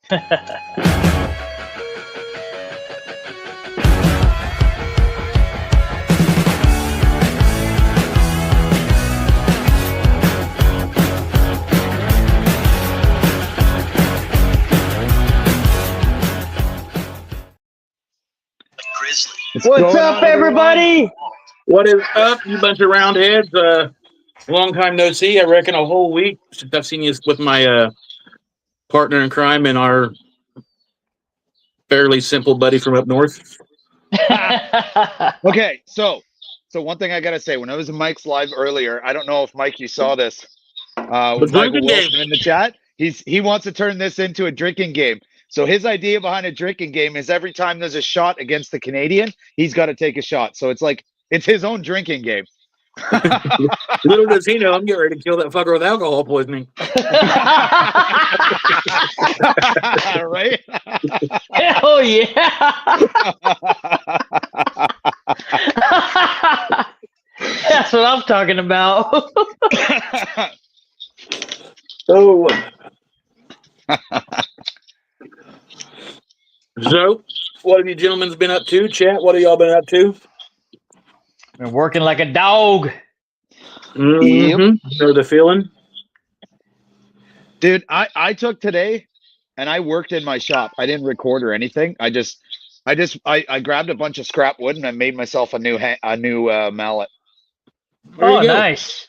What's up, everybody? What is up, you bunch of roundheads? Long time no see. I reckon a whole week since I've seen you with my partner in crime and our fairly simple buddy from up north. Okay, so one thing I gotta say, when I was in Mike's live earlier, I don't know if Mike you saw this. With Michael Wilson in the chat, he wants to turn this into a drinking game. So his idea behind a drinking game is every time there's a shot against the Canadian, he's got to take a shot. So it's his own drinking game. Little does he know, I'm getting ready to kill that fucker with alcohol poisoning. Right? Hell yeah! That's what I'm talking about. So, what have you gentlemen been up to? Chat, what have y'all been up to? Been working like a dog. Know the feeling? Dude, I took today and I worked in my shop. I didn't record or anything. I grabbed a bunch of scrap wood and I made myself a new mallet. Oh, nice.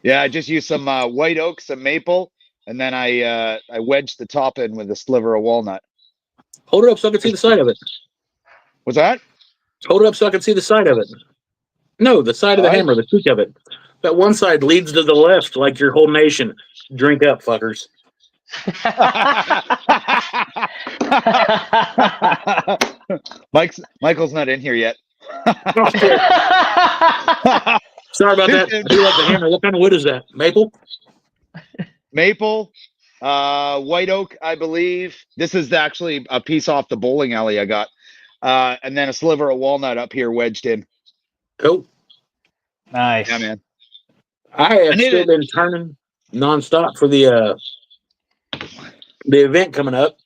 Yeah, I just used some white oak, some maple, and then I wedged the top in with a sliver of walnut. Hold it up so I can see the side of it. What's that? Hold it up so I can see the side of it. No, the side of the hammer, the cheek of it. That one side leads to the left, like your whole nation. Drink up, fuckers. Michael's not in here yet. Sorry about that. I do like the hammer. What kind of wood is that? Maple? Maple, white oak, I believe. This is actually a piece off the bowling alley I got. And then a sliver of walnut up here wedged in. Cool. Nice. Yeah, man. I have still been turning nonstop for the event coming up.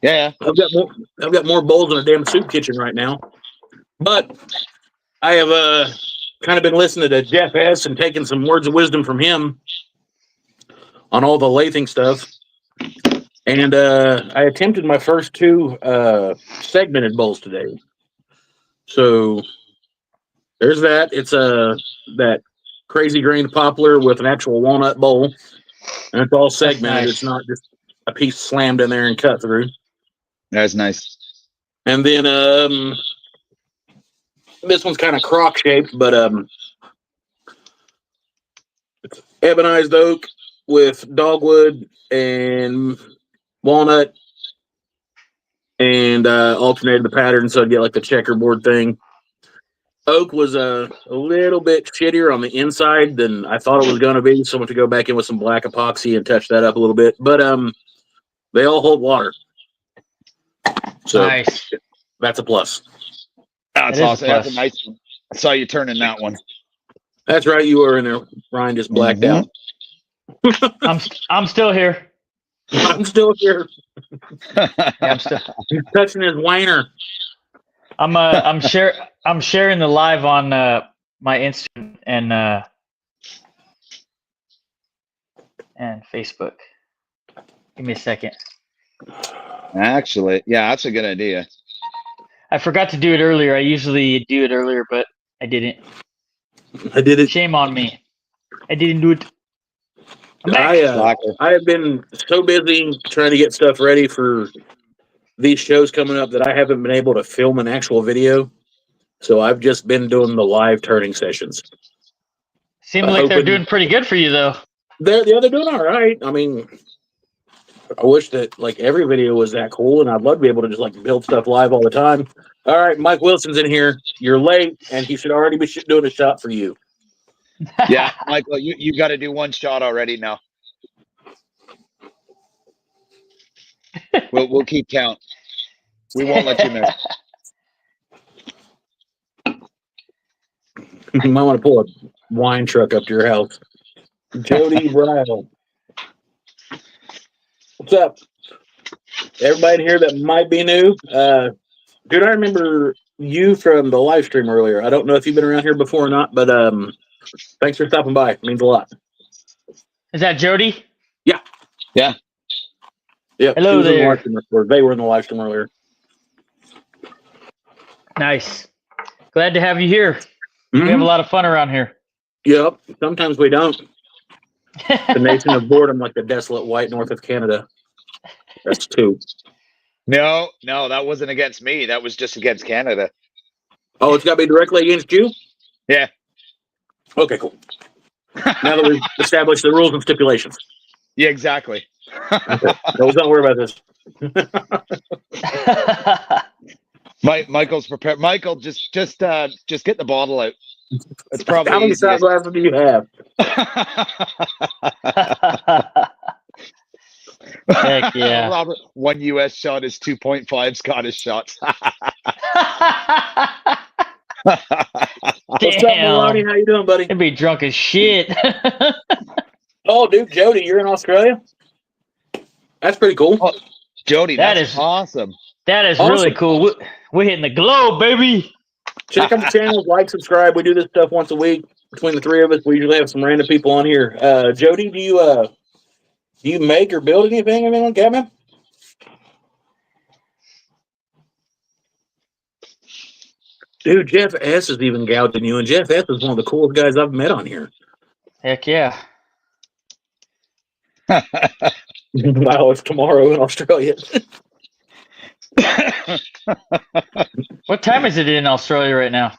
Yeah. I've got more bowls in a damn soup kitchen right now. But I have kind of been listening to Jeff S. and taking some words of wisdom from him on all the lathing stuff. And I attempted my first two segmented bowls today. So there's that. It's that crazy grained poplar with an actual walnut bowl. And it's all segmented. Nice. It's not just a piece slammed in there and cut through. That's nice. And then this one's kind of crock shaped, but it's ebonized oak with dogwood and walnut, and alternated the pattern so I'd get like the checkerboard thing. Oak was a little bit shittier on the inside than I thought it was going to be, so I went to go back in with some black epoxy and touch that up a little bit. But they all hold water, so nice. That's a plus. That's awesome. That's a nice one. I saw you turning that one. That's right, you were in there. Ryan just blacked out. I'm still here. I'm still here. I'm still. He's touching his wiener. I'm sharing the live on my Instagram and Facebook. Give me a second. Actually, yeah, that's a good idea. I forgot to do it earlier. I usually do it earlier, but I didn't. I did it. Shame on me. I didn't do it. I have been so busy trying to get stuff ready for these shows coming up that I haven't been able to film an actual video. So I've just been doing the live turning sessions. Seems like they're doing pretty good for you, though. They're doing all right. I mean, I wish that like every video was that cool, and I'd love to be able to just like build stuff live all the time. All right, Mike Wilson's in here. You're late, and he should already be doing a shot for you. Yeah, Michael, you got to do one shot already now. We'll keep count. We won't let you miss. You might want to pull a wine truck up to your house. Jody Bridle. What's up? Everybody here that might be new. Dude, I remember you from the live stream earlier. I don't know if you've been around here before or not, but thanks for stopping by. It means a lot. Is that Jody? Yeah. Yeah. Yeah. Hello there. They were in the live stream earlier. Nice. Glad to have you here. We have a lot of fun around here. Yep. Sometimes we don't. The nation of boredom, like the desolate white north of Canada. That's two. No, that wasn't against me. That was just against Canada. Oh, it's got to be directly against you? Yeah. Okay, cool. Now that we've established the rules and stipulations. Yeah, exactly. Okay. No, don't worry about this. Michael's prepared. Michael, just get the bottle out. It's probably how many shot glasses do you have? Heck yeah. Robert, 1 US shot is 2.5 Scottish shots. What's up, Maloney? How you doing, buddy? I'd be drunk as shit. Oh, dude, Jody, you're in Australia? That's pretty cool. Oh, Jody, That that's is awesome. That is Awesome. really cool. We're hitting the globe, baby. Check out the channel, like, subscribe. We do this stuff once a week between the three of us. We usually have some random people on here. Jody, do you make or build anything like that, man? Dude, Jeff S is even gouging you, and Jeff S is one of the coolest guys I've met on here. Heck yeah. Wow, it's tomorrow in Australia. What time is it in Australia right now?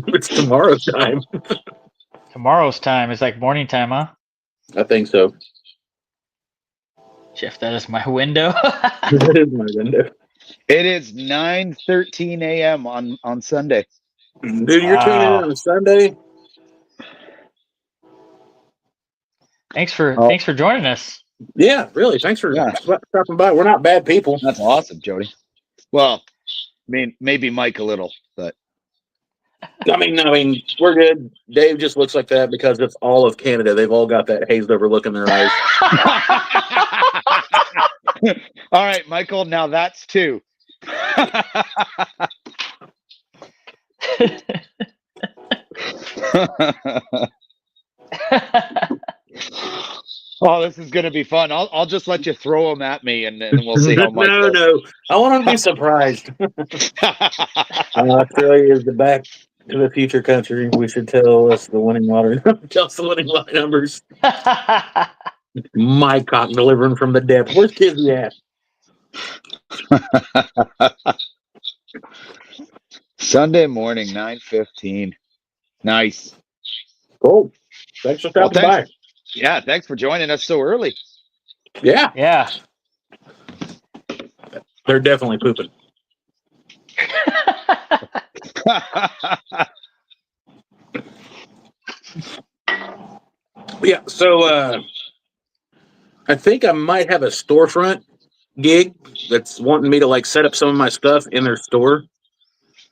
It's tomorrow's time. Tomorrow's time is like morning time, huh? I think so. Jeff, that is my window. That is my window. It is 9:13 a.m. on Sunday. Dude, you're tuning in Wow. on Sunday? Thanks for joining us. Yeah, really. Thanks for stopping by. We're not bad people. That's awesome, Jody. Well, I mean, maybe Mike a little, but I mean, we're good. Dave just looks like that because it's all of Canada. They've all got that hazed over look in their eyes. all right, Michael. Now that's two. Oh, this is going to be fun. I'll just let you throw them at me, and we'll see how much. No. I want to be surprised. Australia is the back to the future country. We should tell us the winning lottery. Tell us the winning lottery numbers. My cock delivering from the depth. Where's Kizzy at? Sunday morning, 9:15. Nice. Cool. Thanks for stopping by. Yeah, thanks for joining us so early. Yeah. Yeah. They're definitely pooping. Yeah, so I think I might have a storefront gig that's wanting me to like set up some of my stuff in their store,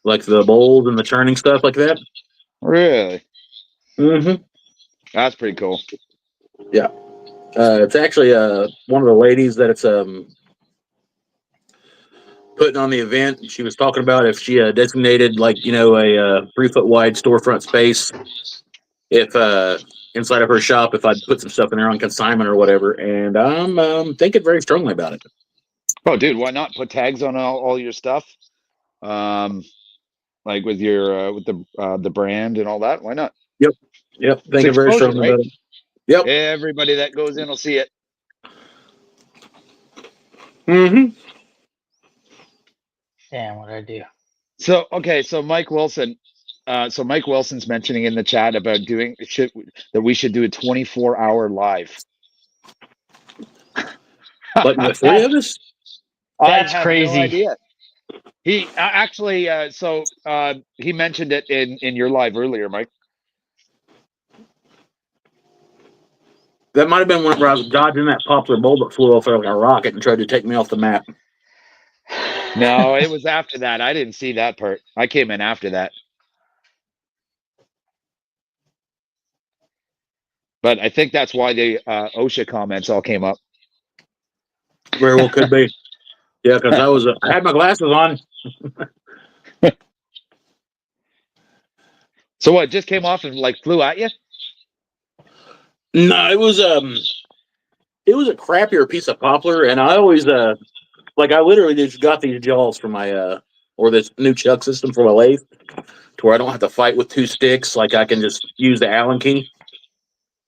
like the bowls and the churning stuff like that. Really? Mm-hmm. That's pretty cool. Yeah. It's actually one of the ladies that it's putting on the event. She was talking about if she designated like, a 3-foot wide storefront space, if inside of her shop, if I'd put some stuff in there on consignment or whatever. And I'm thinking very strongly about it. Oh, dude, why not put tags on all your stuff? Like with your with the brand and all that. Why not? Yep. Thinking very strongly about it. Yep. Everybody that goes in will see it. Mm-hmm. Damn, what did I do? So Mike Wilson. So Mike Wilson's mentioning in the chat about that we should do a 24-hour live. But the three of us? That's I have crazy. No idea. He actually, he mentioned it in your live earlier, Mike. That might have been whenever I was dodging that popular bowl that flew off like a rocket and tried to take me off the map. No, it was after that. I didn't see that part. I came in after that. But I think that's why the OSHA comments all came up. Very well could be. Yeah, because I had my glasses on. So what? Just came off and like flew at you? No, it was a crappier piece of poplar, and I always I literally just got these jaws for my or this new chuck system for my lathe, to where I don't have to fight with two sticks. Like I can just use the Allen key.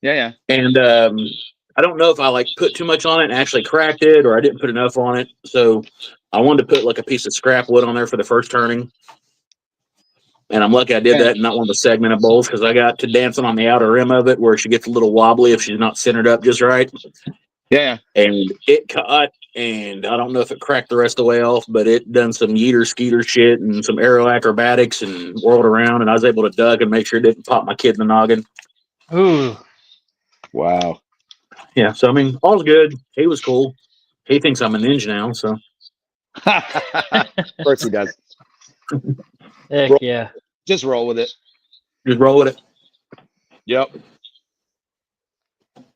Yeah. And I don't know if I like put too much on it and actually cracked it, or I didn't put enough on it. So I wanted to put like a piece of scrap wood on there for the first turning. And I'm lucky I did that and not one of the segmented bowls, because I got to dancing on the outer rim of it where she gets a little wobbly if she's not centered up just right. Yeah. And it caught, and I don't know if it cracked the rest of the way off, but it done some yeeter skeeter shit and some aero acrobatics and whirled around, and I was able to duck and make sure it didn't pop my kid in the noggin. Ooh. Wow. Yeah, so I mean, all's good. He was cool. He thinks I'm a ninja now, so. Of course he does. Heck yeah. Just roll with it. Just roll with it. Yep.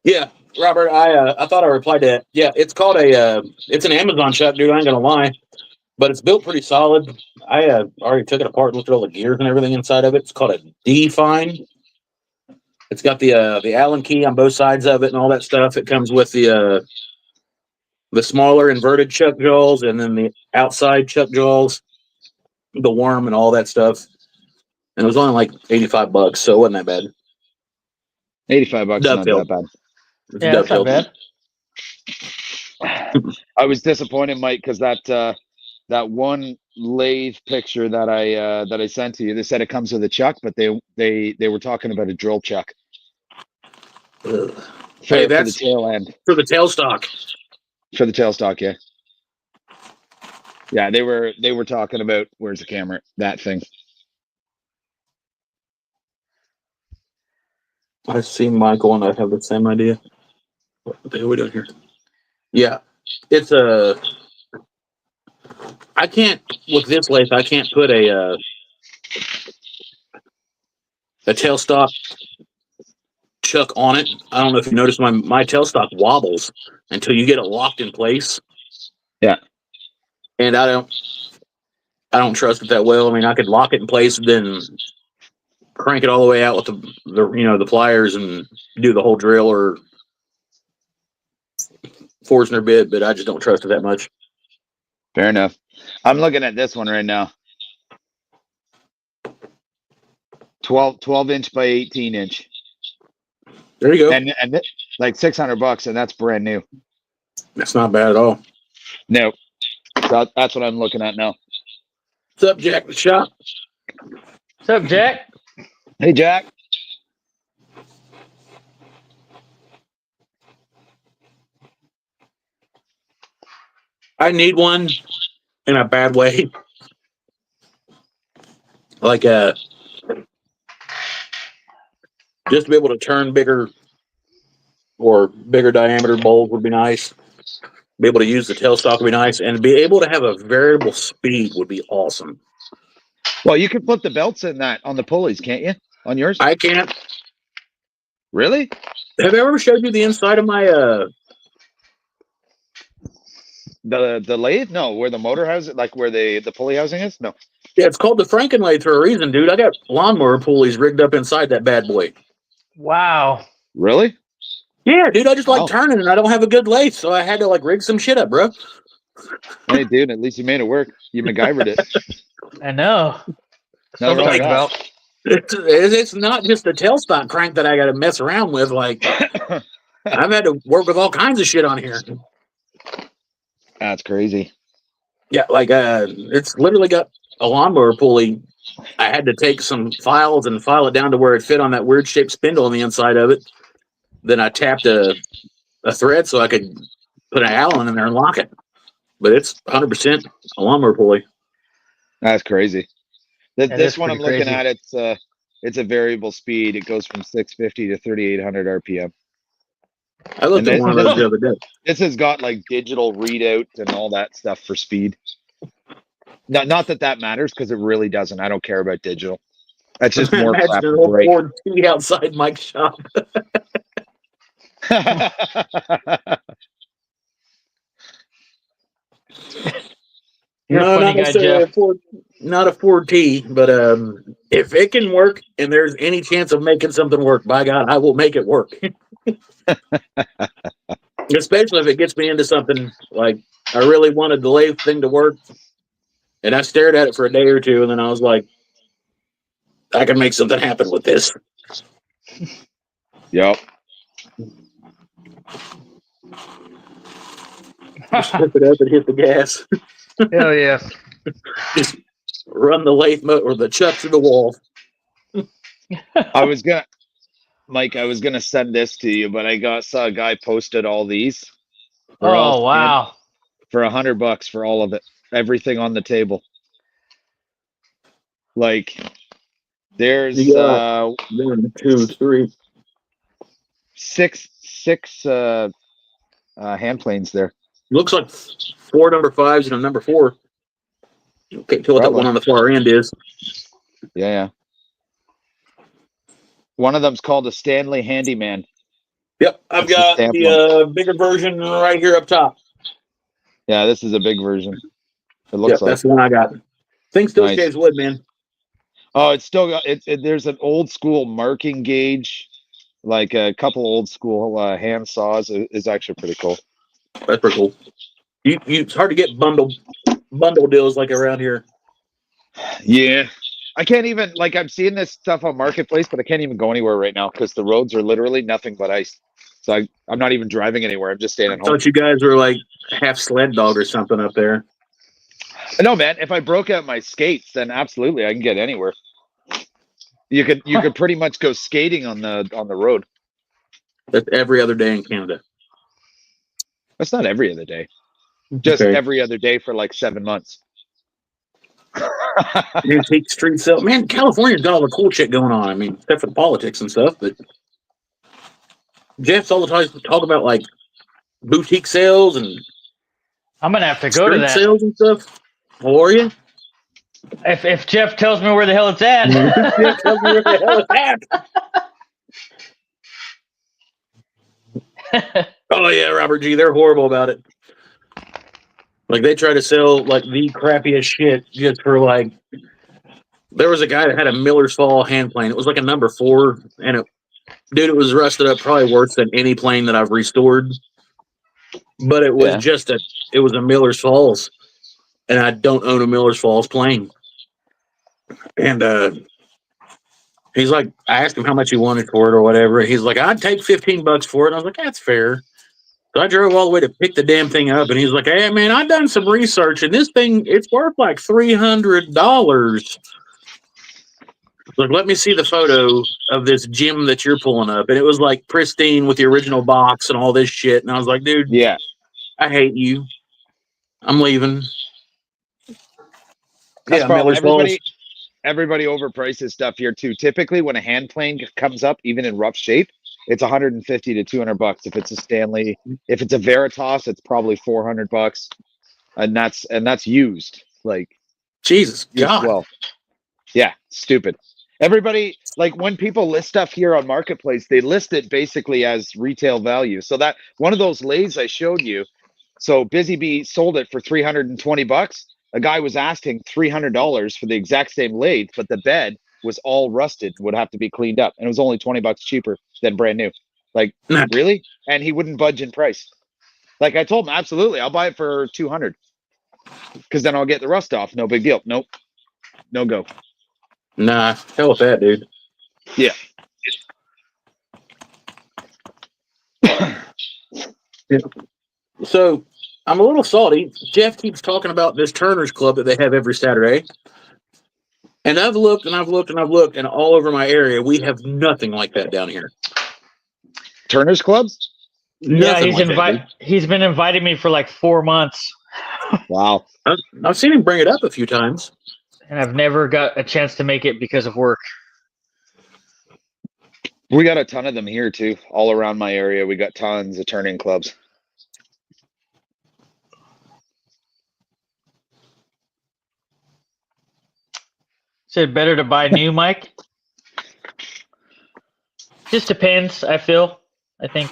Yeah, Robert, I thought I replied to that. Yeah, it's called it's an Amazon chuck, dude. I ain't gonna lie, but it's built pretty solid. I already took it apart and looked at all the gears and everything inside of it. It's called a D-Fine. It's got the Allen key on both sides of it and all that stuff. It comes with the smaller inverted chuck jaws, and then the outside chuck jaws, the worm and all that stuff. And it was only like $85, so it wasn't that bad. $85 not that bad. Yeah, that's not bad. I was disappointed, Mike, because that one lathe picture that I sent to you, they said it comes with a chuck, but they were talking about a drill chuck. Hey, that's for the tail end. For the tailstock. For the tailstock, yeah. Yeah, they were talking about, where's the camera? That thing. I see Michael and I have the same idea. What the hell are we doing here? Yeah, it's I can't, with this lathe, I can't put a tailstock chuck on it. I don't know if you noticed my tailstock wobbles until you get it locked in place. Yeah. And I don't trust it that well. I mean, I could lock it in place and then crank it all the way out with the pliers and do the whole drill or Forstner bit, but I just don't trust it that much. Fair enough. I'm looking at this one right now. 12 inch by 18 inch. There you go. And like $600, and that's brand new. That's not bad at all. No. So that's what I'm looking at now. What's up, Jack the Shop? What's up, Jack? Hey, Jack. I need one in a bad way. Like just to be able to turn bigger diameter bowls would be nice. Be able to use the tailstock would be nice, and be able to have a variable speed would be awesome. Well, you can put the belts in that on the pulleys, can't you? On yours? I can't. Really? Have I ever showed you the inside of my the lathe? No, where the motor house, like where the pulley housing is? No. Yeah, it's called the Franken lathe for a reason, dude. I got lawnmower pulleys rigged up inside that bad boy. Wow. Really? Yeah, dude, I just like turning, and I don't have a good lathe, so I had to like rig some shit up, bro. Hey, dude, at least you made it work. You MacGyvered it. I know. No, So right. about. It's not just the tailstock crank that I got to mess around with. Like, I've had to work with all kinds of shit on here. That's crazy. Yeah, like it's literally got a lawnmower pulley. I had to take some files and file it down to where it fit on that weird shaped spindle on the inside of it. Then I tapped a thread so I could put an Allen in there and lock it. But it's 100% a lawnmower pulley. That's crazy. This one I'm looking crazy. at, it's a variable speed. It goes from 650 to 3,800 RPM. I looked at one of those the other day. This has got like digital readout and all that stuff for speed. Not that matters, because it really doesn't. I don't care about digital. That's just more crap to break. Outside Mike's shop. You're a No, funny not guy, necessarily Jeff. not a 4T, but if it can work and there's any chance of making something work, by God, I will make it work. Especially if it gets me into something like I really wanted the lathe thing to work, and I stared at it for a day or two, and then I was like, I can make something happen with this. Yep. Just flip it up and hit the gas. Hell yeah. Just run the lathe or the chuck through the wall. Mike, I was gonna send this to you, but saw a guy posted all these. They're all Oh, wow. for $100 for all of it, everything on the table. Like, there's You got 1, 2, 3, six hand planes there. looks like 4 number 5s and a number 4. Can't tell what that one on the far end is. Yeah. One of them's called a Stanley Handyman. Yep, I've got the bigger version right here up top. Yeah, this is a big version. It looks like that's the one I got. Thing still shaves wood, man. Oh, it's still got it. There's an old school marking gauge, like a couple old school hand saws. Is actually pretty cool. That's pretty cool. It's hard to get bundle deals like around here. Yeah, I can't even I'm seeing this stuff on Marketplace, but I can't even go anywhere right now because the roads are literally nothing but ice. So I'm not even driving anywhere. I'm just staying at home. I thought you guys were like half sled dog or something up there. No, man. If I broke out my skates, then absolutely I can get anywhere. You could pretty much go skating on the road. That's every other day in Canada. That's not every other day. Just every other day for like 7 months. Antique street sale. Man, California's got all the cool shit going on. I mean, except for the politics and stuff, but Jeff's all the time talk about like boutique sales and I'm gonna have to go to that sales and stuff. How are you? if Jeff tells me where the hell it's at. Jeff tells me where the hell it's at. Oh yeah, Robert G. They're horrible about it. Like they try to sell like the crappiest shit just for like. There was a guy that had a Miller's Fall hand plane. It was like a number 4, and it was rusted up, probably worse than any plane that I've restored. But it was it was a Miller's Falls, and I don't own a Miller's Falls plane. And he's like, I asked him how much he wanted for it or whatever. He's like, I'd take $15 for it. And I was like, that's fair. So I drove all the way to pick the damn thing up, and he's like, hey man, I've done some research, and this thing, it's worth like $300. Like, let me see the photo of this gym that you're pulling up. And it was like pristine with the original box and all this shit. And I was like, dude, I hate you. I'm leaving. That's everybody overprices stuff here too. Typically when a hand plane comes up, even in rough shape, it's $150 to $200. If it's a Stanley, if it's a Veritas, it's probably $400. And that's used. Like Jesus God. Well, yeah, stupid. Everybody, like when people list stuff here on Marketplace, they list it basically as retail value. So that one of those lathes I showed you, so Busy Bee sold it for $320. A guy was asking $300 for the exact same lathe, but the bed was all rusted, would have to be cleaned up, and it was only $20 cheaper than brand new. Like, really? And he wouldn't budge in price. Like I told him, absolutely, I'll buy it for $200 because then I'll get the rust off. No big deal. Nope, no go. Nah, hell with that, dude. Yeah. Yeah. So I'm a little salty. Jeff keeps talking about this Turner's Club that they have every Saturday. And I've looked and I've looked and I've looked, and all over my area, we have nothing like that down here. Turner's Clubs? Yeah, he's been inviting me for like 4 months. Wow. I've seen him bring it up a few times. And I've never got a chance to make it because of work. We got a ton of them here too. All around my area, we got tons of turning clubs. Is it better to buy new, Mike? Just depends, I think.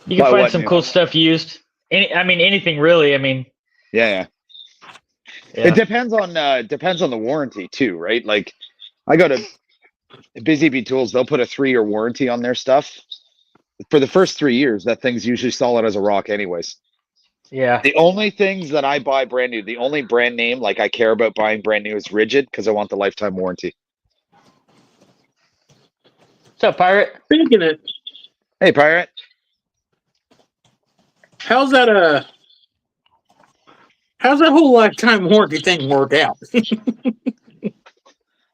You can Buy find what some new? cool stuff used. Anything really. I mean, Yeah. It depends on the warranty too, right? Like I go to BASECAMP Tools, they'll put a 3-year warranty on their stuff. For the first 3 years, that thing's usually solid as a rock anyways. Yeah. The only things that I buy brand new, the only brand name like I care about buying brand new is Rigid because I want the lifetime warranty. What's up, Pirate? Speaking of, Hey, Pirate. how's that whole lifetime warranty thing work out?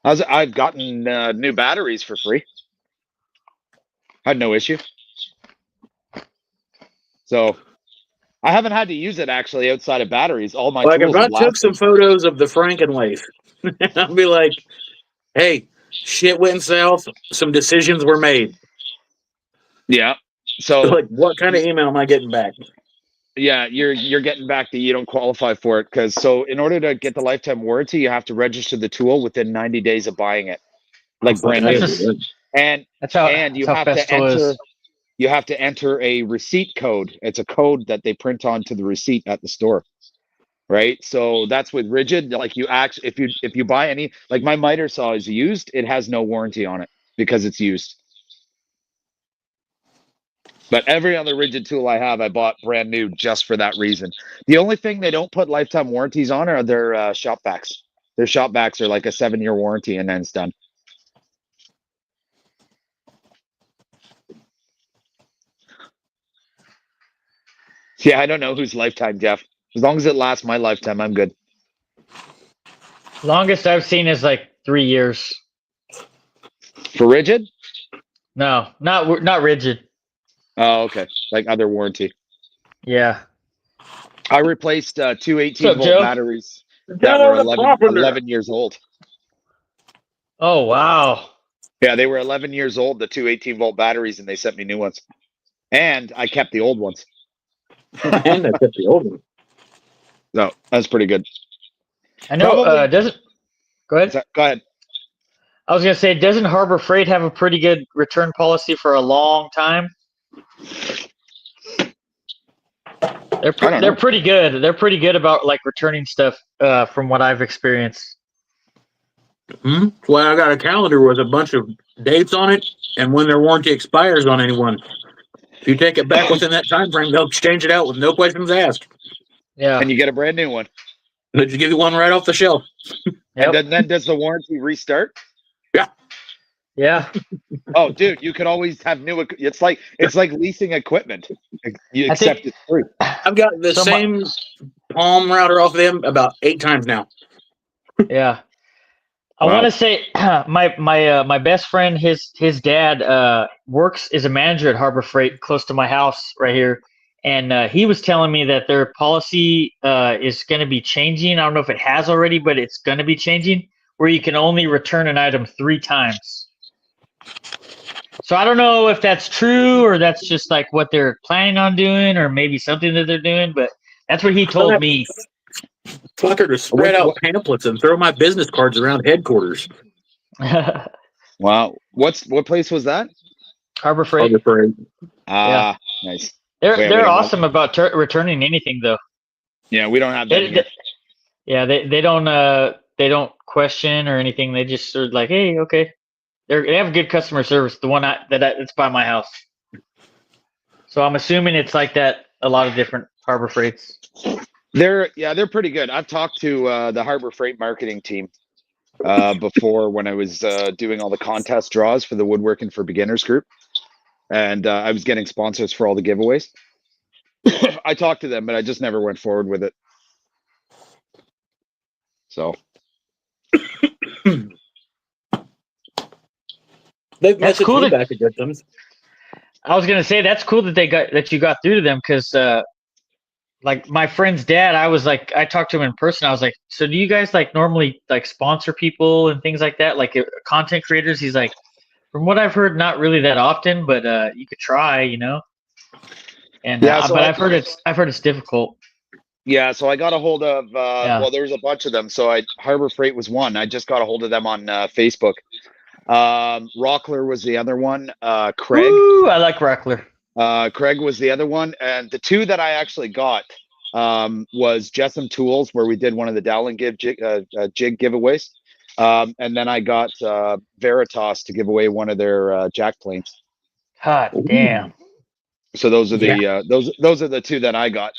I've gotten new batteries for free. Had no issue. So I haven't had to use it actually outside of batteries. All my Like if tools I have took some lasted. photos of the Frankenlace, I'd be like, hey, shit went south. Some decisions were made. Yeah. So Like, what kind of email am I getting back? yeah, you're getting back to you don't qualify for it because so in order to get the lifetime warranty, you have to register the tool within 90 days of buying it, like brand new. And you have to enter. You have to enter a receipt code. It's a code that they print onto the receipt at the store, right? So that's with Rigid. Like you if you buy any, like my miter saw is used, it has no warranty on it because it's used. But every other Rigid tool I have, I bought brand new just for that reason. The only thing they don't put lifetime warranties on are their shop backs. Their shop backs are like a 7-year warranty and then it's done. Yeah, I don't know who's lifetime, Jeff. As long as it lasts my lifetime, I'm good. Longest I've seen is like 3 years. For Rigid? No, not Rigid. Oh, okay. Like other warranty. Yeah. I replaced two 18-volt batteries that were 11 years old. Oh, wow. Yeah, they were 11 years old, the two 18-volt batteries, and they sent me new ones. And I kept the old ones. And I kept the old one. No, that's pretty good. I know. Doesn't go ahead. Go ahead. I was gonna say, doesn't Harbor Freight have a pretty good return policy for a long time? They're pretty good. They're pretty good about like returning stuff. From what I've experienced. Well, I got a calendar with a bunch of dates on it, and when their warranty expires on anyone. If you take it back within that time frame, they'll exchange it out with no questions asked. Yeah. And you get a brand new one. They just give you one right off the shelf. Yep. And then does the warranty restart? Yeah. Yeah. Oh, dude, you could always have new. It's like leasing equipment. You accept it free. I've got the same palm router off them about 8 times now. Yeah. I want to say my best friend, his dad is a manager at Harbor Freight close to my house right here, and he was telling me that their policy is going to be changing. I don't know if it has already, but it's going to be changing where you can only return an item 3 times. So I don't know if that's true or that's just like what they're planning on doing or maybe something that they're doing, but that's what he told me. Fucker to spread out pamphlets and throw my business cards around headquarters. Wow. What place was that? Harbor Freight. Harbor Freight. Ah, yeah. Nice. They're awesome about returning anything though. Yeah, we don't have that. They don't question or anything. They just sort of like, hey, okay. They have good customer service. The one that's by my house. So I'm assuming it's like that. A lot of different Harbor Freights. They're pretty good. I've talked to the Harbor Freight marketing team before when I was doing all the contest draws for the Woodworking for Beginners group, and I was getting sponsors for all the giveaways. I talked to them, but I just never went forward with it. So that's cool. Back to get them. I was gonna say that's cool that you got through to them because. Like my friend's dad, I talked to him in person. I was like, so do you guys like normally like sponsor people and things like that? Like content creators? He's like, from what I've heard, not really that often, but you could try, you know? And but I've heard it's difficult. Yeah. So I got a hold of, well, there's a bunch of them. So Harbor Freight was one. I just got a hold of them on Facebook. Rockler was the other one. Craig. Ooh, I like Rockler. Craig was the other one, and the two that I actually got was Jessam Tools, where we did one of the Dowling jig giveaways, and then I got Veritas to give away one of their jack planes. Hot damn! So those are the those are the two that I got.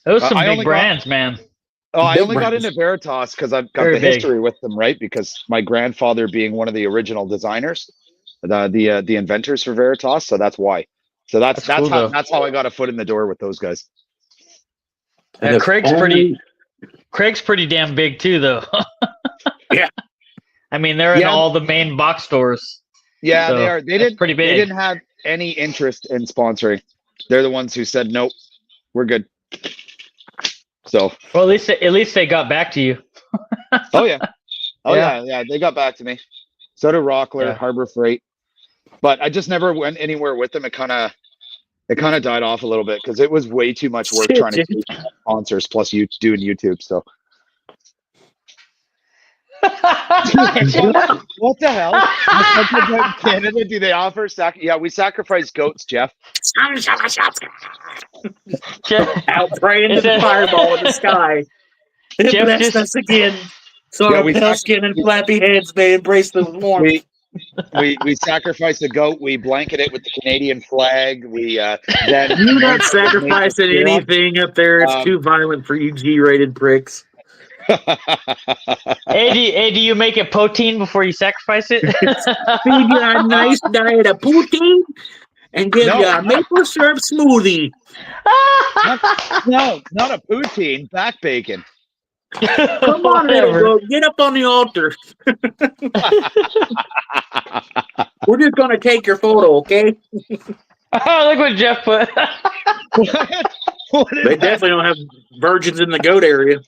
Those are some big brands, man. Oh, I only got into Veritas because I've got the history with them, right? Because my grandfather being one of the original designers, the inventors for Veritas, so that's why. So that's cool, that's how I got a foot in the door with those guys. Craig's pretty damn big too, though. Yeah, I mean they're in all the main box stores. Yeah, so they are. They pretty big. They didn't have any interest in sponsoring. They're the ones who said nope, we're good. So well, at least they got back to you. Oh yeah, they got back to me. So did Rockler, Harbor Freight, but I just never went anywhere with them. It kind of died off a little bit because it was way too much work trying to keep sponsors plus you doing YouTube. So what the hell? In Canada, do they offer we sacrifice goats, Jeff. Out praying to the fireball in the sky. It blessed us again. So our pale skin and flappy heads may embrace the warmth. We sacrifice the goat. We blanket it with the Canadian flag. We then you're not sacrificing anything up there. It's too violent for you G-rated pricks. Hey, do you make it poutine before you sacrifice it? Feed you a nice diet of poutine and give you a maple syrup smoothie. No, not a poutine. Back bacon. Come on, little goat. Get up on the altar. We're just going to take your photo, okay? Oh, look what Jeff put. They definitely don't have virgins in the goat area.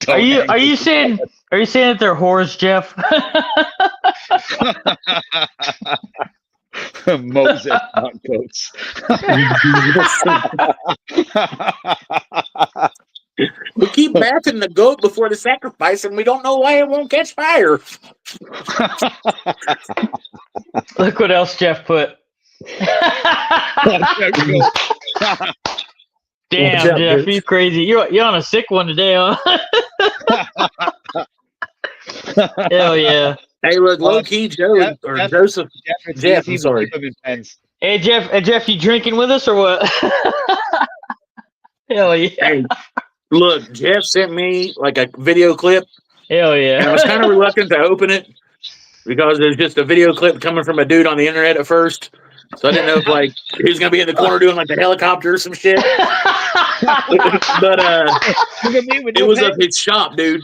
Are you saying that they're whores, Jeff? Moses, not goats. We keep bathing the goat before the sacrifice, and we don't know why it won't catch fire. Look what else Jeff put. Damn, Jeff, you crazy. You're on a sick one today, huh? Hell yeah. Hey, look, low-key Joe, or Joseph. Jeff, I'm sorry. Hey, Jeff, you drinking with us or what? Hell yeah. Hey, look, Jeff sent me like a video clip. Hell yeah. And I was kind of reluctant to open it because there's just a video clip coming from a dude on the internet at first. So I didn't know if like he was gonna be in the corner doing like the helicopter or some shit. But it was up his shop, dude.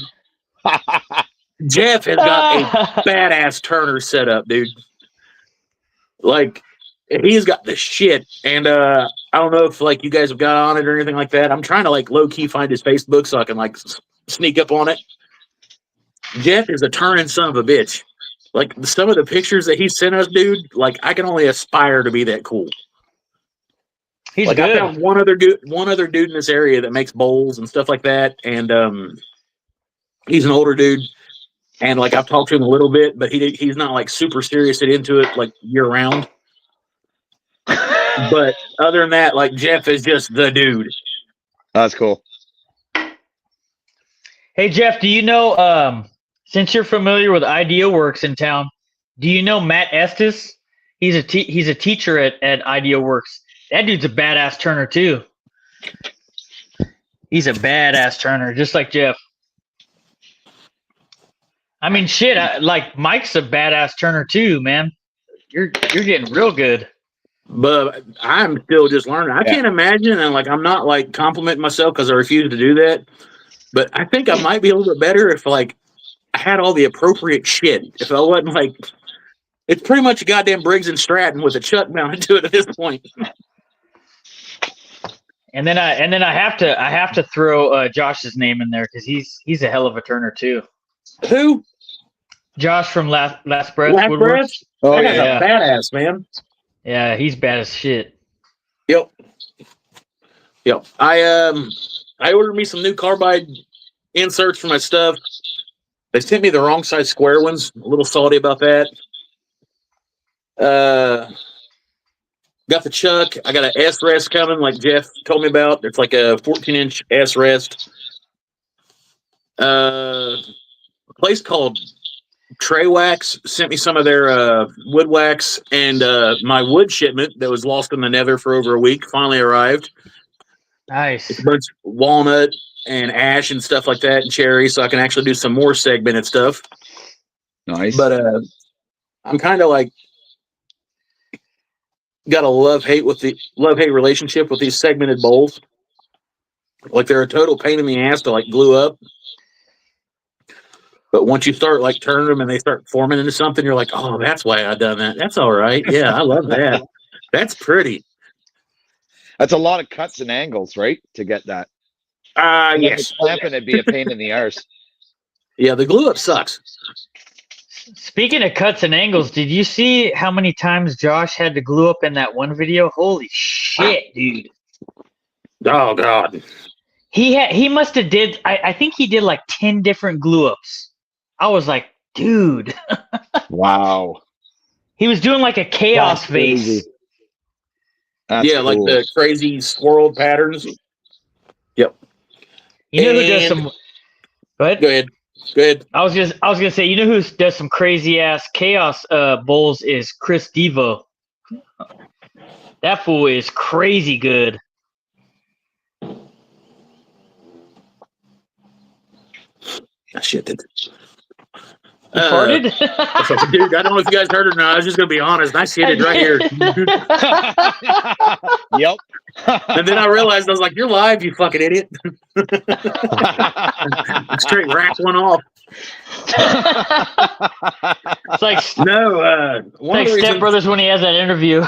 Jeff has got a badass turner set up, dude. Like he's got the shit, and I don't know if like you guys have got on it or anything like that. I'm trying to like low key find his Facebook so I can like sneak up on it. Jeff is a turning son of a bitch. Like some of the pictures that he sent us, dude. Like I can only aspire to be that cool. He's like good. I found one other dude in this area that makes bowls and stuff like that, and he's an older dude. And like I've talked to him a little bit, but he's not like super serious and into it like year round. But other than that, like Jeff is just the dude. That's cool. Hey Jeff, do you know since you're familiar with IdeaWorks in town, do you know Matt Estes? He's a teacher at IdeaWorks. That dude's a badass turner too. He's a badass turner, just like Jeff. I mean, shit. Like Mike's a badass turner too, man. You're getting real good. But I'm still just learning. I can't imagine, and like I'm not like complimenting myself because I refuse to do that. But I think I might be a little bit better if like I had all the appropriate shit. If I wasn't like, it's pretty much a goddamn Briggs and Stratton with a chuck mounted to it at this point. And then I have to throw Josh's name in there because he's a hell of a turner too. Who? Josh from Last Breath. Last Breath? Oh that guy's yeah, a badass, man. Yeah, he's bad as shit. Yep. I ordered me some new carbide inserts for my stuff. They sent me the wrong size square ones. A little salty about that. Got the chuck. I got an S rest coming, like Jeff told me about. It's like a 14-inch S rest. A place called Tray Wax sent me some of their wood wax, and my wood shipment that was lost in the nether for over a week finally arrived. Nice. It's a bunch of walnut and ash and stuff like that, and cherry, so I can actually do some more segmented stuff. Nice. But I'm kind of like got a love-hate relationship with these segmented bowls. Like they're a total pain in the ass to like glue up. But once you start like turning them and they start forming into something, you're like, oh, that's why I done that. That's all right. Yeah, I love that. That's pretty. That's a lot of cuts and angles, right? To get that. Yes. Clamping, it'd be a pain in the arse. Yeah, the glue up sucks. Speaking of cuts and angles, did you see how many times Josh had to glue up in that one video? Holy shit, dude. Oh God. He must have did I think he did like 10 different glue ups. I was like, dude. Wow. He was doing like a chaos vase. Yeah, cool. Like the crazy swirled patterns. Yep. You know who does some Go ahead. I was gonna say, you know who does some crazy ass chaos bowls is Chris Devo. That fool is crazy good. Shit, did farted? Dude, I don't know if you guys heard it or not. I was just gonna be honest. I shitted right here. Yep. And then I realized I was like, "You're live, you fucking idiot!" Straight rack one off. It's like one like Step Brothers when he has that interview.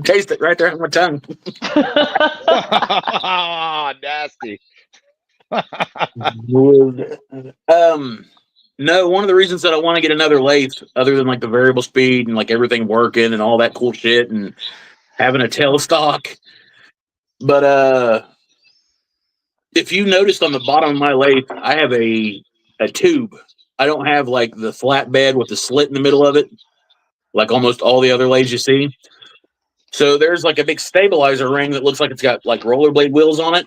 Taste it right there on my tongue. Nasty. No, one of the reasons that I want to get another lathe, other than like the variable speed and like everything working and all that cool shit and having a tailstock. But if you noticed on the bottom of my lathe, I have a tube. I don't have like the flat bed with the slit in the middle of it, like almost all the other lathes you see. So there's like a big stabilizer ring that looks like it's got like rollerblade wheels on it.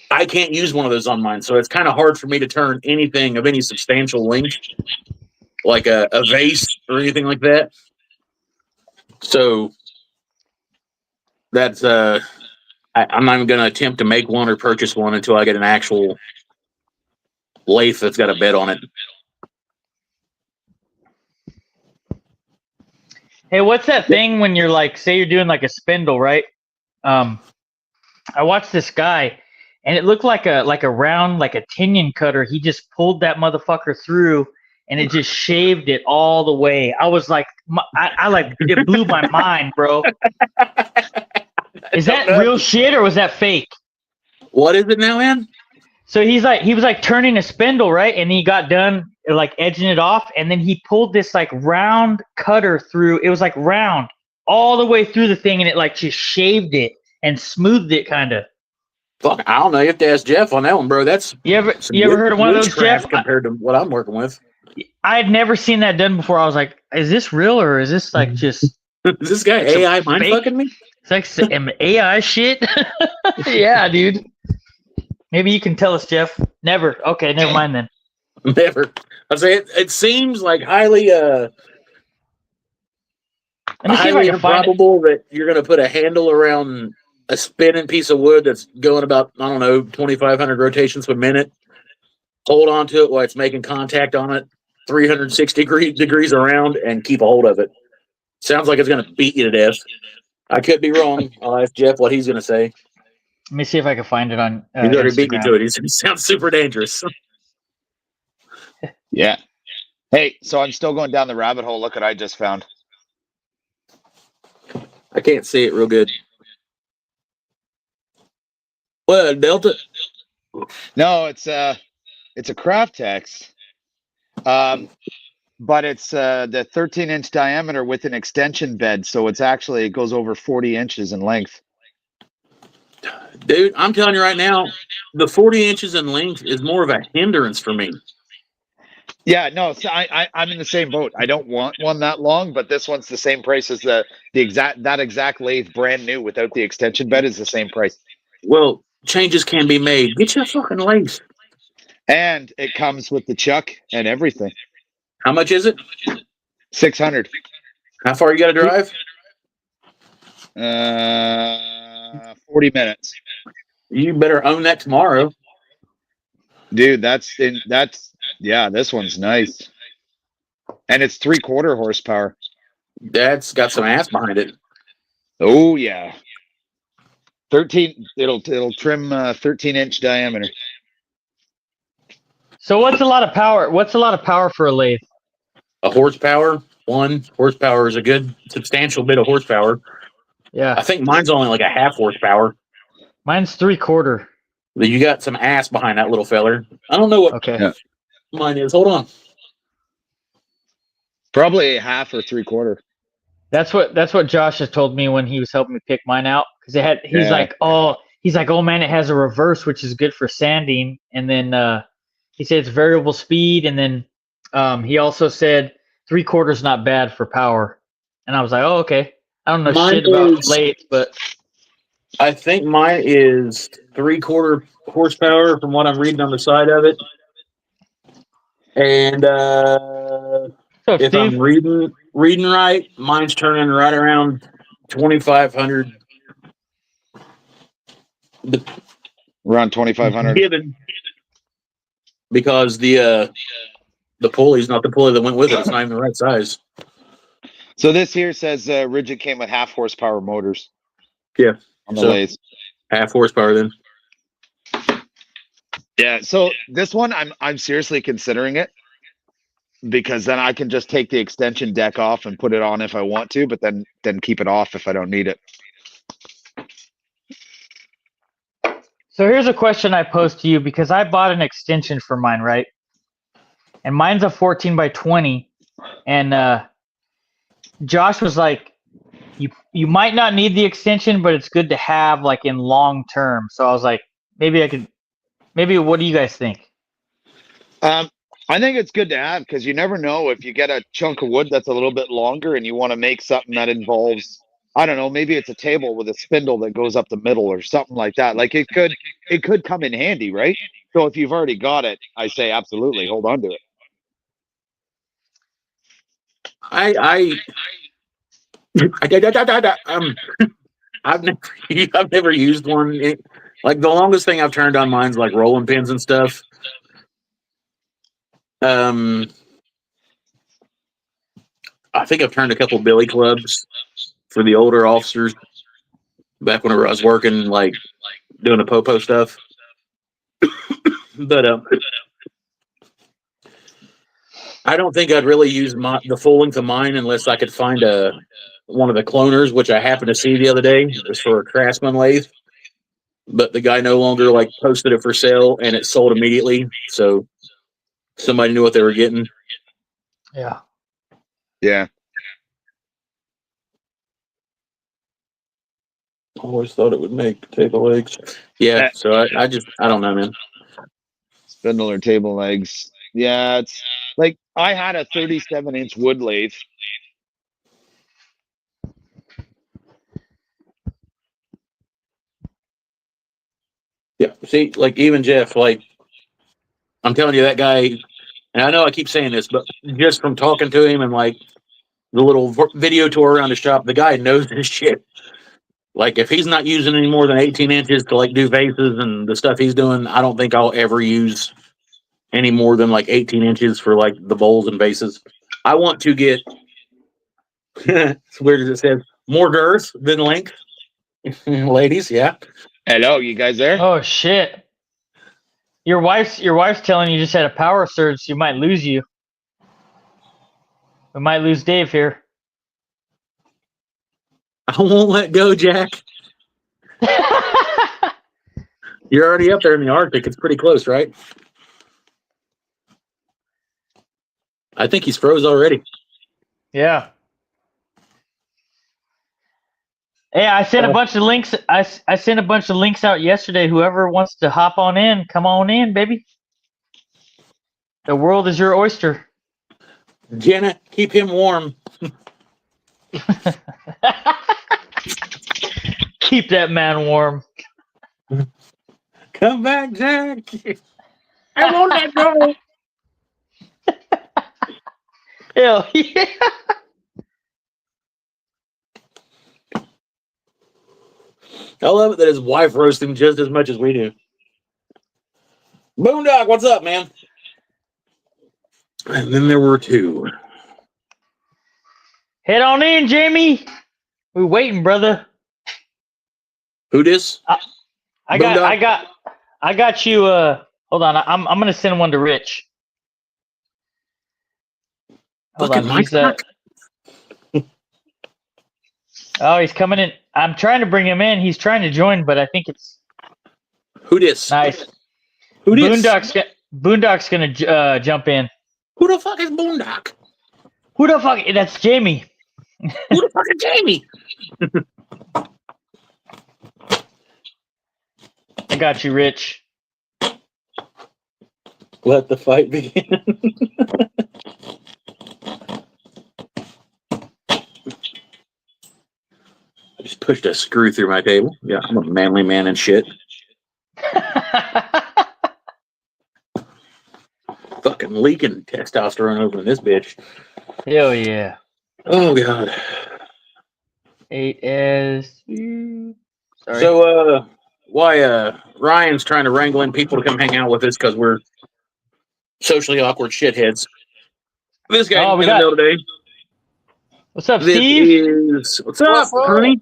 I can't use one of those on mine, so it's kind of hard for me to turn anything of any substantial length, like a vase or anything like that. So that's I'm not even going to attempt to make one or purchase one until I get an actual lathe that's got a bed on it. Hey, what's that thing when you're like, say you're doing like a spindle, right? I watched this guy, and it looked like a round, like a tinion cutter. He just pulled that motherfucker through, and it just shaved it all the way. I was like, I like, it blew my mind, bro. Is that real shit or was that fake? What is it now, man? So he was like turning a spindle, right? And he got done like edging it off, and then he pulled this like round cutter through. It was like round all the way through the thing, and it like just shaved it and smoothed it, kind of. Fuck, I don't know. You have to ask Jeff on that one, bro. That's you ever heard of one of those, Jeff? Compared to what I'm working with, I had never seen that done before. I was like, is this real or is this like just is this guy AI mind fucking me? It's like some AI shit. Yeah, dude. Maybe you can tell us, Jeff. Never. Okay, never mind then. Never. I say it seems like highly improbable that you're going to put a handle around a spinning piece of wood that's going about, I don't know, 2,500 rotations per minute. Hold on to it while it's making contact on it 360 degrees around and keep a hold of it. Sounds like it's going to beat you to death. I could be wrong. I'll ask Jeff what he's going to say. Let me see if I can find it on he's already Instagram. beat me to it. He sounds super dangerous. Yeah. Hey, so I'm still going down the rabbit hole. Look what I just found. I can't see it real good. What, Delta? No, it's a Craftex. But it's the 13-inch diameter with an extension bed, so it goes over 40 inches in length. Dude, I'm telling you right now, the 40 inches in length is more of a hindrance for me. Yeah, no, so I'm in the same boat. I don't want one that long, but this one's the same price as the exact lathe, brand new without the extension bed, is the same price. Well, changes can be made. Get your fucking lathe. And it comes with the chuck and everything. How much is it? 600. How far you got to drive? 40 minutes. You better own that tomorrow. Dude, yeah, this one's nice. And it's 3/4 horsepower. That's got some ass behind it. Oh yeah. 13, it'll trim 13-inch diameter. So what's a lot of power? What's a lot of power for a lathe? A horsepower. 1 horsepower is a good substantial bit of horsepower. Yeah. I think mine's only like a half horsepower. Mine's 3/4. You got some ass behind that little feller. I don't know what mine is. Hold on. Probably a half or 3/4. That's what Josh has told me when he was helping me pick mine out, because he's like, oh man, it has a reverse, which is good for sanding, and then he said it's variable speed, and then he also said 3/4 is not bad for power, and I was like, oh okay, I don't know shit about lathes, but I think mine is 3/4 horsepower from what I'm reading on the side of it, and if I'm reading right, mine's turning right around 2,500. Around 2,500. Given, because the pulley's not the pulley that went with it. It's not even the right size. So this here says Rigid came with half horsepower motors. Yeah. On the lathes. Half horsepower then. Yeah. So this one, I'm seriously considering it, because then I can just take the extension deck off and put it on if I want to, but then keep it off if I don't need it. So here's a question I posed to you, because I bought an extension for mine, right? And mine's a 14x20, and Josh was like, you might not need the extension, but it's good to have like in long term. So I was like, maybe what do you guys think? I think it's good to have, because you never know if you get a chunk of wood that's a little bit longer and you want to make something that involves, I don't know, maybe it's a table with a spindle that goes up the middle or something like that. Like it could come in handy, right? So if you've already got it, I say absolutely hold on to it. I've never used one. Like the longest thing I've turned on mine's like rolling pins and stuff. I think I've turned a couple billy clubs for the older officers back whenever I was working, like doing the popo stuff. But I don't think I'd really use the full length of mine unless I could find one of the cloners, which I happened to see the other day. It was for a Craftsman lathe, but the guy no longer like posted it for sale, and it sold immediately. So somebody knew what they were getting. Yeah. Yeah. Always thought it would make table legs. Yeah. So I don't know, man. Spindle or table legs. Yeah, it's like I had a 37-inch wood lathe. Yeah. See, like even Jeff, like I'm telling you, that guy, and I know I keep saying this, but just from talking to him and like the little video tour around the shop, the guy knows his shit. Like if he's not using any more than 18 inches to like do vases and the stuff he's doing, I don't think I'll ever use any more than like 18 inches for like the bowls and vases. I want to get, it's weird as it says, more girth than length. Ladies, yeah. Hello, you guys there? Oh shit. Your wife's telling you just had a power surge, so you might lose you. We might lose Dave here. I won't let go, Jack. You're already up there in the Arctic. It's pretty close, right? I think he's froze already. Yeah. Hey, I sent a bunch of links. I sent a bunch of links out yesterday. Whoever wants to hop on in, come on in, baby. The world is your oyster. Jenna, keep him warm. Keep that man warm. Come back, Jack. I won't let go. Hell yeah. I love it that his wife roasts him just as much as we do. Boondock, what's up, man? And then there were two. Head on in, Jamie. We're waiting, brother. Who dis? I got you. Hold on. I'm gonna send one to Rich. Hold on. He's oh, he's coming in. I'm trying to bring him in. He's trying to join, but I think it's who dis? nice. Who dis? Boondock's gonna jump in. Who the fuck is Boondock? Who the fuck? That's Jamie. Who the fuck is Jamie? I got you, Rich. Let the fight begin. I just pushed a screw through my table. Yeah, I'm a manly man and shit. Fucking leaking testosterone over in this bitch. Hell yeah. Oh god. 8S. Sorry. So why Ryan's trying to wrangle in people to come hang out with us because we're socially awkward shitheads. This guy in the middle today. What's up, Steve? What's up, honey?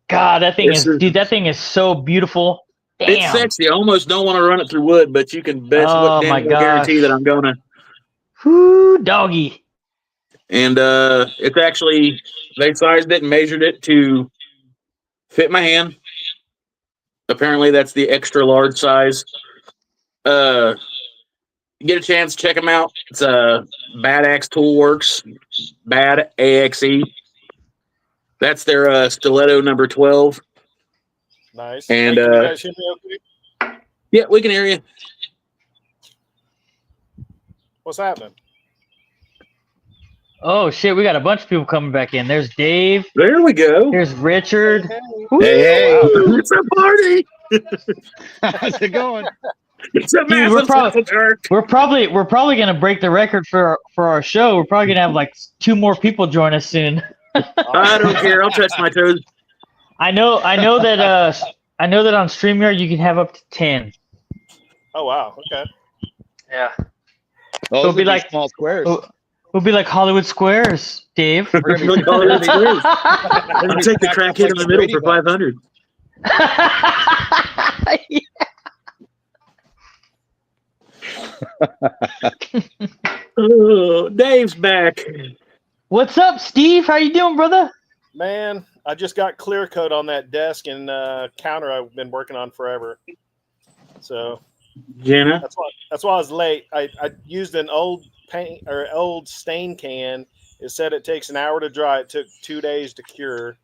God, that thing that thing is so beautiful. Damn. It's sexy. I almost don't want to run it through wood, but you can bet guarantee that I'm gonna. Whoo, doggy. And it's actually, they sized it and measured it to fit my hand. Apparently that's the extra large size. Get a chance, check them out. It's Bad Axe Tool Works, Bad AXE. That's their stiletto number 12. Nice. And hey, can you guys hear me okay? Yeah, we can hear you. What's happening? Oh shit, we got a bunch of people coming back in. There's Dave. There we go. There's Richard. Hey, it's a party. How's it going? It's a Dude, we're probably gonna break the record for our show. We're probably gonna have like 2 more people join us soon. I don't care. I'll touch my toes. I know that on StreamYard you can have up to 10. Oh wow. Okay. Yeah. Those it'll be like small squares. We'll be like Hollywood Squares, Dave. We're gonna be like Hollywood Squares. I'll take the crackhead in the middle for 500. Oh, Dave's back. What's up, Steve? How you doing, brother? Man, I just got clear coat on that desk and counter I've been working on forever. So Jenna, that's why I was late. I used an old paint or old stain can. It said it takes an hour to dry. It took 2 days to cure.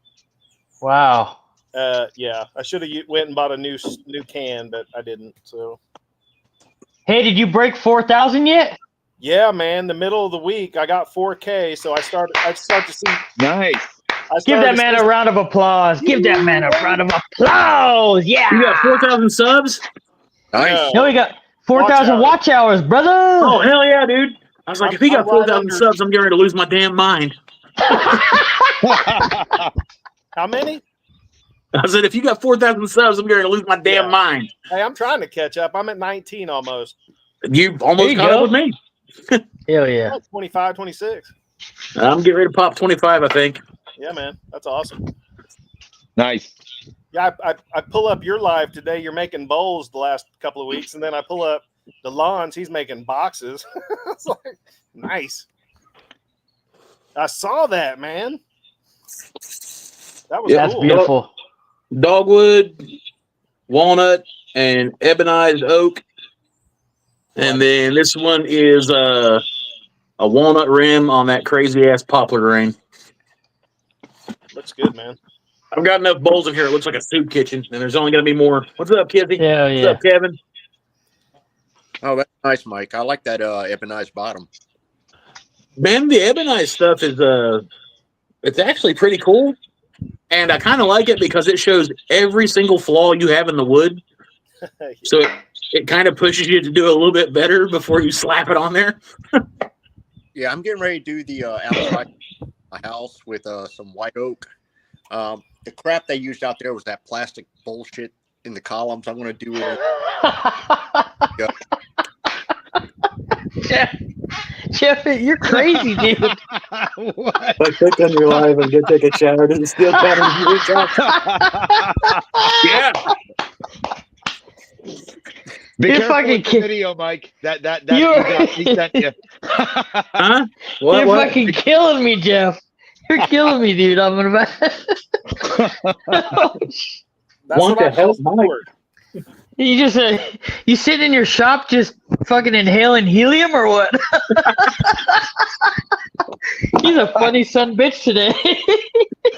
Wow. Yeah, I should have went and bought a new can, but I didn't. So. Hey, did you break 4,000 yet? Yeah, man. The middle of the week, I got 4K, so I start to see. Nice. Give that man a round of applause. Give that man a round of applause. Yeah. You got 4,000 subs? Nice. No, we got 4,000 watch hours, brother. Oh, hell yeah, dude. I was like, if he got 4,000 subs, I'm getting ready to lose my damn mind. How many? I said, if you got 4,000 subs, I'm going to lose my damn mind. Hey, I'm trying to catch up. I'm at 19 almost. You almost caught up with me. Hell yeah. 25, 26. I'm getting ready to pop 25, I think. Yeah, man. That's awesome. Nice. Yeah, I pull up your live today. You're making bowls the last couple of weeks, and then I pull up DeLon's. He's making boxes. It's like, nice. I saw that, man. That was That's cool. beautiful. Dogwood, walnut, and ebonized oak. And then this one is a walnut rim on that crazy ass poplar grain. Looks good, man. I've got enough bowls in here. It looks like a soup kitchen, and there's only going to be more. What's up, Kizzy? Yeah, What's up, Kevin? Oh, that's nice, Mike. I like that ebonized bottom. Man, the ebonized stuff is it's actually pretty cool. And I kind of like it because it shows every single flaw you have in the wood. So it kind of pushes you to do a little bit better before you slap it on there. Yeah, I'm getting ready to do the outside of my house with some white oak. The crap they used out there was that plastic bullshit in the columns. I'm going to do it. Jeff, you're crazy, dude. What? Like, click on your live and go take a shower. Does it still count as your job? Yeah. Be You're careful fucking with the kid- video, Mike. That You're- he sent you. Huh? What? You're What? fucking killing me, Jeff. You're killing me, dude. I'm gonna. That's Want what I to help call Mike. sport. You just you sit in your shop just fucking inhaling helium or what? He's a funny son bitch today.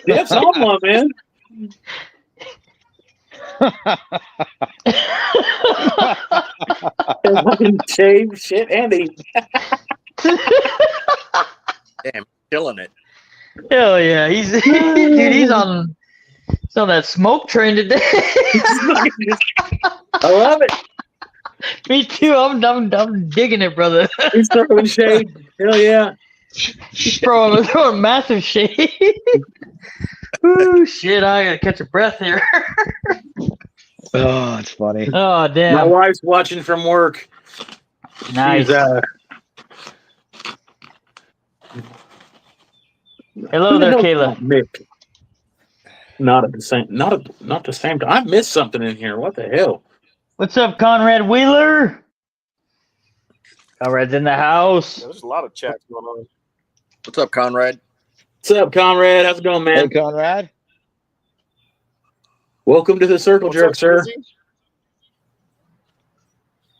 Jeff's on one, man. Fucking shave shit and eat. Damn, killing it. Hell yeah, he's dude. He's on that smoke train today. I love it. Me too. I'm digging it, brother. He's throwing shade. Hell yeah. throwing massive shade. Ooh, shit! I gotta catch a breath here. Oh, it's funny. Oh My damn! wife's watching from work. Nice. She's, Hello there, Kayla. Mick. Not at the same. Not the same time. I missed something in here. What the hell? What's up, Conrad Wheeler? Conrad's in the house. Yeah, there's a lot of chats going on. What's up, Conrad? What's up, Conrad? How's it going, Hey, man? Conrad. Welcome to the Circle What's Jerk, up, sir. Susie?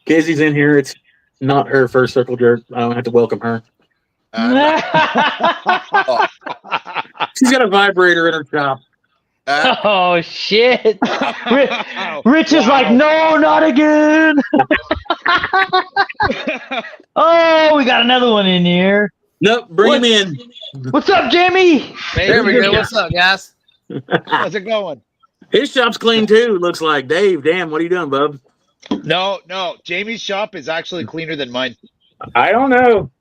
Casey's in here. It's not her first Circle Jerk. I don't have to welcome her. She's got a vibrator in her shop. Oh shit! Rich is like, no, not again. Oh, we got another one in here. Nope, bring him in. What's up, Jamie? Hey, There we There go. we go. What's up, guys? how's it going? His shop's clean too. Looks like. Dave, damn, what are you doing, bub? No. Jamie's shop is actually cleaner than mine. I don't know.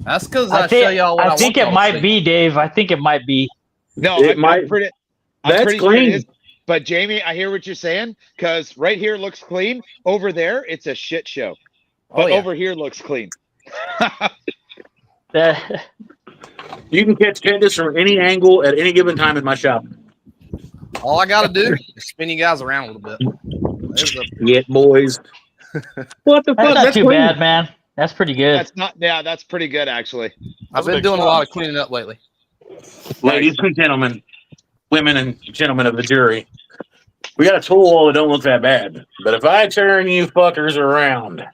That's because I show y'all what I think want it y'all to might see. be, Dave. I think it might be. No, It I'm might- pretty. That's I'm pretty sure clean. it is. But Jamie, I hear what you're saying because right here looks clean. Over there, it's a shit show. But Oh, yeah. over here looks clean. You can catch Candace from any angle at any given time in my shop. All I got to do is spin you guys around a little bit. There's a- Yeah, boys. What the That's fuck? not too clean. bad, man. That's pretty good. That's not. Yeah, that's pretty good actually. I've a been big doing a shop. lot of cleaning up lately. Ladies and gentlemen, women and gentlemen of the jury, we got a tool that don't look that bad. But if I turn you fuckers around,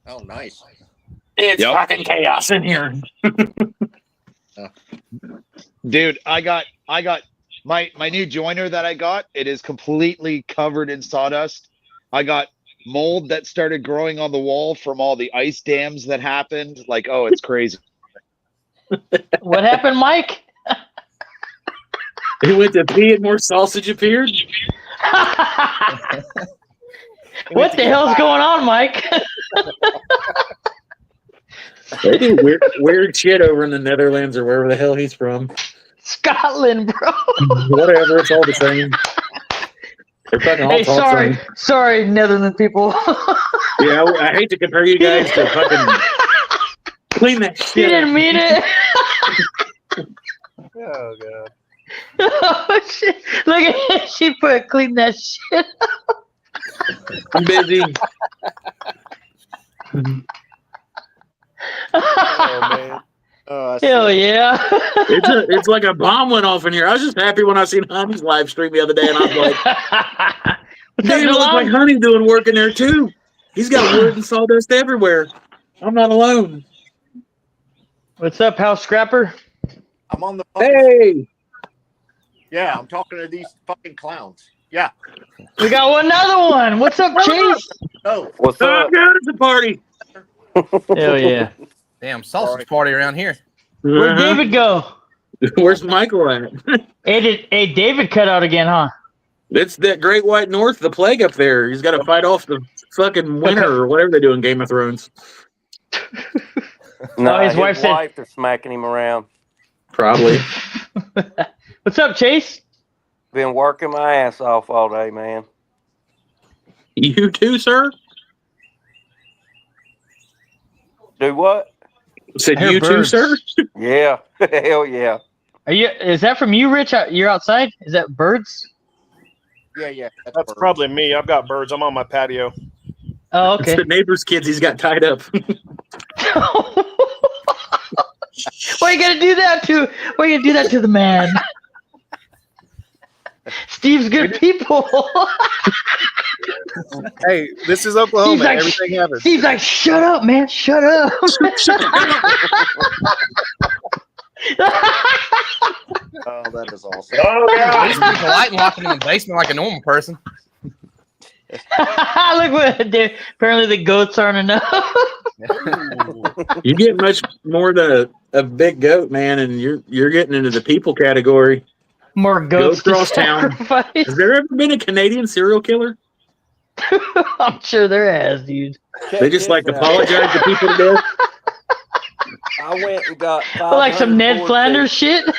Oh, nice. it's Yep. fucking chaos in here. Dude, I got my new joiner that I got. It is completely covered in sawdust. I got mold that started growing on the wall from all the ice dams that happened. Like, oh, it's crazy. What happened, Mike? He went to pee and more sausage appeared. What the hell's going on, Mike? They do weird shit over in the Netherlands or wherever the hell he's from. Scotland, bro. Whatever, it's all the same. They're fucking all Hey, tall sorry, same. sorry, Netherlands people. Yeah, I hate to compare you guys to fucking clean that You shit. didn't mean it. Oh god. Oh, shit. Look at it. She put clean that shit. I'm busy. Oh man. Oh, Hell yeah. It's like a bomb went off in here. I was just happy when I seen Honey's live stream the other day, and I was like, What's up, "Damn, it looks like Delon? Honey doing work in there too. He's got wood and sawdust everywhere. I'm not alone." What's up, House Scrapper? I'm on the Hey, Yeah, I'm talking to these fucking clowns. Yeah. We got another one. What's up, Chase? Oh, What's up? God, it's a party. Hell yeah. Damn, sausage party around here. Where'd Uh-huh. David go? Where's Michael at? Hey, David cut out again, huh? It's that Great White North, the plague up there. He's got to fight off the fucking winter or whatever they do in Game of Thrones. No, his wife said- is smacking him around. Probably. What's up, Chase? Been working my ass off all day, man. You too, sir? Do what? Said I hear you birds. too, sir? Yeah. Hell yeah. Is that from you, Rich? You're outside? Is that birds? yeah. That's birds. probably me. I've got birds. I'm on my patio. Oh, It's okay. the neighbor's kids he's got tied up. Why you gotta do that to? Why you gotta do that to the man? Steve's good people. Hey, this is Oklahoma. Steve's like, Everything happens. Steve's like, shut up, man. Shut up. Oh, that is awesome. Oh, At least be polite and lock him in the basement like a normal person. Look what apparently the goats aren't enough. You get much more than a big goat, man, and you're getting into the people category. More goats Go to across town. sacrifice. Has there ever been a Canadian serial killer? I'm sure there has, dude. They just like apologize to people to death. I went and got Like some 500 Ned board Flanders feet. shit.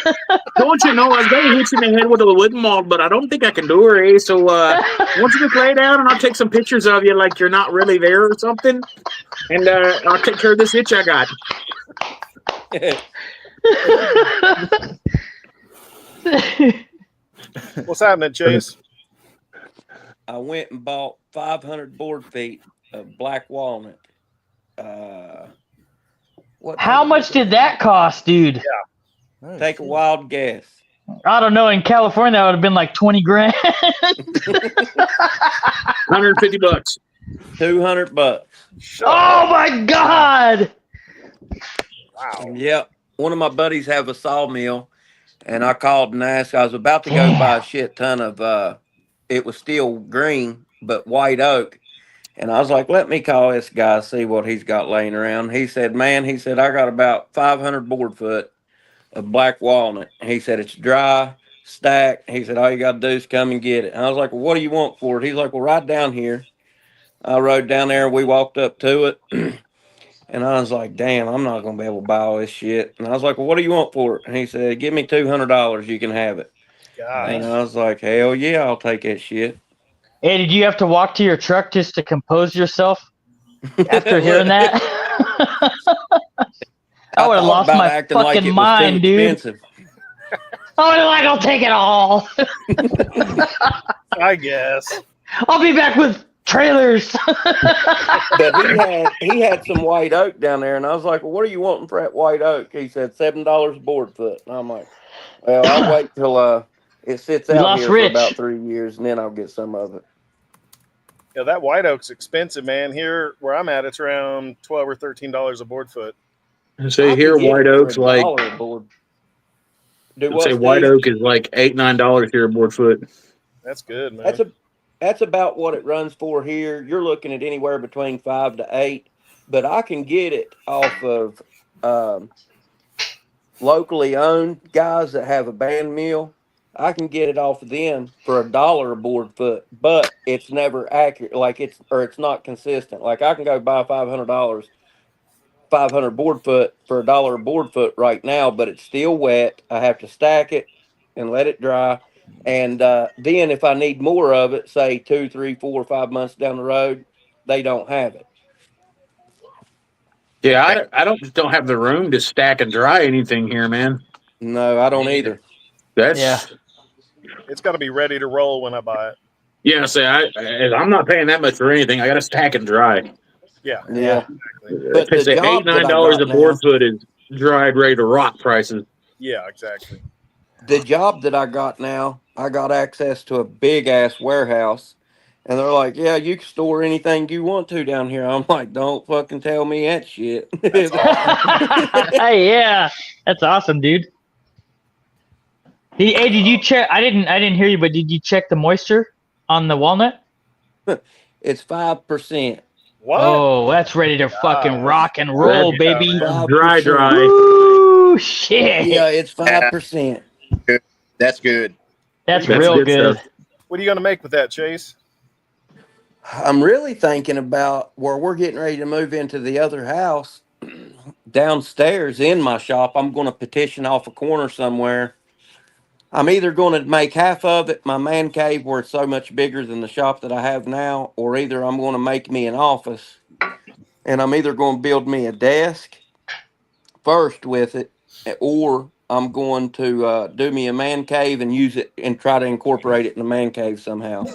Don't you know, I was going to hit you in the head with a wooden mold, but I don't think I can do it, eh? So, why don't you just lay down and I'll take some pictures of you like you're not really there or something, and I'll take care of this itch I got. What's happening, Chase? I went and bought 500 board feet of black walnut. How much did that cost, dude? Take a wild guess. I don't know. In California, that would have been like 20 grand. $150. $200. Oh my God! Wow. Yep. One of my buddies have a sawmill, and I called and asked. I was about to go buy a shit ton of. It was still green, but white oak. And I was like, let me call this guy, see what he's got laying around. He said, man, I got about 500 board foot of black walnut. He said, it's dry, stacked. He said, all you got to do is come and get it. And I was like, well, what do you want for it? He's like, well, right down here. I rode down there. We walked up to it. And I was like, damn, I'm not going to be able to buy all this shit. And I was like, well, what do you want for it? And he said, give me $200. You can have it. God. And I was like, hell yeah, I'll take that shit. Hey, did you have to walk to your truck just to compose yourself after hearing that? I would have lost my fucking mind, dude. Expensive. I was like, I'll take it all. I guess. I'll be back with trailers. But he had some white oak down there, and I was like, well, what are you wanting for that white oak? He said $7 a board foot. And I'm like, well, I'll wait till it sits out here for about 3 years, and then I'll get some of it. Yeah, that white oak's expensive, man. Here where I'm at, it's around $12 or $13 a board foot. Say I here, could get white it for oak's like. $1 a board. Do what, Say Steve? white oak is like $8-9 here a board foot. That's good, man. That's about what it runs for here. You're looking at anywhere between 5 to 8, but I can get it off of locally owned guys that have a band mill. I can get it off of them for $1 a board foot, but it's never accurate. It's not consistent. Like I can go buy $500 board foot for $1 a board foot right now, but it's still wet. I have to stack it and let it dry. And then if I need more of it, say 2, 3, 4, 5 months down the road, they don't have it. Yeah, I don't have the room to stack and dry anything here, man. No, I don't either. That's It's got to be ready to roll when I buy it. yeah. Say I'm not paying that much for anything. I got to stack and dry. Yeah. Yeah. Exactly. But It's the job that I $8-9 got a board now- foot is dried, ready to rot prices. Yeah, exactly. The job that I got now, I got access to a big ass warehouse, and they're like, "Yeah, you can store anything you want to down here." I'm like, "Don't fucking tell me that shit." Hey, yeah, that's awesome, dude. Hey, did you check? I didn't hear you, but did you check the moisture on the walnut? It's 5%. What? Oh, that's ready to fucking rock and roll, That's baby. dry. Ooh, shit. Yeah, it's 5%. That's good. That's That's real good good. stuff. What are you gonna make with that, Chase? I'm really thinking about where we're getting ready to move into the other house downstairs in my shop. I'm going to petition off a corner somewhere. I'm either going to make half of it my man cave where it's so much bigger than the shop that I have now, or either I'm going to make me an office, and I'm either going to build me a desk first with it, or I'm going to do me a man cave and use it and try to incorporate it in the man cave somehow.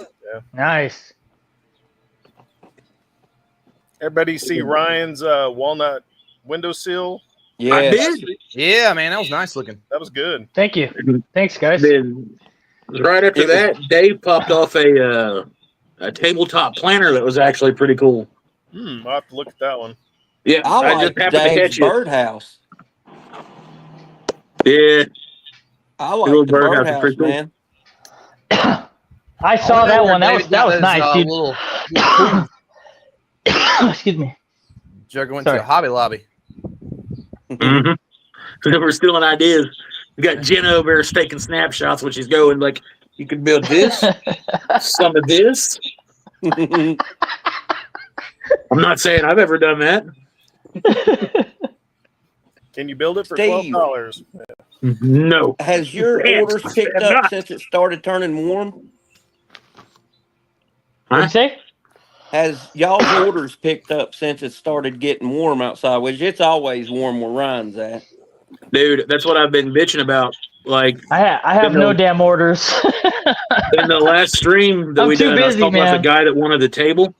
Nice. Everybody see Ryan's walnut windowsill? Yeah, I did. Yeah, man, that was nice looking. That was good. Thank you. Thanks, guys. Then right after that, Dave popped off a tabletop planner that was actually pretty cool. I'll have to look at that one. Yeah, I I like just happened to Dave's catch it. birdhouse. Yeah, I like little the birdhouse is birdhouse, pretty cool. man. I saw that one. That was nice, dude. Little Excuse me. Jerky went Sorry. to a Hobby Lobby. mm-hmm. We're stealing ideas. We got Jenna over there taking snapshots when she's going like, you could build this, some of this. I'm not saying I've ever done that. Can you build it for Steve. $12? No. Has your Yes, orders I picked have up not. since it started turning warm? What'd you say? Has y'all's orders picked up since it started getting warm outside? Which it's always warm where Ryan's at. Dude, that's what I've been bitching about. Like I have no damn orders. in the last stream that I'm we too did, I was busy, talking about man. the guy that wanted the table.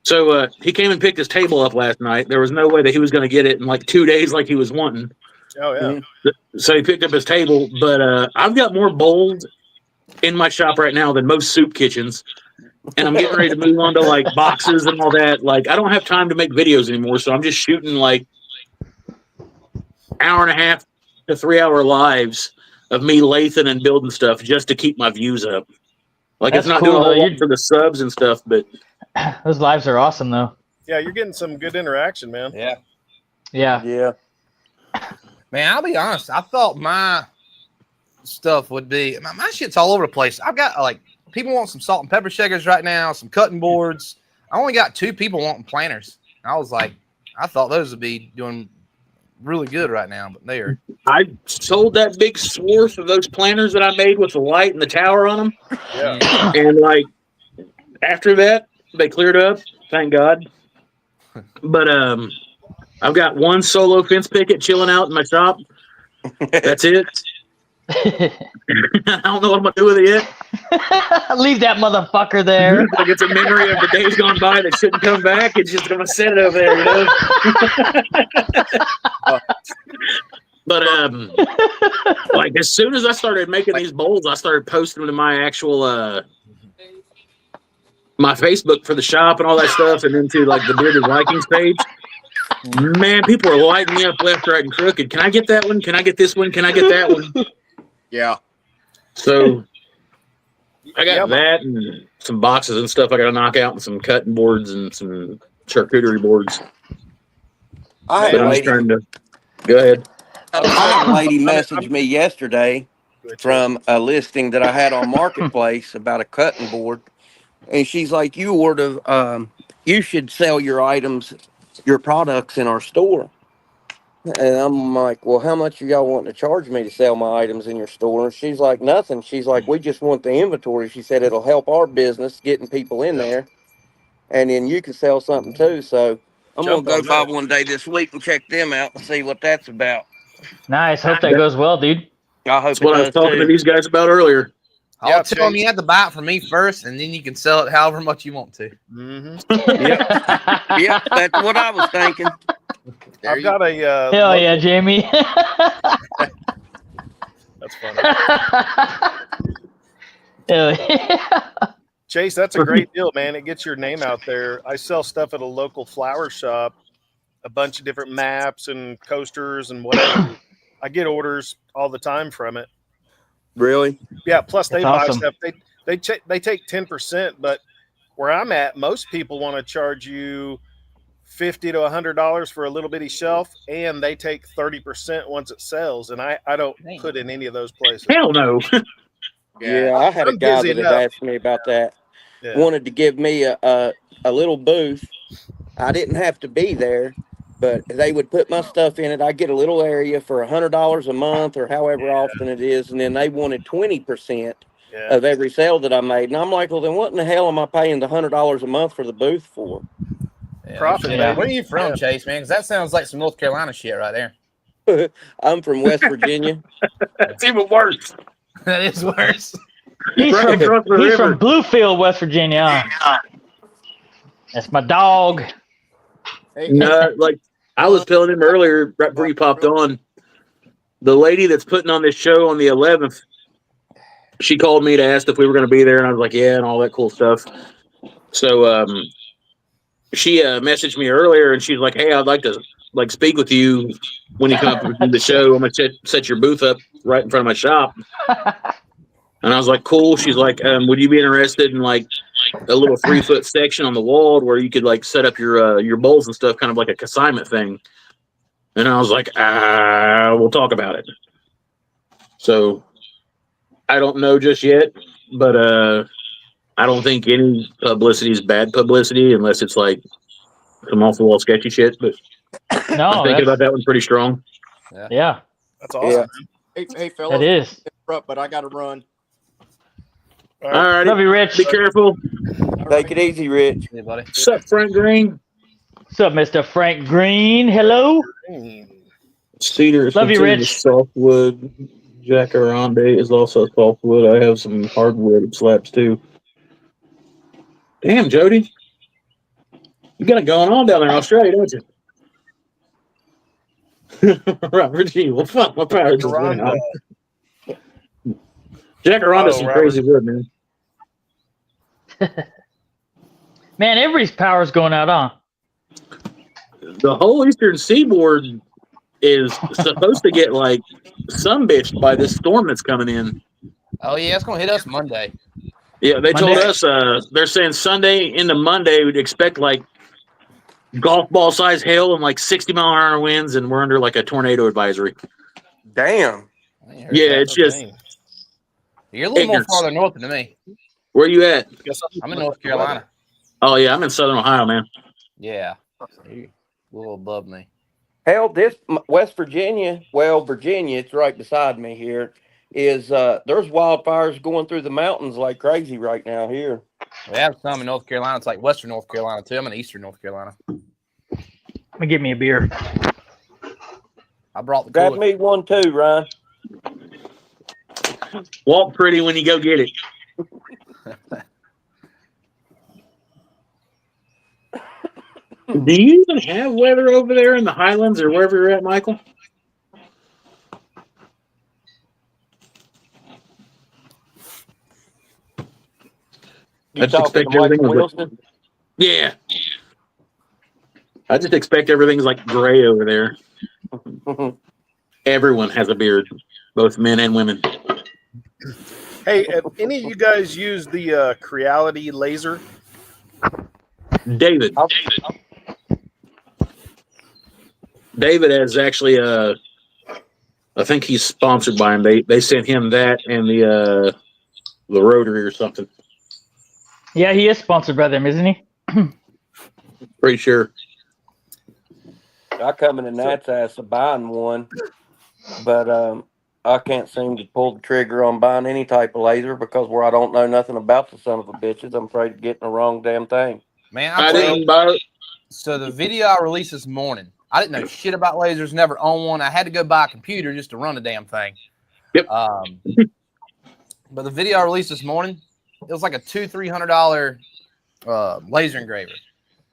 So he came and picked his table up last night. There was no way that he was going to get it in like 2 days like he was wanting. Oh, yeah. So he picked up his table. But I've got more bowls in my shop right now than most soup kitchens. And I'm getting ready to move on to like boxes and all that. Like I don't have time to make videos anymore. So I'm just shooting like 1.5 to 3 hour lives of me lathing and building stuff just to keep my views up. Like That's it's not cool, doing a though. whole lot for the subs and stuff, but Those lives are awesome, though. Yeah, you're getting some good interaction, man. Yeah. Yeah. Yeah. Man, I'll be honest. I thought my stuff would be my shit's all over the place. I've got like people want some salt and pepper shakers right now, some cutting boards. I only got 2 people wanting planters. I was like, I thought those would be doing really good right now, but they are. I sold that big swath of those planters that I made with the light and the tower on them. Yeah. And like after that, they cleared up, thank God. But I've got one solo fence picket chilling out in my shop. That's it. I don't know what I'm gonna do with it yet. Leave that motherfucker there. Like it's a memory of the days gone by that shouldn't come back. It's just gonna sit over there, you know. But like as soon as I started making these bowls, I started posting them to my actual my Facebook for the shop and all that stuff, and into like the Bearded Vikings page. Man, people are lighting me up left, right, and crooked. Can I get that one? Can I get this one? Can I get that one? Yeah. So I got that and some boxes and stuff I got to knock out, and some cutting boards and some charcuterie boards. I had But a I'm just lady, trying to go ahead. I had a lady message me yesterday from a listing that I had on Marketplace about a cutting board, and she's like, "You order, you should sell your items, your products in our store." And I'm like, "Well, how much are y'all wanting to charge me to sell my items in your store?" And she's like, "Nothing." She's like, "We just want the inventory." She said, "It'll help our business getting people in there, and then you can sell something too." So I'm Jump gonna on go by that. one day this week and check them out and see what that's about. Nice. Hope that goes well, dude. I hope That's it what I was does talking to too. these guys about earlier. I'll Yeah, tell them Chase. you have to buy it from me first, and then you can sell it however much you want to. Yep, that's what I was thinking. I've got a. Hell yeah, Jamie. That's funny. Hell yeah. Chase, that's a great deal, man. It gets your name out there. I sell stuff at a local flower shop, a bunch of different maps and coasters and whatever. I get orders all the time from it. Really? Yeah, plus they That's buy awesome. stuff. they take 10%, but where I'm at, most people want to charge you $50 to $100 for a little bitty shelf, and they take 30% once it sells. And I don't put in any of those places. Hell no. Yeah, I had a I'm guy busy that had enough. asked me about that. Yeah. Wanted to give me a little booth. I didn't have to be there, but they would put my stuff in it. I get a little area for $100 a month or however often it is, and then they wanted 20% of every sale that I made. And I'm like, well, then what in the hell am I paying the $100 a month for the booth for? Profit, Where baby. are you from, Chase, man? Because that sounds like some North Carolina shit right there. I'm from West Virginia. That's even worse. That is worse. He's Right across the from river. Bluefield, West Virginia. That's my dog. No, like I was telling him earlier, right before you popped on, the lady that's putting on this show on the 11th, she called me to ask if we were going to be there, and I was like, yeah, and all that cool stuff. So she messaged me earlier, and she's like, hey, I'd like to speak with you when you come up to the show. I'm going to set your booth up right in front of my shop. And I was like, cool. She's like, would you be interested in like a little 3-foot section on the wall where you could like set up your bowls and stuff, kind of like a consignment thing? And I was like, we'll talk about it. So I don't know just yet, but I don't think any publicity is bad publicity unless it's like some off the wall sketchy shit. But No, I'm thinking about that one pretty strong. Yeah, That's awesome. Hey, fellas. it is. But I got to run. All right. Love you, Rich. Be careful. Take it easy, Rich. Hey, buddy. What's up, Frank Green? What's up, Mr. Frank Green? Hello. Cedar is Love you, considered Rich. softwood. Jacaranda is also softwood. I have some hardwood slabs too. Damn, Jody. You got it going on down there in Australia, don't you? Robert G. Well, fuck, my power just went out. Jacaranda's some crazy wood, man. Man, everybody's power's going out, huh? The whole eastern seaboard is supposed to get like sun-bitched by this storm that's coming in. Oh, yeah, it's going to hit us Monday. Yeah, they told Monday? us they're saying Sunday into Monday we'd expect like golf ball size hail and like 60-mile-an-hour winds, and we're under like a tornado advisory. Damn. I ain't heard Yeah, that. it's just You're a little ignorance. more farther north than me. where you at? I'm in North Carolina. Oh yeah, I'm in Southern Ohio, man. Yeah. You're a little above me. Hell, this West Virginia, well, Virginia, it's right beside me here, is there's wildfires going through the mountains like crazy right now here. We have some in North Carolina. It's like Western North Carolina, too. I'm in Eastern North Carolina. Let me get me a beer. I brought the Grab cooler. me one too, Ryan. Walk pretty when you go get it. Do you even have weather over there in the Highlands or wherever you're at, Michael? You I just talking expect to everything Michael was Wilson? Yeah. I just expect everything's like gray over there. Everyone has a beard, both men and women. Hey, have any of you guys use the Creality laser? David. David has actually I think he's sponsored by him. They sent him that and the rotary or something. Yeah, he is sponsored by them, isn't he? Pretty sure. I come in the Nat's ass of buying one, but I can't seem to pull the trigger on buying any type of laser because where I don't know nothing about the son of a bitches, I'm afraid of getting the wrong damn thing. Man, I didn't buy it. So the video I released this morning, I didn't know shit about lasers, never owned one. I had to go buy a computer just to run the damn thing. Yep. But the video I released this morning, it was like a $200-300 laser engraver,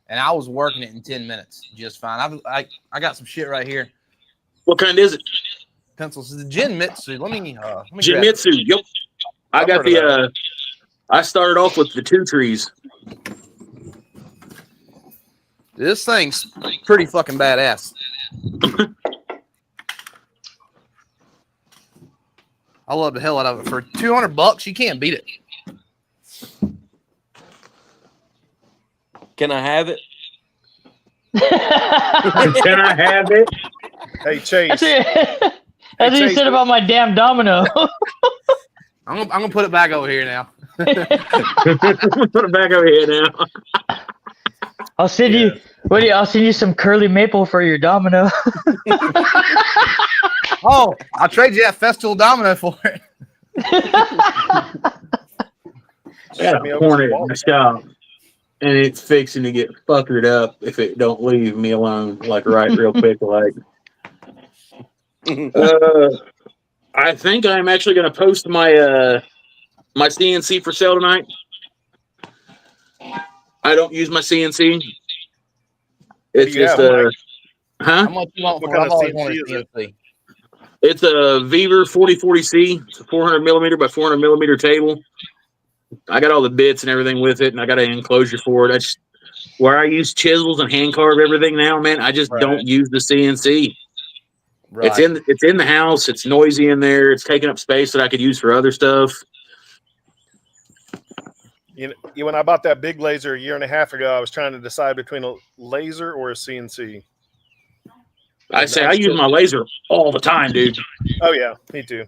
and I was working it in 10 minutes just fine. I got some shit right here. What kind is it? Pencils. It's the Jinmitsu. Let me grab it. Jimitsu. Yep. I got the I started off with the 2 trees. This thing's pretty fucking badass. I love the hell out of it. For $200, you can't beat it. Can I have it? Can I have it? Hey, Chase. That's what you said about my damn domino. I'm gonna put it back over here now. Put it back over here now. I'll send you. I'll send you some curly maple for your domino. Oh, I'll trade you that Festool domino for it. I got a Hornet in the shop, and it's fixing to get fuckered up if it don't leave me alone. Like real quick. Like, I think I'm actually going to post my my CNC for sale tonight. I don't use my CNC. It's just How huh? much you want What for kind I've of always CNC wanted is it? CNC. It's a VEVOR 4040C. It's a 400 millimeter by 400 millimeter table. I got all the bits and everything with it, and I got an enclosure for it. That's where I use chisels and hand carve everything now, man. I just don't use the CNC. Right. It's in the house. It's noisy in there. It's taking up space that I could use for other stuff. You know, when I bought that big laser a year and a half ago, I was trying to decide between a laser or a CNC. I use my laser all the time, dude. Oh yeah, me too.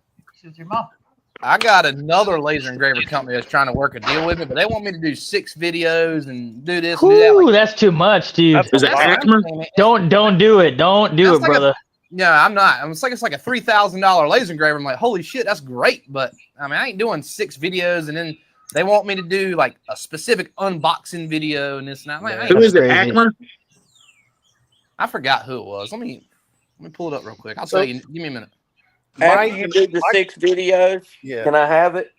I got another laser engraver company that's trying to work a deal with me, but they want me to do 6 videos and do this and do that. Ooh, Like, that's too much, dude. Is it Acmer? Don't do it. Don't do it, brother. Yeah, I'm not. It's like a $3,000 laser engraver. I'm like, holy shit, that's great. But I mean, I ain't doing 6 videos, and then they want me to do like a specific unboxing video and this and that. Like, Who is it? Acmer? I forgot who it was. Let me pull it up real quick. I'll tell you. Give me a minute. After you do the 6 videos, Yeah. can I have it?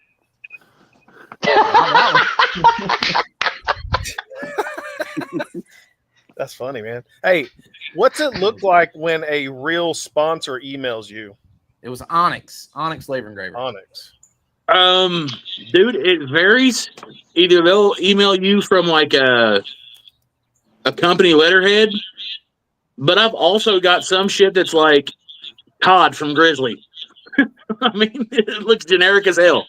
That's funny, man. Hey, what's it look like when a real sponsor emails you? It was Onyx laser engraver. Onyx. Dude, it varies. Either they'll email you from like a company letterhead, but I've also got some shit that's like Todd from Grizzly. I mean, it looks generic as hell.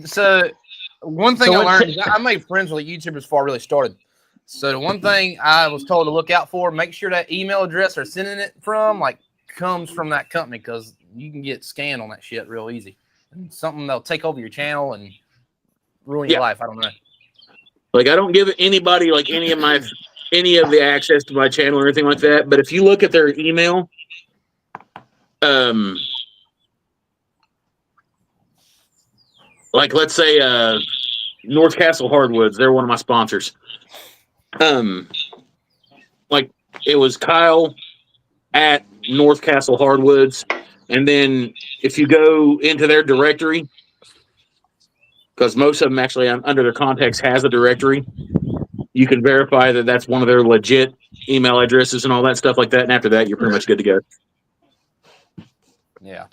So one thing I learned is I made friends with YouTubers before I really started. So the one thing I was told to look out for, make sure that email address they're sending it from comes from that company, because you can get scanned on that shit real easy. And something they'll take over your channel and ruin your life. I don't know. Like, I don't give anybody like any of the access to my channel or anything like that. But if you look at their email, like let's say North Castle Hardwoods, they're one of my sponsors. Like it was Kyle at North Castle Hardwoods, and then if you go into their directory, because most of them actually under their contacts has a directory, you can verify that that's one of their legit email addresses and all that stuff like that. And after that, you're pretty much good to go. Yeah.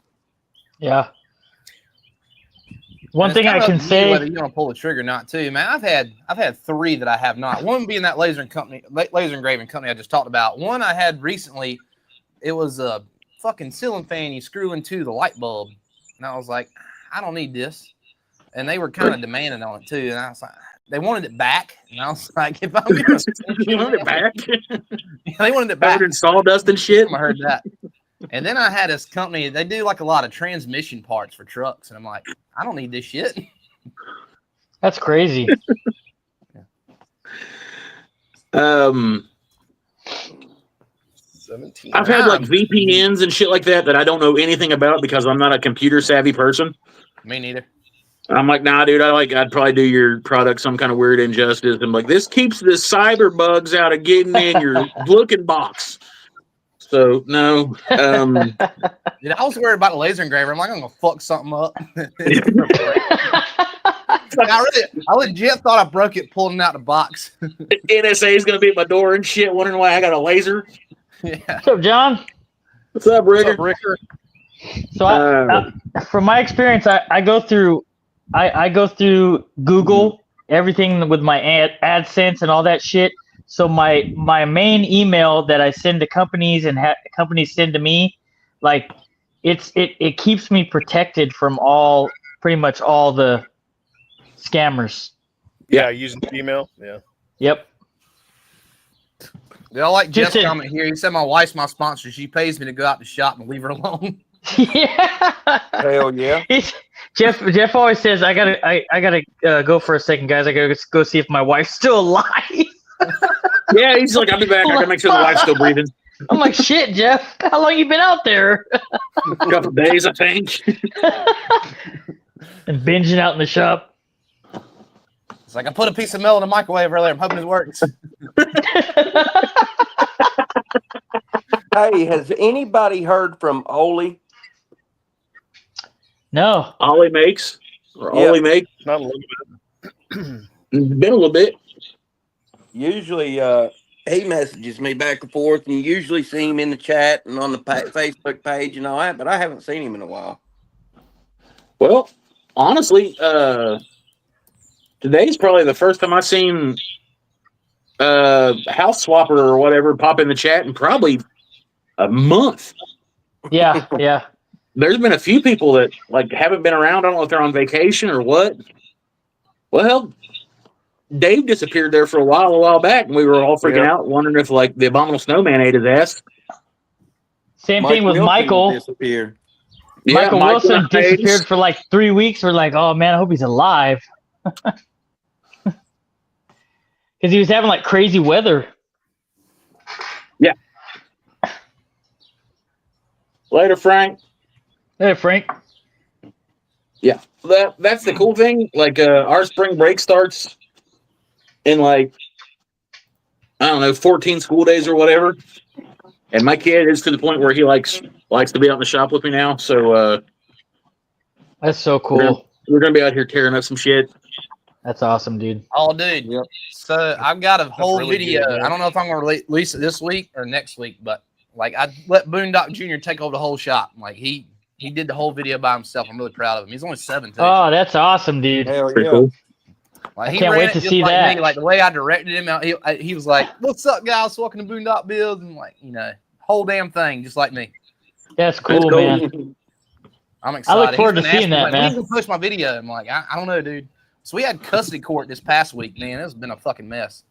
Yeah. One thing I can say, whether you want to pull the trigger or not, too, man. I've had 3 that I have not. One being that laser engraving company I just talked about. One I had recently, it was a fucking ceiling fan you screw into the light bulb, and I was like, I don't need this. And they were kind of demanding on it too, and I was like, they wanted it back, and I was like, if I'm gonna You wanted it back? Yeah, they wanted it back. Covered in sawdust and shit. I heard that. And then I had this company, they do like a lot of transmission parts for trucks. And I'm like, I don't need this shit. that's crazy. I've had like VPNs and shit like that I don't know anything about because I'm not a computer savvy person. Me neither. I'm like, nah, dude, I'd probably do your product some kind of weird injustice. I'm like, this keeps the cyber bugs out of getting in your looking box. So no. Dude, I was worried about a laser engraver. I'm like, I'm gonna fuck something up. Like, I legit thought I broke it pulling out the box. NSA is gonna be at my door and shit, wondering why I got a laser. Yeah. What's up, John? What's up, Ricker? So from my experience, I go through Google, everything with my AdSense and all that shit. So my main email that I send to companies and companies send to me, like it keeps me protected from pretty much all the scammers. Yeah, using Gmail. Yeah. Yep. I like Just Jeff's comment here. He said my wife's my sponsor. She pays me to go out to shop and leave her alone. Yeah. Hell yeah. Jeff always says, I gotta go for a second, guys. I gotta go see if my wife's still alive. Yeah, he's like, I'll be back. I gotta make sure the wife's still breathing. I'm like, shit, Jeff. How long you been out there? A couple of days, I think. And binging out in the shop. It's like I put a piece of metal in the microwave earlier. I'm hoping it works. Hey, has anybody heard from Oli? No. Ollie makes. Or Yeah. Ollie make. Not a little bit. Been a little bit. Usually, he messages me back and forth, and you usually see him in the chat and on the Facebook page and all that, but I haven't seen him in a while. Well, honestly, today's probably the first time I've seen House Swapper or whatever pop in the chat in probably a month. Yeah, yeah. There's been a few people that like haven't been around. I don't know if they're on vacation or what. Well, Dave disappeared there for a while back, and we were all freaking out, wondering if like the Abominable Snowman ate his ass. Same thing with Wilson Michael. disappeared. Yeah, Michael Wilson died. disappeared for like 3 weeks. We're like, oh man, I hope he's alive. Because he was having like crazy weather. Yeah. Later, Frank. Hey, Frank. Yeah, that's the cool thing. Like our spring break starts in like, I don't know, 14 school days or whatever. And my kid is to the point where he likes to be out in the shop with me now. So That's so cool. we're gonna be out here tearing up some shit. That's awesome, dude. Oh, dude. Yep. So I've got a whole really video. good, man. I don't know if I'm going to release it this week or next week, but like I let Boondock Jr. take over the whole shop. Like he did the whole video by himself. I'm really proud of him. He's only 17. Oh, that's awesome, dude. Hell Pretty yeah. cool. Like, I he can't ran wait it to just see like that. me, like the way I directed him. He was like, "What's up, guys? Welcome to Boondock Bills," and like whole damn thing, just like me. That's cool, cool. man. I'm excited. I look forward He's to been seeing asking me, that, like, man. when you gonna push my video? I'm like, I don't know, dude. So we had custody court this past week, man. It's been a fucking mess.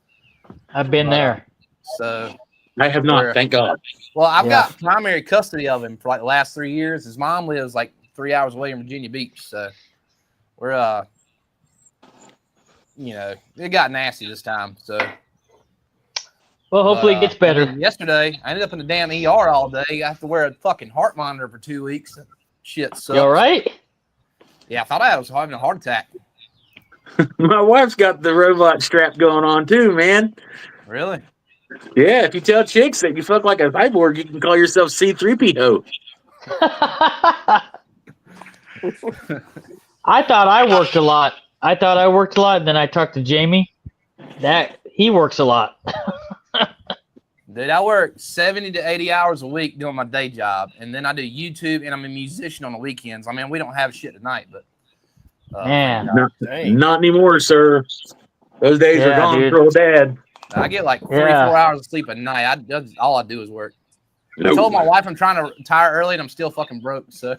I've been there. So, I have not, thank God. well, I've Yeah. got primary custody of him for like the last 3 years. His mom lives like 3 hours away in Virginia Beach. So we're, it got nasty this time. So Well, hopefully it gets better. and then yesterday, I ended up in the damn ER all day. I have to wear a fucking heart monitor for 2 weeks. Shit sucks. You all right? Yeah, I thought I was having a heart attack. My wife's got the robot strap going on too, man. Really? Yeah, if you tell chicks that you fuck like a cyborg, you can call yourself C-3PO. I thought I worked a lot. And then I talked to Jamie. He works a lot. Dude, I work 70 to 80 hours a week doing my day job. And then I do YouTube, and I'm a musician on the weekends. I mean, we don't have shit tonight, but. Man. Dang. Not anymore, sir. Those days are Yeah, gone dude. for old dad. I get like 3 Yeah. 4 hours of sleep a night. All I do is work. I Nope. told my wife I'm trying to retire early, and I'm still fucking broke. So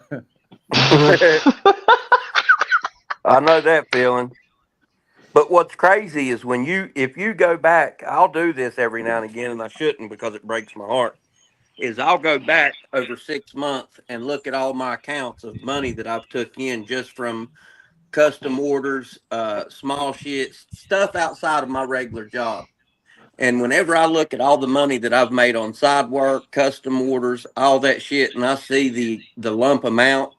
I know that feeling. But what's crazy is if you go back, I'll do this every now and again, and I shouldn't because it breaks my heart, is I'll go back over 6 months and look at all my accounts of money that I've took in just from custom orders, small shit, stuff outside of my regular job. And whenever I look at all the money that I've made on side work, custom orders, all that shit, and I see the lump amount,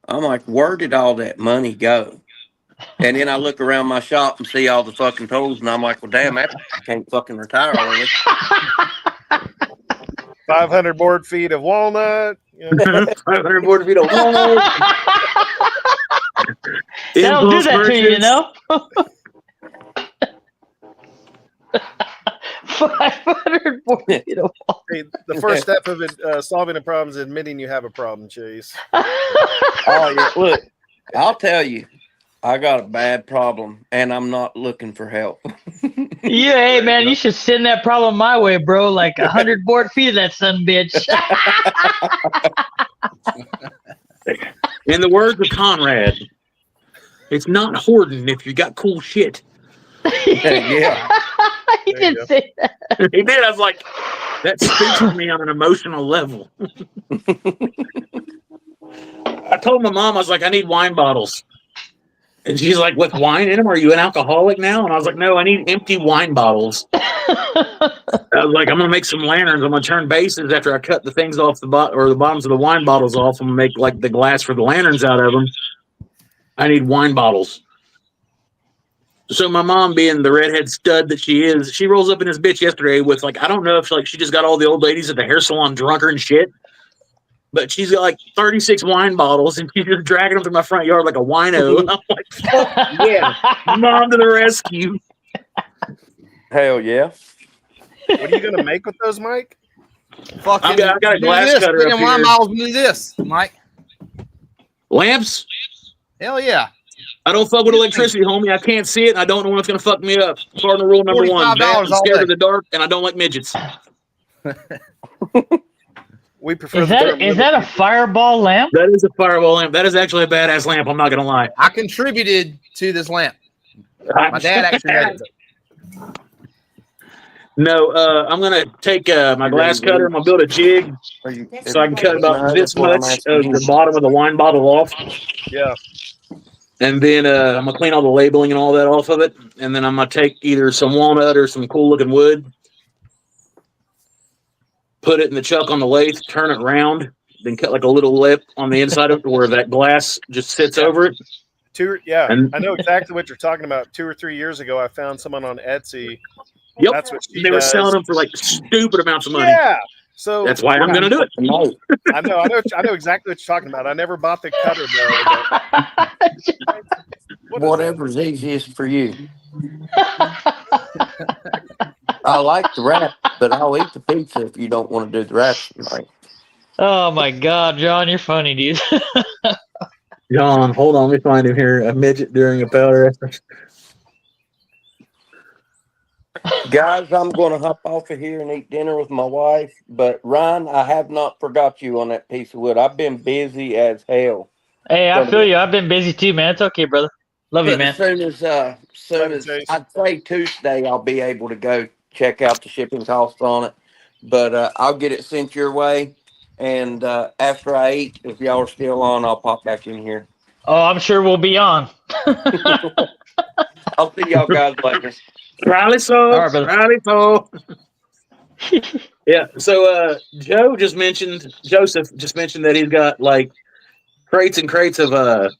I'm like, where did all that money go? And then I look around my shop and see all the fucking tools, and I'm like, well, damn, I can't fucking retire early. 500 board feet of walnut. 500 board feet of walls. That'll do that to you, you know? 540 feet of wall. Hey, the first step of it, solving a problem is admitting you have a problem, Chase. Oh, yeah. Look, I'll tell you, I got a bad problem, and I'm not looking for help. Yeah, hey, man, you should send that problem my way, bro. Like 100 board feet of that son bitch. In the words of Conrad, it's not hoarding if you got cool shit. Yeah. He There you did go. say that. He did. I was like, that speaks to me on an emotional level. I told my mom, I was like, I need wine bottles. And she's like, with wine in them? Are you an alcoholic now? And I was like, no, I need empty wine bottles. I was like, I'm going to make some lanterns. I'm going to turn bases after I cut the things off the bottoms of the wine bottles off. I'm going to make like the glass for the lanterns out of them. I need wine bottles. So my mom, being the redhead stud that she is, she rolls up in this bitch yesterday with like, I don't know if like she just got all the old ladies at the hair salon drunker and shit, but she's got like 36 wine bottles and she's just dragging them through my front yard like a wino. I'm like, fuck yeah, mom to the rescue. Hell yeah. What are you gonna make with those, Mike? Fucking I got a do glass this. cutter Bring up them wine here. bottles and do this, Mike. Lamps? Hell yeah. I don't fuck with electricity, homie. I can't see it, and I don't know when it's going to fuck me up. Cardinal rule number one. $45 I'm scared all of the dark, and I don't like midgets. We prefer Is the term that a fireball lamp? That is a fireball lamp. That is actually a badass lamp. I'm not going to lie. I contributed to this lamp. My dad actually made it. No, I'm going to take my glass cutter. I'm going to build a jig so I can cut about this much of the bottom of the wine bottle off. Yeah. And then I'm going to clean all the labeling and all that off of it. And then I'm going to take either some walnut or some cool-looking wood, put it in the chuck on the lathe, turn it round, then cut like a little lip on the inside of it where that glass just sits over it. I know exactly what you're talking about. 2 or 3 years ago, I found someone on Etsy. Yep. That's what she They were does. selling them for like stupid amounts of money. Yeah. So that's why I'm going to do it. I know exactly what you're talking about. I never bought the cutter though. Whatever's easiest for you. I like the wrap, but I'll eat the pizza if you don't want to do the wrap tonight. Oh my God, John, you're funny, dude. John, hold on. Let me find him here. A midget during a powder reference. Guys, I'm going to hop off of here and eat dinner with my wife. But Ryan, I have not forgot you on that piece of wood. I've been busy as hell. Hey, I feel you. I've been busy too, man. It's okay, brother. Love you, But man. as soon as I'd say Tuesday, I'll be able to go check out the shipping costs on it. But I'll get it sent your way. And after I eat, if y'all are still on, I'll pop back in here. Oh, I'm sure we'll be on. I'll see y'all guys later. Riley so. Yeah. So Joseph just mentioned that he's got like crates and crates of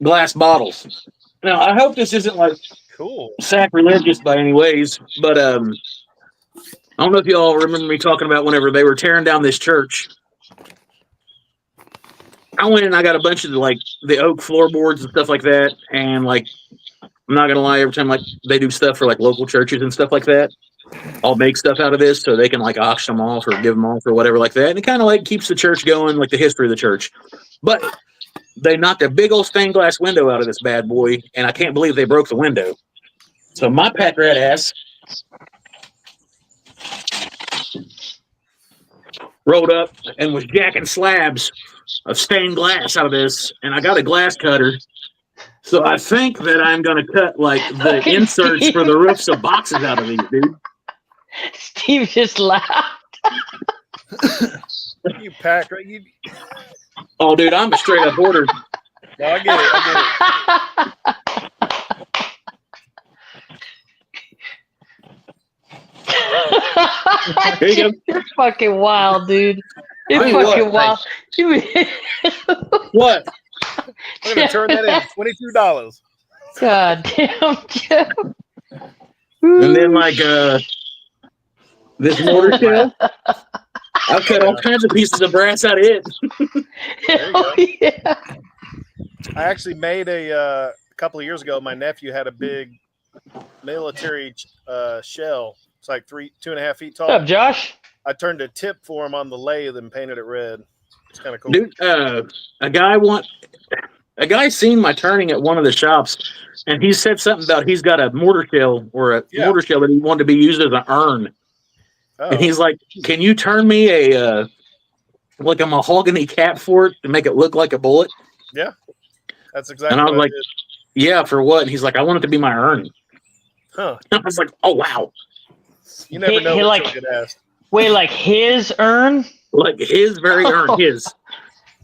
glass bottles. Now I hope this isn't like cool sacrilegious by any ways, but I don't know if y'all remember me talking about whenever they were tearing down this church. I went and I got a bunch of like the oak floorboards and stuff like that, and like I'm not gonna lie, every time like they do stuff for like local churches and stuff like that, I'll make stuff out of this so they can like auction them off or give them off or whatever like that, and it kind of like keeps the church going, like the history of the church. But they knocked a big old stained glass window out of this bad boy, and I can't believe they broke the window. So my pack rat ass rolled up and was jacking slabs of stained glass out of this, and I got a glass cutter. So I think that I'm going to cut like the inserts for the roofs of boxes out of these, dude. Steve just laughed. You pack, right? You... Oh, dude, I'm a straight up order. No, I get it. Here you go. You're fucking wild, dude. You're I fucking what? wild. What? I'm gonna turn that in $22. God damn, Jeff. And then like this mortar shell, I've cut all kinds of pieces of brass out of it. Oh, yeah. I actually made a couple of years ago. My nephew had a big military shell. It's like 2.5 feet tall. What's up, Josh? I turned a tip for him on the lathe and painted it red. It's kind of cool. Dude, a guy seen my turning at one of the shops, and he said something about he's got a mortar shell mortar shell that he wanted to be used as an urn. Oh. And he's like, "Can you turn me a like a mahogany cap for it to make it look like a bullet?" Yeah, that's exactly. And I was what like, "Yeah, for what?" And he's like, "I want it to be my urn." Huh. I was like, oh wow. You never know what you'll get asked. Wait, like his urn? Like his very urn, his.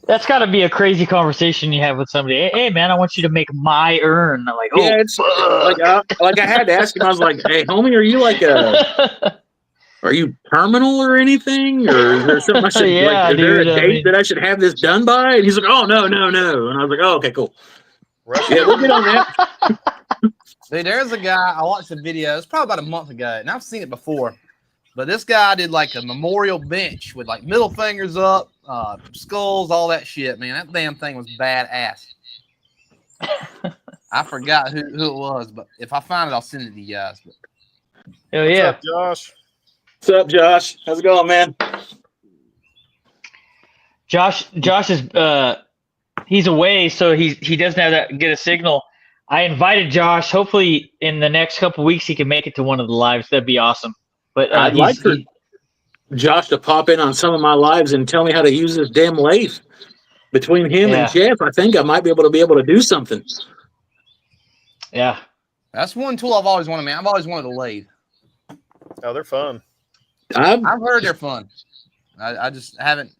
That's got to be a crazy conversation you have with somebody. Hey, man, I want you to make my urn. I'm like, oh, Yeah, it's like I had to ask him. I was like, hey, homie, are you like are you terminal or anything? Or is there something I should Yeah, is there a dude, date that I should have this done by? And he's like, oh no. And I was like, oh, okay, cool. Yeah, we'll get on that. Dude, there's a guy, I watched a video, it's probably about a month ago, and I've seen it before. But this guy did like a memorial bench with like middle fingers up, skulls, all that shit, man. That damn thing was badass. I forgot who it was, but if I find it, I'll send it to you guys. But hell yeah. What's up, Josh? What's up, Josh? How's it going, man? Josh is he's away, so he doesn't have that get a signal. I invited Josh. Hopefully, in the next couple weeks, he can make it to one of the lives. That'd be awesome. But I'd like for Josh to pop in on some of my lives and tell me how to use this damn lathe. Between him and Jeff, I think I might be able to do something. Yeah, that's one tool I've always wanted, man. I've always wanted a lathe. Oh, they're fun. I've heard they're fun. I just haven't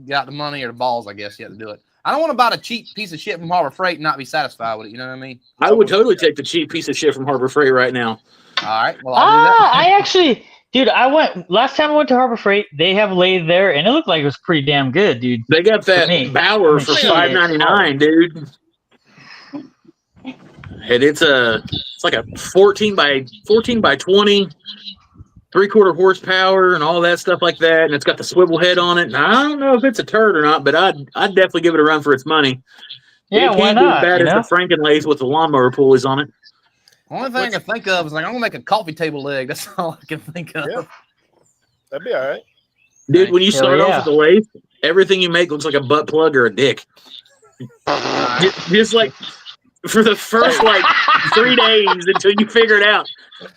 got the money or the balls, I guess, yet to do it. I don't want to buy a cheap piece of shit from Harbor Freight and not be satisfied with it. You know what I mean? I would totally take the cheap piece of shit from Harbor Freight right now. All right. Well, I'll do that. I actually, dude, last time I went to Harbor Freight, they have a lathe there, and it looked like it was pretty damn good, dude. They got that Bauer for $5.99, dude. And it's like a 14 by 20, 3/4 horsepower and all that stuff like that. And it's got the swivel head on it. And I don't know if it's a turd or not, but I'd definitely give it a run for its money. Yeah, why not? It can't be as bad as the Franken lathe with the lawnmower pulleys on it. Only thing I can think of is like I'm gonna make a coffee table leg. That's all I can think of. Yeah. That'd be all right. Dude, when you start off with the lathe, everything you make looks like a butt plug or a dick. Just like for the first like 3 days until you figure it out.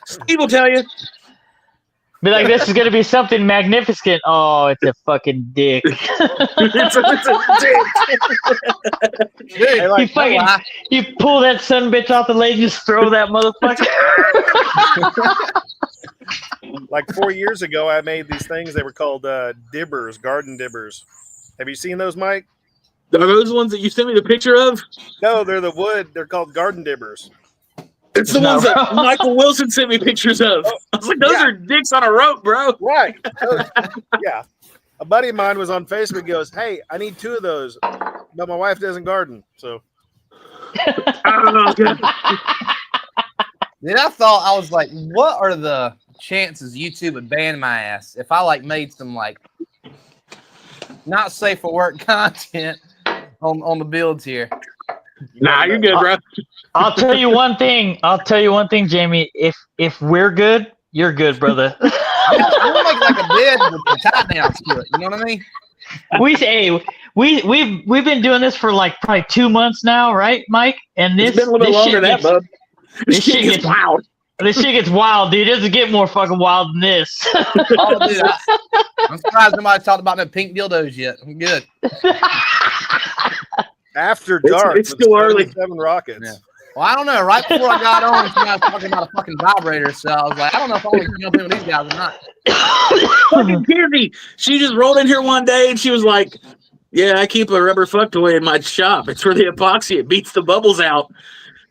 Steve will tell you. Be like, this is gonna be something magnificent. Oh, it's a fucking dick. it's a dick. Dude, you pull that son bitch off the leg and just throw that motherfucker. Like 4 years ago, I made these things. They were called dibbers, garden dibbers. Have you seen those, Mike? Are those ones that you sent me the picture of? No, they're the wood. They're called garden dibbers. It's the ones that Michael Wilson sent me pictures of. I was like, those are dicks on a rope, bro. Right. Yeah. A buddy of mine was on Facebook. He goes, hey, I need 2 of those, but my wife doesn't garden. So. Oh, God. Then I thought, I was like, what are the chances YouTube would ban my ass if I like made some like not safe for work content on the builds here? Nah, you're good, bro. I'll tell you one thing. Jamie. If we're good, you're good, brother. I'm gonna make like a bed with the tie downs to it. You know what I mean? We've been doing this for like probably 2 months now, right, Mike? And this it's been a little bit longer than that, bub. This shit gets wild. This shit gets wild, dude. It doesn't get more fucking wild than this. Oh, dude, I'm surprised nobody's talked about them pink dildos yet. I'm good. After dark, it's still early. 7 rockets. Yeah. Well, I don't know. Right before I got on, somebody was talking about a fucking vibrator, so I was like, I don't know if I want to jump in with these guys or not. Fucking Kizzy. She just rolled in here one day and she was like, yeah, I keep a rubber fuck toy in my shop. It's for the epoxy. It beats the bubbles out.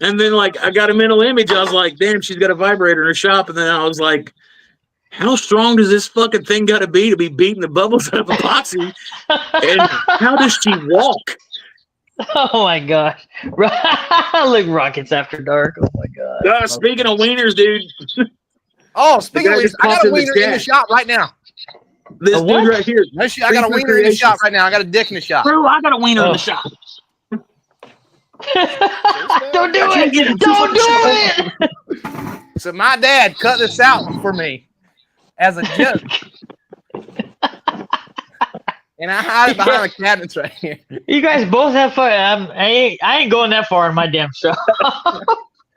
And then, like, I got a mental image. I was like, damn, she's got a vibrator in her shop. And then I was like, how strong does this fucking thing got to be beating the bubbles out of epoxy? And how does she walk? Oh my gosh! Look, Rockets After Dark. Oh my god! Speaking of wieners, dude. Oh, speaking of wieners, I got a wiener in the shop right now. This dude right here. No shit, I got a wiener in the shop right now. I got a dick in the shop. Bro, I got a wiener in the shop. Don't do it! Don't do it! So my dad cut this out for me as a joke. And I hide it behind the cabinets right here. You guys both have fun. I ain't going that far in my damn show.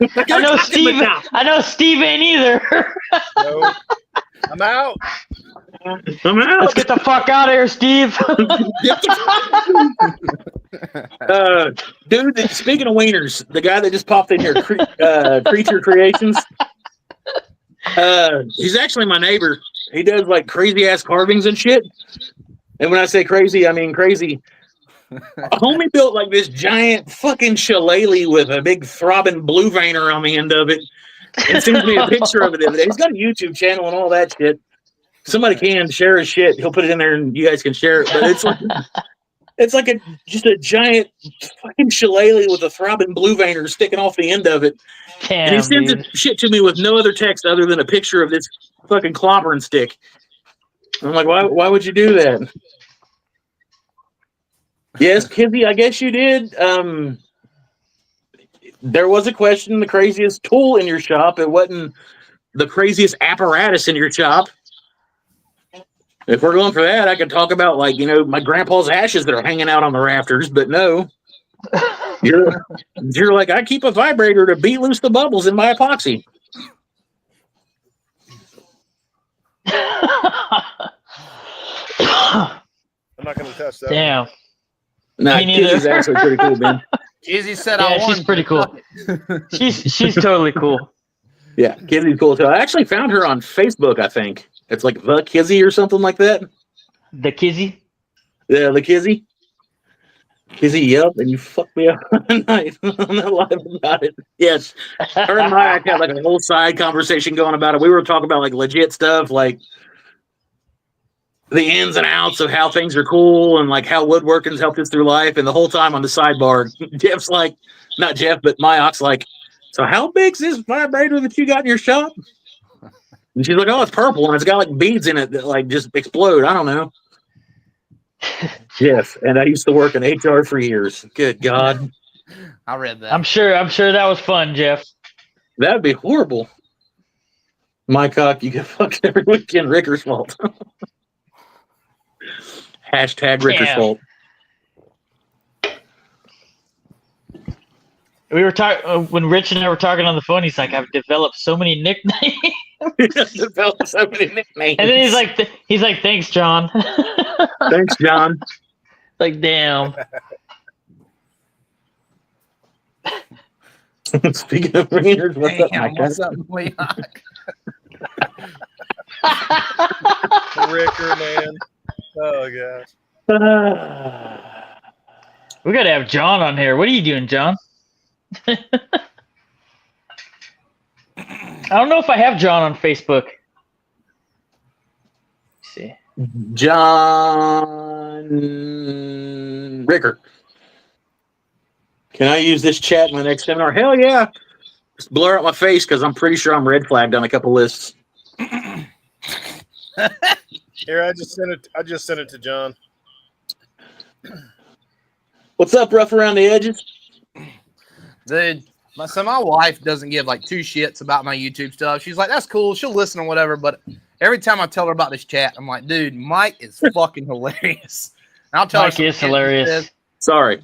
I know Steve ain't either. No. I'm out. Let's get the fuck out of here, Steve. Dude, speaking of wieners, the guy that just popped in here, Creature Creations, He's actually my neighbor. He does like crazy ass carvings and shit. And when I say crazy, I mean crazy. A homie built like this giant fucking shillelagh with a big throbbing blue veiner on the end of it. And sends me a picture of it the other day. He's got a YouTube channel and all that shit. Somebody can share his shit. He'll put it in there and you guys can share it. But it's like just a giant fucking shillelagh with a throbbing blue veiner sticking off the end of it. Damn, and he sends this shit to me with no other text other than a picture of this fucking clobbering stick. I'm like, why would you do that? Yes, Kizzy, I guess you did. There was a question, the craziest tool in your shop. It wasn't the craziest apparatus in your shop. If we're going for that, I could talk about, like, my grandpa's ashes that are hanging out on the rafters, but no. You're like, I keep a vibrator to beat loose the bubbles in my epoxy. I'm not going to touch that. Damn. Nah, Me neither. Kizzy's actually pretty cool, man. Kizzy said Yeah, I won. she's pretty cool. She's totally cool. Yeah, Kizzy's cool too. I actually found her on Facebook, I think. It's like The Kizzy or something like that. The Kizzy? Yeah, The Kizzy. Kizzy, yep, and you fucked me up one night. I'm not lying about it. Yes. Her and Mike had like a whole side conversation going about it. We were talking about like legit stuff, like the ins and outs of how things are cool and like how woodworking's helped us through life. And the whole time on the sidebar, Jeff's like, not Jeff, but Myok's like, so how big's this vibrator that you got in your shop? And she's like, oh, it's purple and it's got like beads in it that like just explode. I don't know. Yes, and I used to work in HR for years. Good God. I read that. I'm sure that was fun, Jeff. That'd be horrible. My cock, you get fucked every weekend. Ricker's fault. Hashtag Ricker's Damn. fault. We were talking when Rich and I were talking on the phone. He's like, "I've developed so many nicknames." Developed so many nicknames. And then he's like, "Thanks, John." Thanks, John. Like, damn. Speaking of ringers, what's up, Mike? What's up, Leon? Ricker, man. Oh, gosh. We gotta have John on here. What are you doing, John? I don't know if I have John on Facebook. Let's see. John Ricker. Can I use this chat in the next seminar? Hell yeah. Just blur out my face because I'm pretty sure I'm red flagged on a couple lists. Here, I just sent it to John. What's up, rough around the edges? Dude, my wife doesn't give like two shits about my YouTube stuff. She's like, that's cool. She'll listen or whatever. But every time I tell her about this chat, I'm like, dude, Mike is fucking hilarious. And I'll tell Mike her is hilarious. Sorry.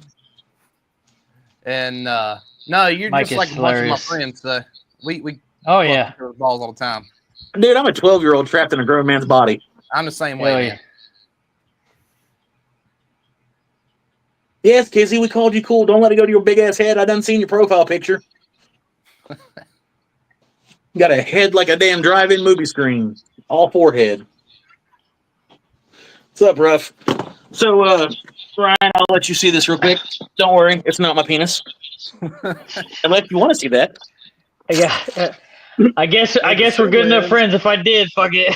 And no, you're Mike just like is a bunch of my hilarious. friends. So we Oh yeah. balls all the time. Dude, I'm a 12-year-old trapped in a grown man's body. I'm the same Oh, way. yeah. Man. Yes, Kizzy, we called you cool. Don't let it go to your big ass head. I done seen your profile picture. You got a head like a damn drive-in movie screen. All forehead. What's up, Ruff? So, Ryan, I'll let you see this real quick. Don't worry, it's not my penis. Unless you want to see that. Yeah. I guess we're good enough friends. If I did, fuck it.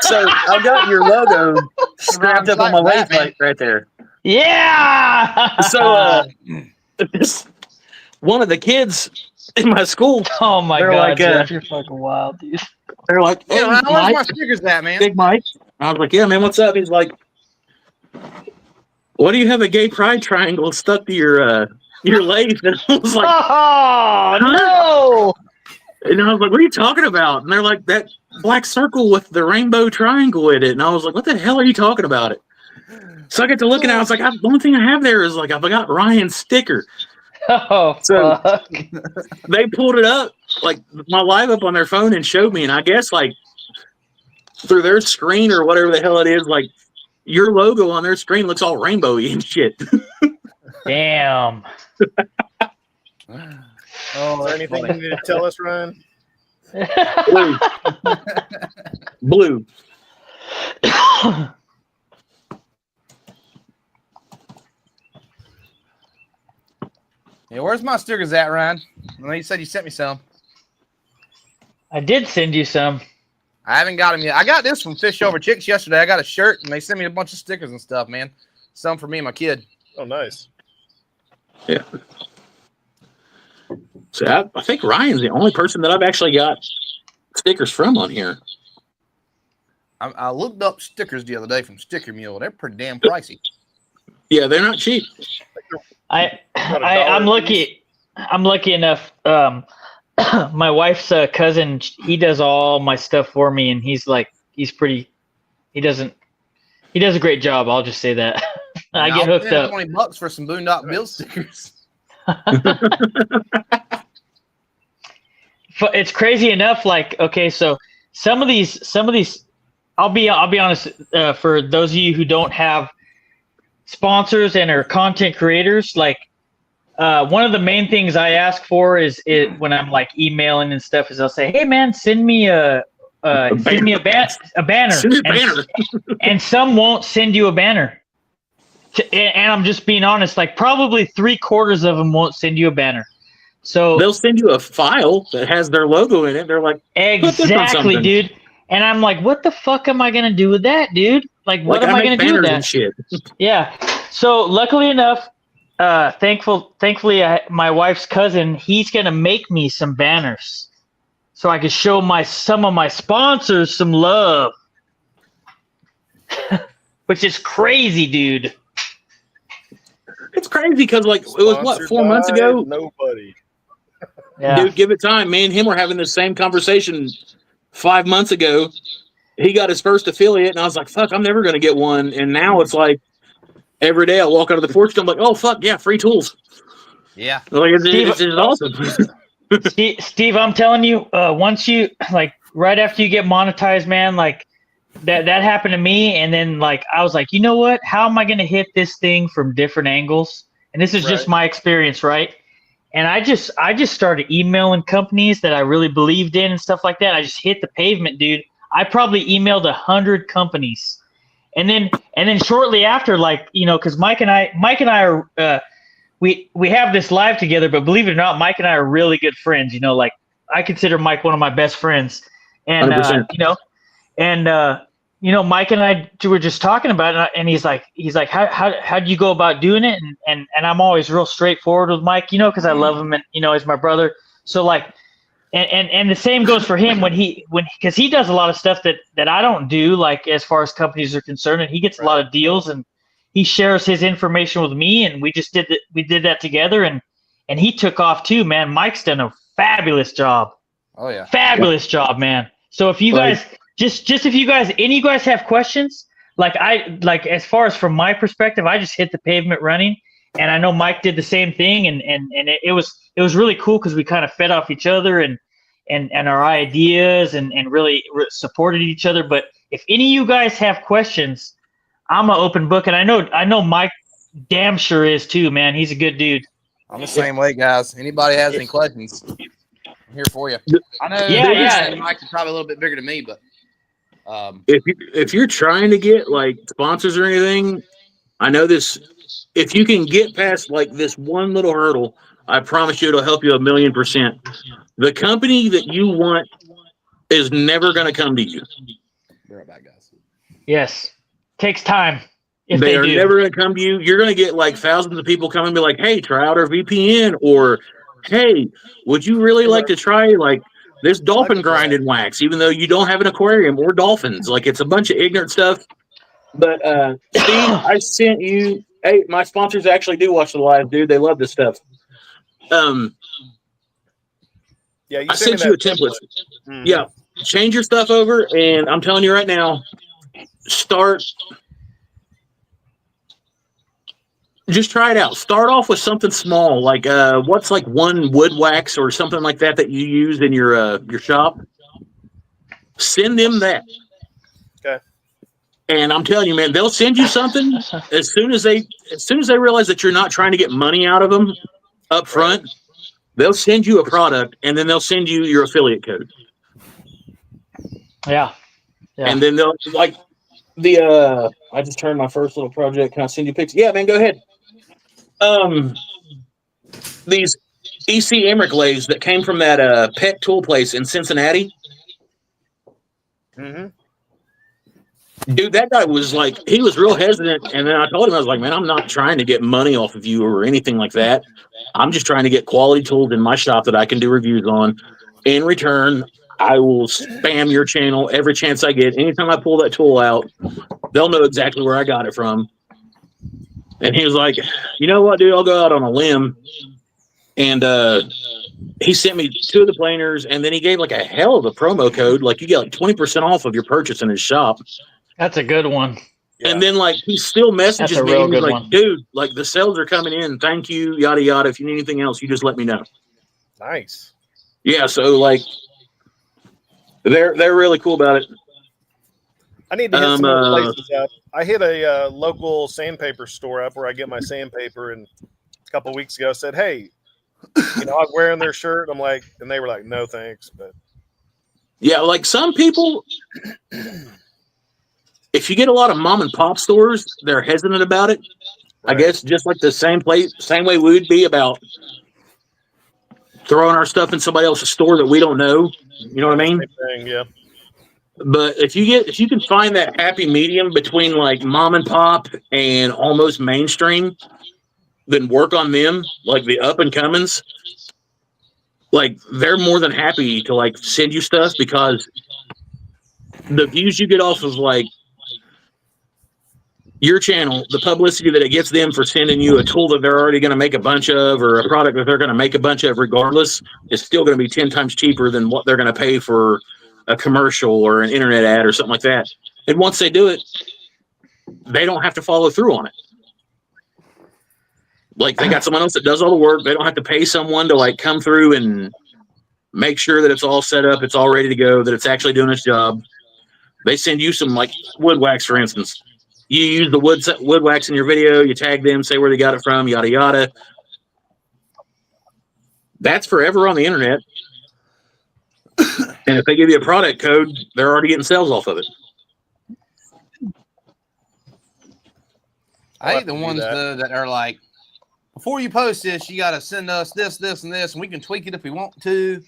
So I've got your logo strapped up on my waist right there. Yeah. So this one of the kids in my school. Oh my they're god, like, Jeff, you're fucking wild, dude. They're like, Hey, hey, Ryan, where's my Mike, stickers at, man? Big Mike. I was like, yeah, man, what's up? He's like, what do you have a gay pride triangle stuck to your lathe? And I was like, oh no. And I was like, what are you talking about? And they're like, that black circle with the rainbow triangle in it. And I was like, what the hell are you talking about it? So I get to looking at it. I was like, the only thing I have there is like, I forgot Ryan's sticker. Oh, So fuck. they pulled it up, like my live up on their phone and showed me. And I guess like through their screen or whatever the hell it is, like your logo on their screen looks all rainbowy and shit. Damn. Is there anything you need to tell us, Ryan? Blue. Blue. Yeah, where's my stickers at, Ryan? I know you said you sent me some. I did send you some. I haven't got them yet. I got this from Fish Over Chicks yesterday. I got a shirt, and they sent me a bunch of stickers and stuff, man. Some for me and my kid. Oh, nice. Yeah. So I think Ryan's the only person that I've actually got stickers from on here. I looked up stickers the other day from Sticker Mule. They're pretty damn pricey. Yeah, they're not cheap. I'm lucky. I'm lucky enough. My wife's cousin, he does all my stuff for me, and he does a great job. I'll just say that. I get hooked up. $20 for some Boondock Bill stickers. It's crazy enough. Like, okay, so some of these, I'll be honest. For those of you who don't have sponsors and are content creators, like, one of the main things I ask for is when I'm like emailing and stuff is I'll say, hey man, send me a banner. And some won't send you a banner. And I'm just being honest, like probably 3/4 of them won't send you a banner. So they'll send you a file that has their logo in it. They're like, exactly, dude. And I'm like, what the fuck am I gonna do with that, dude? Like, what am I gonna do with that? Shit. Yeah. So luckily enough, thankfully, my wife's cousin, he's gonna make me some banners, so I can show some of my sponsors some love, which is crazy, dude. It's crazy because like it was what 4 months ago. Nobody. Yeah. Dude, give it time. Me and him were having the same conversation 5 months ago. He got his first affiliate, and I was like, "Fuck, I'm never gonna get one." And now it's like every day I walk out of the porch, and I'm like, "Oh fuck, yeah, free tools." Yeah, like it's awesome. Steve, I'm telling you, once you like right after you get monetized, man, like that happened to me, and then like I was like, you know what? How am I gonna hit this thing from different angles? And this is just my experience, right? And I just started emailing companies that I really believed in and stuff like that. I just hit the pavement, dude. I probably emailed 100 companies, and then shortly after, like, you know, because Mike and I are we have this live together, but believe it or not, Mike and I are really good friends. You know, like I consider Mike one of my best friends, and you know, Mike and I were just talking about it, and he's like, how do you go about doing it? And I'm always real straightforward with Mike, you know, because I love him, and you know, he's my brother. So like, and the same goes for him because he does a lot of stuff that I don't do, like as far as companies are concerned, and he gets a lot of deals, and he shares his information with me, and we did that together, and he took off too, man. Mike's done a fabulous job. Oh yeah, fabulous job, man. So if you guys if you guys have questions, like as far as from my perspective, I just hit the pavement running, and I know Mike did the same thing, and it was really cool because we kind of fed off each other and our ideas and really supported each other. But if any of you guys have questions, I'm an open book, and I know Mike damn sure is too, man. He's a good dude. I'm the same way, guys. Anybody has any questions, I'm here for you. I know Mike is probably a little bit bigger than me, but if you're trying to get like sponsors or anything, I know this. If you can get past like this one little hurdle, I promise you it'll help you 1,000,000%. The company that you want is never going to come to you. Be right back, guys. Yes, takes time. They are never going to come to you. You're going to get like thousands of people coming and be like, "Hey, try out our VPN," or "Hey, would you really like to try like this dolphin grinding wax, even though you don't have an aquarium or dolphins?" Like, it's a bunch of ignorant stuff. But Steve, I sent you. Hey, my sponsors actually do watch the live, dude. They love this stuff. Yeah, I sent you a template. Yeah, change your stuff over, and I'm telling you right now, just try it out. Start off with something small, like what's like one wood wax or something like that you use in your shop. Send them that. Okay. And I'm telling you, man, they'll send you something as soon as they realize that you're not trying to get money out of them up front. They'll send you a product, and then they'll send you your affiliate code. Yeah. Yeah. And then they'll like the I just turned my first little project. Can I send you pictures? Yeah, man, go ahead. These EC Emmerich lathes that came from that Peck tool place in Cincinnati. Mm-hmm. Dude, that guy was like, he was real hesitant. And then I told him, I was like, man, I'm not trying to get money off of you or anything like that. I'm just trying to get quality tools in my shop that I can do reviews on. In return, I will spam your channel every chance I get. Anytime I pull that tool out, they'll know exactly where I got it from. And he was like, you know what, dude, I'll go out on a limb. And he sent me 2 of the planers, and then he gave like a hell of a promo code. Like you get like 20% off of your purchase in his shop. That's a good one. Yeah. And then like he still messages me. He's like, one. dude, like the sales are coming in. Thank you, yada yada. If you need anything else, you just let me know. Nice. Yeah, so like they're really cool about it. I need to hit some more places up. I hit a local sandpaper store up where I get my sandpaper, and a couple of weeks ago said, hey, you know, I'm wearing their shirt. I'm like, and they were like, no thanks. But yeah, like some people, if you get a lot of mom and pop stores, they're hesitant about it. Right. I guess just like the same way we would be about throwing our stuff in somebody else's store that we don't know. You know what I mean? Same thing, yeah. But if you can find that happy medium between like mom and pop and almost mainstream, then work on them, like the up and comings. Like they're more than happy to like send you stuff, because the views you get off of like your channel, the publicity that it gets them for sending you a tool that they're already going to make a bunch of, or a product that they're going to make a bunch of regardless, is still going to be 10 times cheaper than what they're going to pay for a commercial or an internet ad or something like that. And once they do it, they don't have to follow through on it. Like they got someone else that does all the work. They don't have to pay someone to like come through and make sure that it's all set up, it's all ready to go, that it's actually doing its job. They send you some like wood wax, for instance. You use the wood wax in your video, you tag them, say where they got it from, yada yada. That's forever on the internet. And if they give you a product code, they're already getting sales off of it. I hate the ones that are like, before you post this, you got to send us this, this, and this, and we can tweak it if we want to.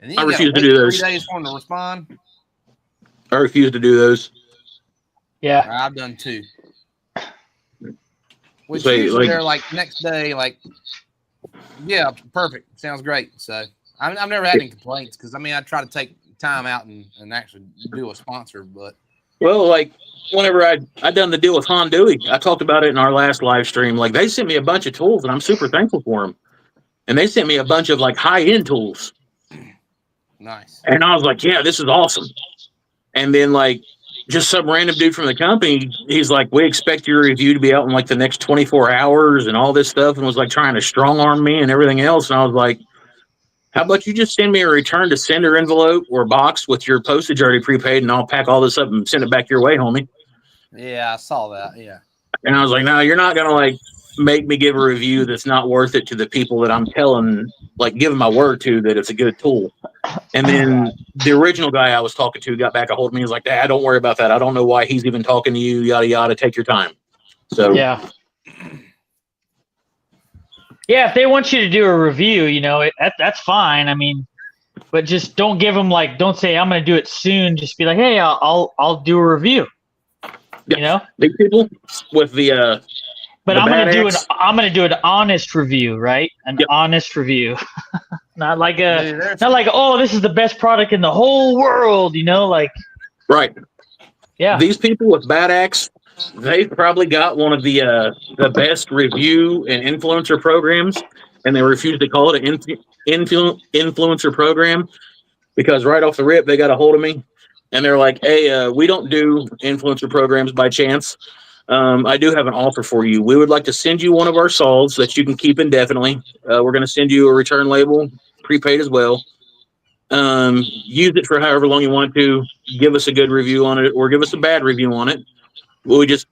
And then I refuse to do those. 3 days for them to respond. I refuse to do those. Yeah, I've done 2. Which So, usually like- they're like next day, like, yeah, perfect, sounds great. So I've never had any complaints, because I mean I try to take time out and actually do a sponsor, but Well, like whenever I done the deal with Hongdui, I talked about it in our last live stream. Like they sent me a bunch of tools, and I'm super thankful for them. And they sent me a bunch of like high-end tools. nice. And I was like, yeah, this is awesome. And then like just some random dude from the company, he's like, we expect your review to be out in like the next 24 hours and all this stuff, and was like trying to strong arm me and everything else. And I was like, how about you just send me a return to sender envelope or box with your postage already prepaid, and I'll pack all this up and send it back your way, homie. Yeah, I saw that. Yeah. And I was like, no, you're not going to like make me give a review that's not worth it to the people that I'm telling, like giving my word to that it's a good tool. And then the original guy I was talking to got back a hold of me. He was like, Dad, don't worry about that. I don't know why he's even talking to you, yada, yada. Take your time. So yeah. Yeah, if they want you to do a review, you know, that's fine. I mean, but just don't give them like, don't say I'm going to do it soon. Just be like, hey, I'll do a review. yeah, You know, big people with the but the I'm going bad to do an honest review, right? An Yep. honest review, not like Dude, there's- not like, oh, this is the best product in the whole world. You know, like, right. yeah, These people with bad acts, they've probably got one of the best review and influencer programs, and they refuse to call it an influencer program, because right off the rip they got a hold of me and they're like, hey, we don't do influencer programs by chance. I do have an offer for you. We would like to send you one of our saws that you can keep indefinitely. We're going to send you a return label, prepaid as well. Use it for however long you want to. Give us a good review on it, or give us a bad review on it. We just,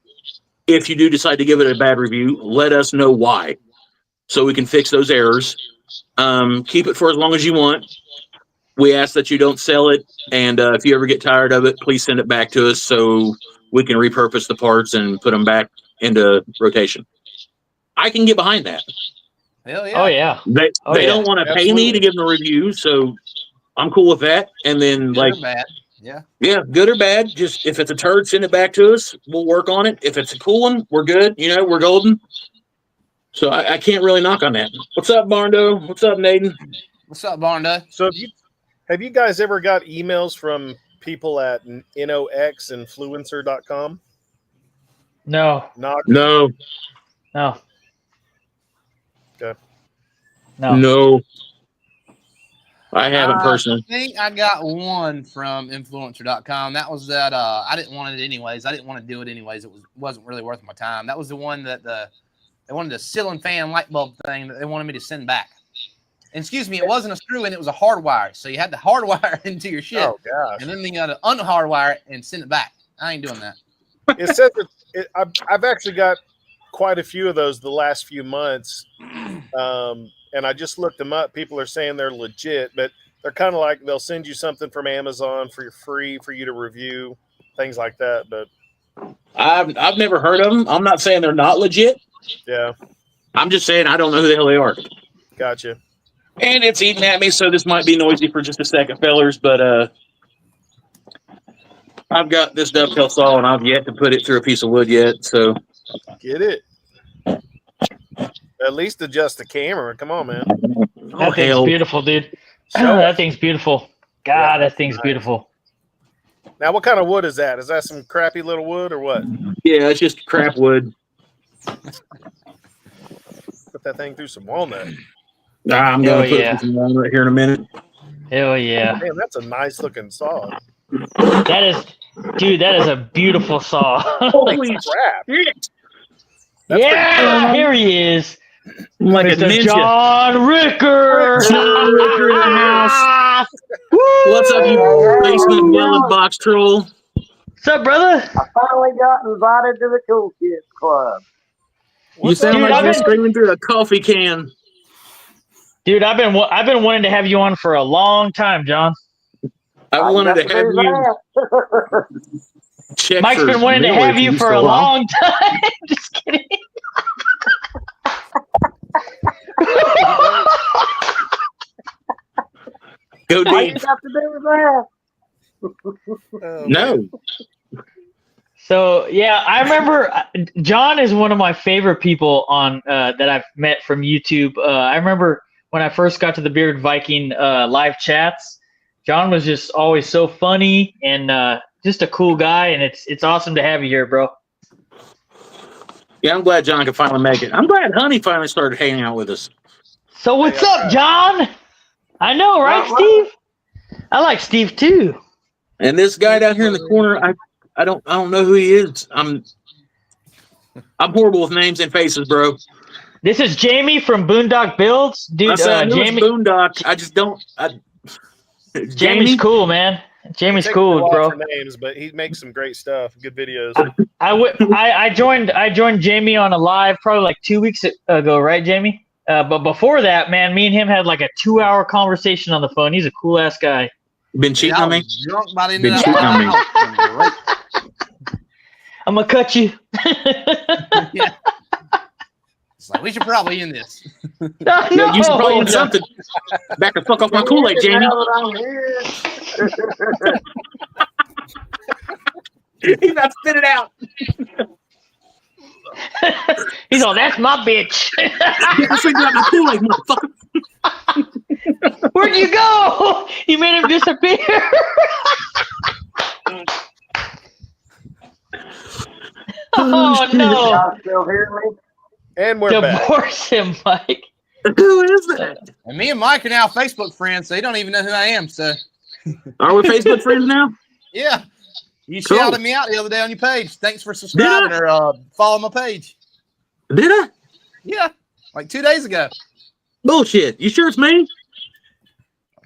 if you do decide to give it a bad review, let us know why, so we can fix those errors. Keep it for as long as you want. we ask that you don't sell it. And if you ever get tired of it, please send it back to us so we can repurpose the parts and put them back into rotation. I can get behind that. Hell yeah. Oh yeah. They don't want to pay me to give them a review, so I'm cool with that. And then Good or bad. yeah, good or bad. Just if it's a turd, send it back to us. We'll work on it. If it's a cool one, we're good. You know, we're golden. So I can't really knock on that. What's up, Barndo? What's up, Naden? What's up, Barndo? So have you guys ever got emails from people at noxinfluencer.com? No. No. Okay. No. I haven't personally. I think I got one from influencer.com. That was that I didn't want it anyways. I didn't want to do it anyways. It wasn't really worth my time. That was the one that they wanted a ceiling fan light bulb thing that they wanted me to send back. And excuse me, it wasn't a screw in, it was a hardwire. So you had to hardwire into your shit. Oh gosh. And then you got to unhardwire it and send it back. I ain't doing that. It says I've actually got quite a few of those the last few months. And I just looked them up. People are saying they're legit, but they're kind of like they'll send you something from Amazon for free for you to review, things like that. But I've never heard of them. I'm not saying they're not legit. yeah, I'm just saying I don't know who the hell they are. gotcha. And it's eating at me, so this might be noisy for just a second, fellers. But I've got this dovetail saw, and I've yet to put it through a piece of wood yet. So Get it. At least adjust the camera. Come on, man. That thing's beautiful, dude. That thing's beautiful. God, that thing's beautiful. Now, what kind of wood is that? Is that some crappy little wood or what? yeah, it's just crap wood. Put that thing through some walnut. I'm going to put it through some walnut here in a minute. Hell yeah. Man, that's a nice looking saw. That is a beautiful saw. Holy crap. Yeah, here he is. Like a Mr. ninja. John Ricker. John Ricker in the house. What's up, you basement dwelling box troll? What's up, brother? I finally got invited to the Cool Kids Club. You sound Dude, like you're screaming through a coffee can. Dude, I've been wanting to have you on for a long time, John. I wanted to have you check. Mike's been wanting to have you for a long time. Just kidding. Go What you deep. got to do with that? No. So yeah, I remember John is one of my favorite people on that I've met from YouTube. I remember when I first got to the Bearded Viking live chats. John was just always so funny and just a cool guy, and it's awesome to have you here, bro. Yeah, I'm glad John could finally make it. I'm glad Honey finally started hanging out with us. So what's up, John? I know, right, Steve? I like Steve too. And this guy down here in the corner, I don't know who he is. I'm horrible with names and faces, bro. This is Jamie from Boondock Builds, dude. I said Jamie Boondock. I just don't. Jamie's cool, man. Jamie's cool, bro. Names, but he makes some great stuff. Good videos. I joined Jamie on a live probably like 2 weeks ago, right, Jamie? But before that, man, me and him had like a 2-hour conversation on the phone. He's a cool ass guy. Been cheating on me? Drunk by the end Been of cheating on me. I'm gonna cut you. Yeah. It's like, we should probably end this. Yeah, you should probably end something. Back the fuck off my Kool-Aid, Jamie. Now that I'm here. He's not spit it out. He's all, that's my bitch. I figured out my Kool-Aid, motherfucker. Where'd you go? You made him disappear. Oh no. Y'all still hear me? And we're back. Divorce him, Mike. Who is that? And me and Mike are now Facebook friends, so he don't even know who I am. So Are we Facebook friends now? yeah, you Cool. shouted me out the other day on your page. Thanks for subscribing or following my page. Did I? Yeah, like 2 days ago. Bullshit. You sure it's me?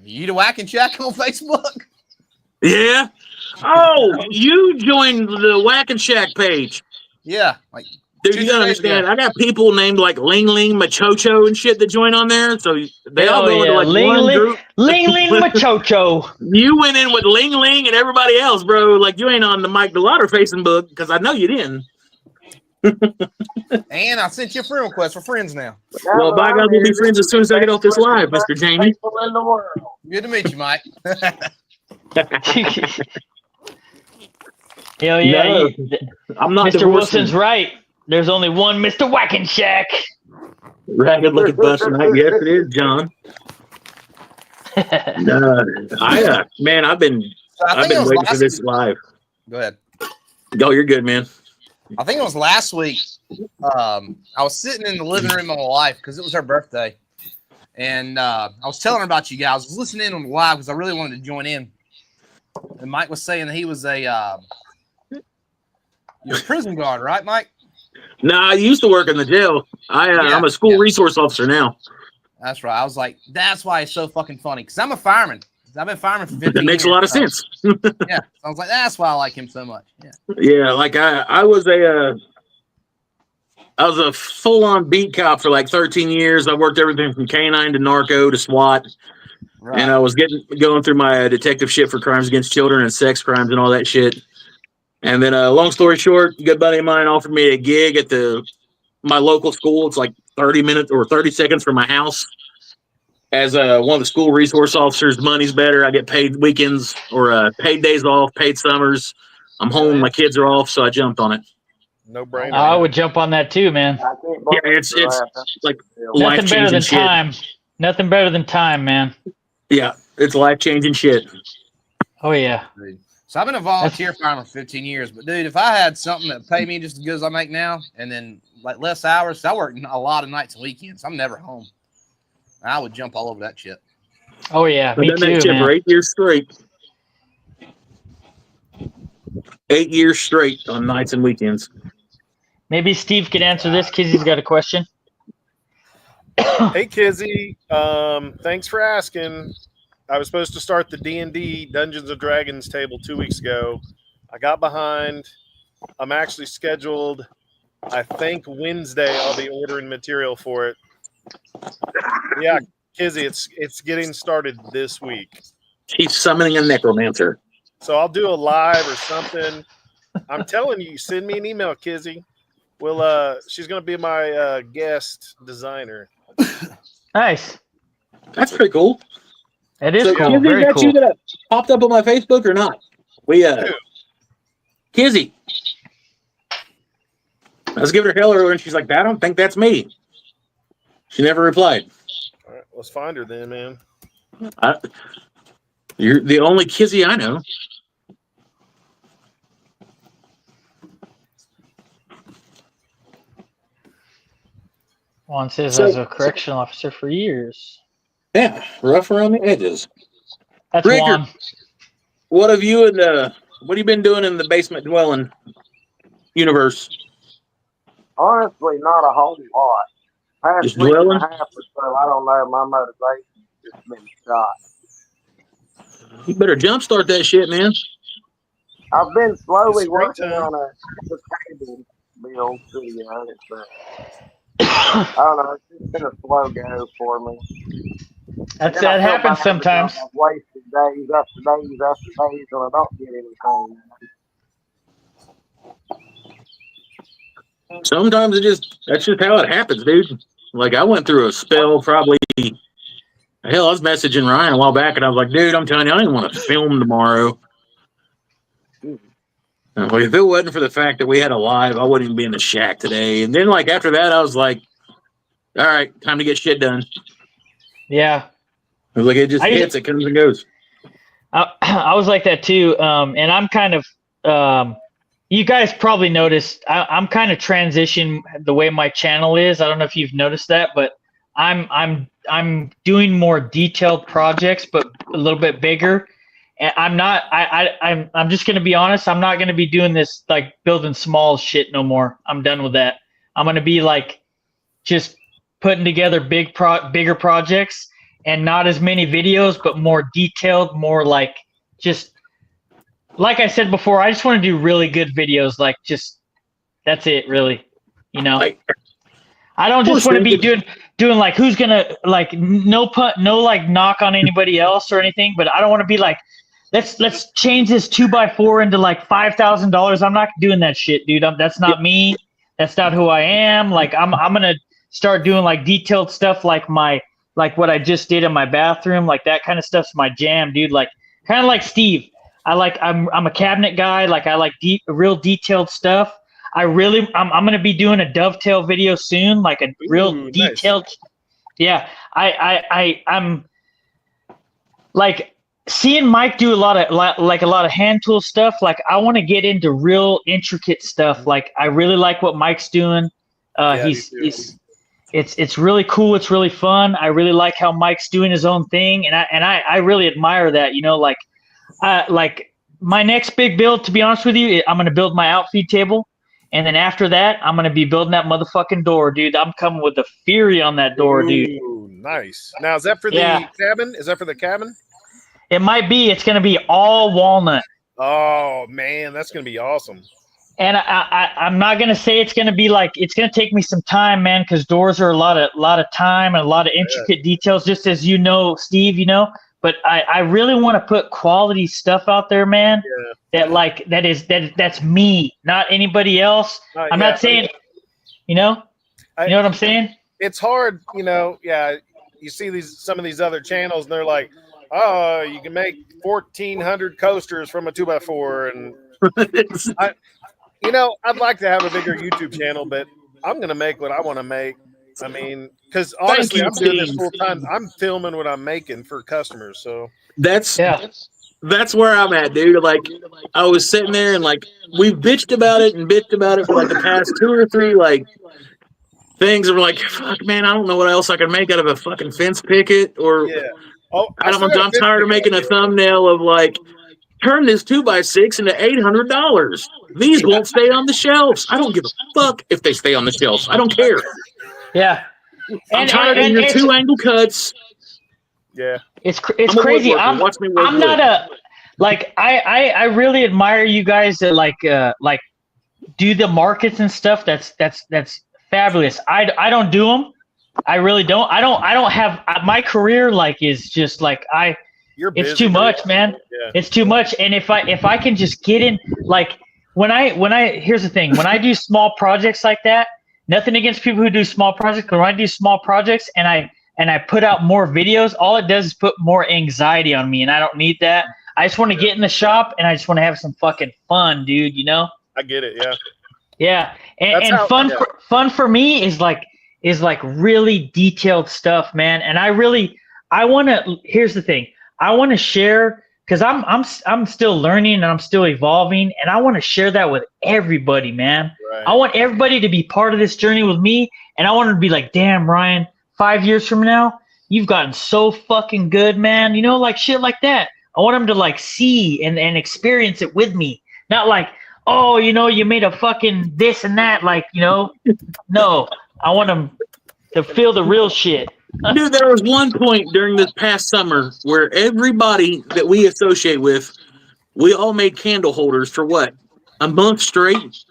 You the Whack and Shack on Facebook? Yeah. Oh, you joined the Whack and Shack page. Yeah, like Dude, you gotta understand. I got people named like Ling Ling Machocho and shit that join on there. So they all go into like one group. Ling Ling Machocho. You went in with Ling Ling and everybody else, bro. Like you ain't on the Mike DeLauder facing book because I know you didn't. And I sent you a friend request. We're friends now. Well, by God, we'll be friends as soon as I get off this live, Mr. Jamie. Good to meet you, Mike. Hell yeah. No, I'm not Mr. Wilson's right. There's only one Mr. Wackensack. Ragged looking bus tonight. Yes, it is, John. Man, I've been waiting for this live. Go ahead. Oh, you're good, man. I think it was last week. I was sitting in the living room of my wife because it was her birthday. And I was telling her about you guys. I was listening in on the live because I really wanted to join in. And Mike was saying that he was you're a prison guard, right, Mike? No, I used to work in the jail. I'm a school resource officer now. That's right. I was like, that's why it's so fucking funny. Because I'm a fireman. I've been fireman for 15 years. That makes a lot of sense. Yeah. I was like, that's why I like him so much. Yeah. Yeah, like I was a full-on beat cop for like 13 years. I worked everything from K9 to narco to SWAT. Right. And I was going through my detective shit for crimes against children and sex crimes and all that shit. And then, long story short, a good buddy of mine offered me a gig at my local school. It's like 30 minutes or 30 seconds from my house. As one of the school resource officers, money's better. I get paid weekends or paid days off, paid summers. I'm home, my kids are off, so I jumped on it. No brainer. I would jump on that too, man. Yeah, it's like nothing better than shit. time. Nothing better than time, man. Yeah, it's life-changing shit. Oh yeah. So I've been a volunteer fireman for 15 years, but dude, if I had something that paid me just as good as I make now, and then like less hours, I work a lot of nights and weekends. I'm never home. I would jump all over that shit. Oh yeah, me too, man. For 8 years straight. 8 years straight on nights and weekends. Maybe Steve could answer this because he's got a question. Hey, Kizzy. Thanks for asking. I was supposed to start the D&D Dungeons & Dragons table 2 weeks ago. I got behind. I'm actually scheduled, I think, Wednesday. I'll be ordering material for it. Yeah, Kizzy, it's getting started this week. She's summoning a necromancer. So I'll do a live or something. I'm telling you, send me an email, Kizzy. She's going to be my guest designer. Nice. That's pretty cool. It is cool. Very cool. You that popped up on my Facebook or not? Kizzy. I was giving her hell earlier, and she's like, "I don't think that's me." She never replied. All right, let's find her then, man. You're the only Kizzy I know. Juan says as a correctional officer for years. Yeah, rough around the edges. That's Rigger, Juan. what have you been doing in the basement dwelling universe? Honestly, not a whole lot. Past Just week dwelling? and a half or so, I don't know. My motivation's just been shot. You better jumpstart that shit, man. I've been slowly It's working springtime. on a cable build studio. I don't know. It's just been a slow go for me. That happens sometimes. I've wasted days after days after days, and I don't get anything. Sometimes that's just how it happens, dude. Like I went through a spell probably. Hell, I was messaging Ryan a while back, and I was like, dude, I'm telling you, I didn't want to film tomorrow. Like, if it wasn't for the fact that we had a live, I wouldn't even be in the shack today. And then, like, after that, I was like, all right, time to get shit done. Yeah. It was like, it just hits, it comes and goes. I was like that too. And I'm kind of, you guys probably noticed, I'm kind of transitioning the way my channel is. I don't know if you've noticed that, but I'm doing more detailed projects, but a little bit bigger. And I'm just going to be honest. I'm not going to be doing this, like building small shit no more. I'm done with that. I'm going to be like just putting together bigger projects and not as many videos, but more detailed, more like just, like I said before, I just want to do really good videos. Like just, that's it really. You know, Like, I don't just want to be doing like who's gonna like no like knock on anybody else or anything, but I don't want to be like let's change this 2x4 into like $5,000. I'm not doing that shit, dude. That's not me. That's not who I am. Like I'm gonna start doing like detailed stuff like what I just did in my bathroom, like that kind of stuff's my jam, dude. Like kind of like Steve. I'm a cabinet guy. Like I like real detailed stuff. I'm gonna be doing a dovetail video soon, like a real detailed. Nice. Yeah, I'm like seeing Mike do a lot of hand tool stuff. Like I want to get into real intricate stuff. Like I really like what Mike's doing. It's really cool. It's really fun. I really like how Mike's doing his own thing, and I really admire that. You know, like my next big build, to be honest with you, I'm gonna build my outfeed table. And then after that, I'm going to be building that motherfucking door, dude. I'm coming with the fury on that door, dude. Ooh, nice. Now, is that for the cabin? Is that for the cabin? It might be. It's going to be all walnut. Oh, man, that's going to be awesome. And I'm not going to say it's going to be like – it's going to take me some time, man, because doors are a lot of time and a lot of intricate details, just as you know, Steve, you know. But I really want to put quality stuff out there, man. Yeah. That's me, not anybody else. I'm not saying, you know what I'm saying? It's hard, you know. Yeah, you see some of these other channels, and they're like, "Oh, you can make 1,400 coasters from a 2x4," and I'd like to have a bigger YouTube channel, but I'm gonna make what I want to make. I mean, because honestly, I'm doing this full time. I'm filming what I'm making for customers. So that's where I'm at, dude. Like, I was sitting there and like we've bitched about it for like the past 2 or 3 like things. And we're like, fuck, man, I don't know what else I can make out of a fucking fence picket or. Yeah. Oh, I'm tired of making a thumbnail of like, turn this 2x6 into $800. These won't stay on the shelves. I don't give a fuck if they stay on the shelves. I don't care. Yeah, I'm tired of your 2 angle cuts. Yeah, it's crazy. I'm not a like I really admire you guys that like do the markets and stuff. That's fabulous. I don't do them. I really don't. I don't have my career like is just like it's too much, man. Yeah. It's too much. And if I can just get in like when I here's the thing, when I do small projects like that. Nothing against people who do small projects, but when I do small projects and I put out more videos, all it does is put more anxiety on me, and I don't need that. I just want to get in the shop and I just want to have some fucking fun, dude. You know? I get it. Yeah. Yeah, and fun for me is like really detailed stuff, man. And I want to. Here's the thing. I want to share. Because I'm still learning and I'm still evolving, and I want to share that with everybody, man. Right. I want everybody to be part of this journey with me, and I want to be like, damn, Ryan, 5 years from now, you've gotten so fucking good, man. You know, like shit like that. I want them to like see and experience it with me, not like, oh, you know, you made a fucking this and that, like, you know. No, I want them to feel the real shit. Dude, there was one point during this past summer where everybody that we associate with, we all made candle holders for what? A month straight?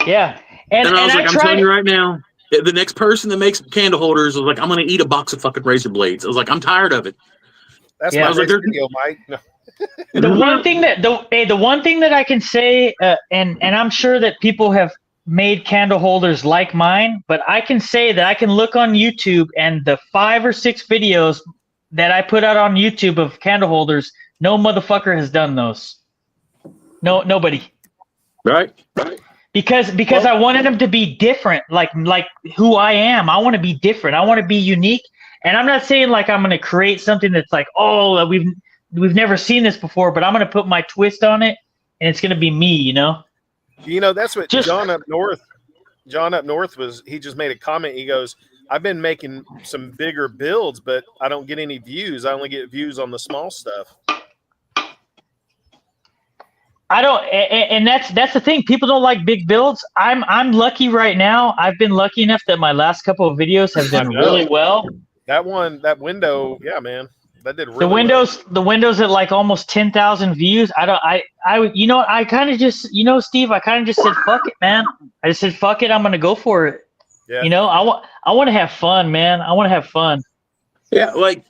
Yeah. And I was like, I'm telling you right now, the next person that makes candle holders was like, I'm going to eat a box of fucking razor blades. I was like, I'm tired of it. That's my video, Mike. No. The one thing that I can say, and I'm sure that people have made candle holders like mine, but I can say that I can look on YouTube and the 5 or 6 videos that I put out on YouTube of candle holders, no motherfucker has done those. No, nobody. Right. Because I wanted them to be different, like who I am. I want to be different. I want to be unique. And I'm not saying like I'm going to create something that's like, oh, we've never seen this before, but I'm going to put my twist on it, and it's going to be me, you know? You know, that's what John up north was. He just made a comment. He goes, I've been making some bigger builds, but I don't get any views. I only get views on the small stuff. I don't, and that's the thing. People don't like big builds. I'm lucky right now. I've been lucky enough that my last couple of videos have done really well. That window, yeah, man. That did really the windows at like almost 10,000 views. You know, I kind of just, you know, Steve, I kind of just said, fuck it, man. I just said, fuck it. I'm going to go for it. Yeah. You know, I want to have fun, man. I want to have fun. Yeah. Like,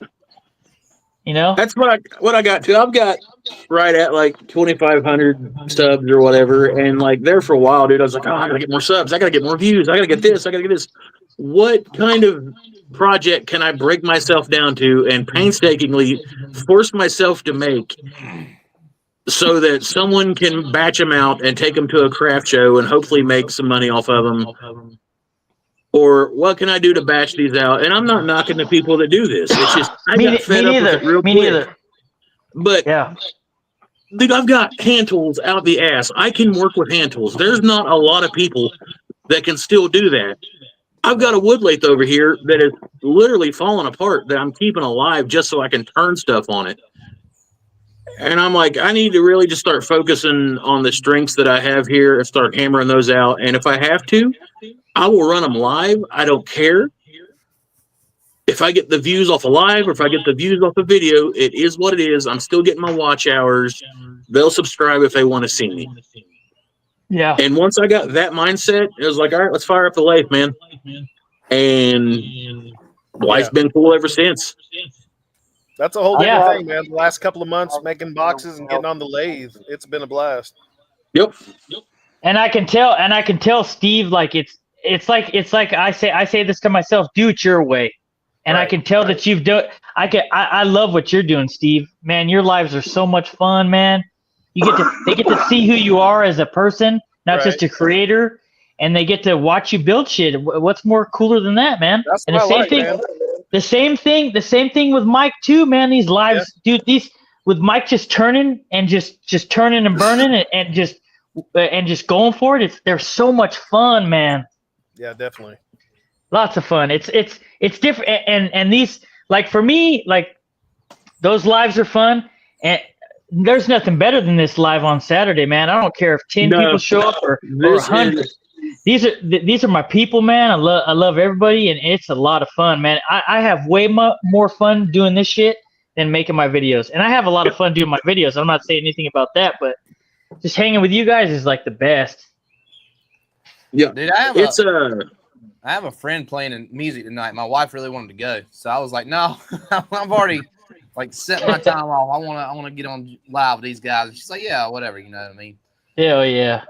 you know, that's what I got to. I've got right at like 2,500 subs or whatever. And like there for a while, dude, I was like, oh, I got to get more subs. I got to get more views. I got to get this. I got to get this. What kind of project can I break myself down to and painstakingly force myself to make so that someone can batch them out and take them to a craft show and hopefully make some money off of them? Or what can I do to batch these out? And I'm not knocking the people that do this. It's just I got fed up with it real quick. Neither. But yeah, dude, I've got hand tools out the ass. I can work with hand tools. There's not a lot of people that can still do that. I've got a wood lathe over here that is literally falling apart that I'm keeping alive just so I can turn stuff on it. And I'm like, I need to really just start focusing on the strengths that I have here and start hammering those out. And if I have to, I will run them live. I don't care. If I get the views off of live or if I get the views off of video, it is what it is. I'm still getting my watch hours. They'll subscribe if they want to see me. Yeah. And once I got that mindset, it was like, all right, let's fire up the lathe, man. And life's been cool ever since. That's a whole different thing, man. The last couple of months making boxes and getting on the lathe, it's been a blast. Yep. And I can tell Steve, like it's like I say this to myself, do it your way. And I can tell that you've done. I love what you're doing, Steve. Man, your lives are so much fun, man. They get to see who you are as a person, not just a creator, and they get to watch you build shit. What's more cooler than that, man? That's and what the I same like, thing, man. the same thing with Mike too, man. These lives, dude. These with Mike just turning and just turning and burning and just going for it. They're so much fun, man. Yeah, definitely. Lots of fun. It's different, and these, like, for me, like, those lives are fun, and there's nothing better than this live on Saturday, man. I don't care if 10 people show up or 100. These are my people, man. I love everybody, and it's a lot of fun, man. I have way more fun doing this shit than making my videos, and I have a lot of fun doing my videos. I'm not saying anything about that, but just hanging with you guys is like the best. Yeah, dude, I have a friend playing in music tonight. My wife really wanted to go, so I was like, no, I've already like set my time off. I want to get on live with these guys. And she's like, yeah, whatever, you know what I mean? Hell yeah.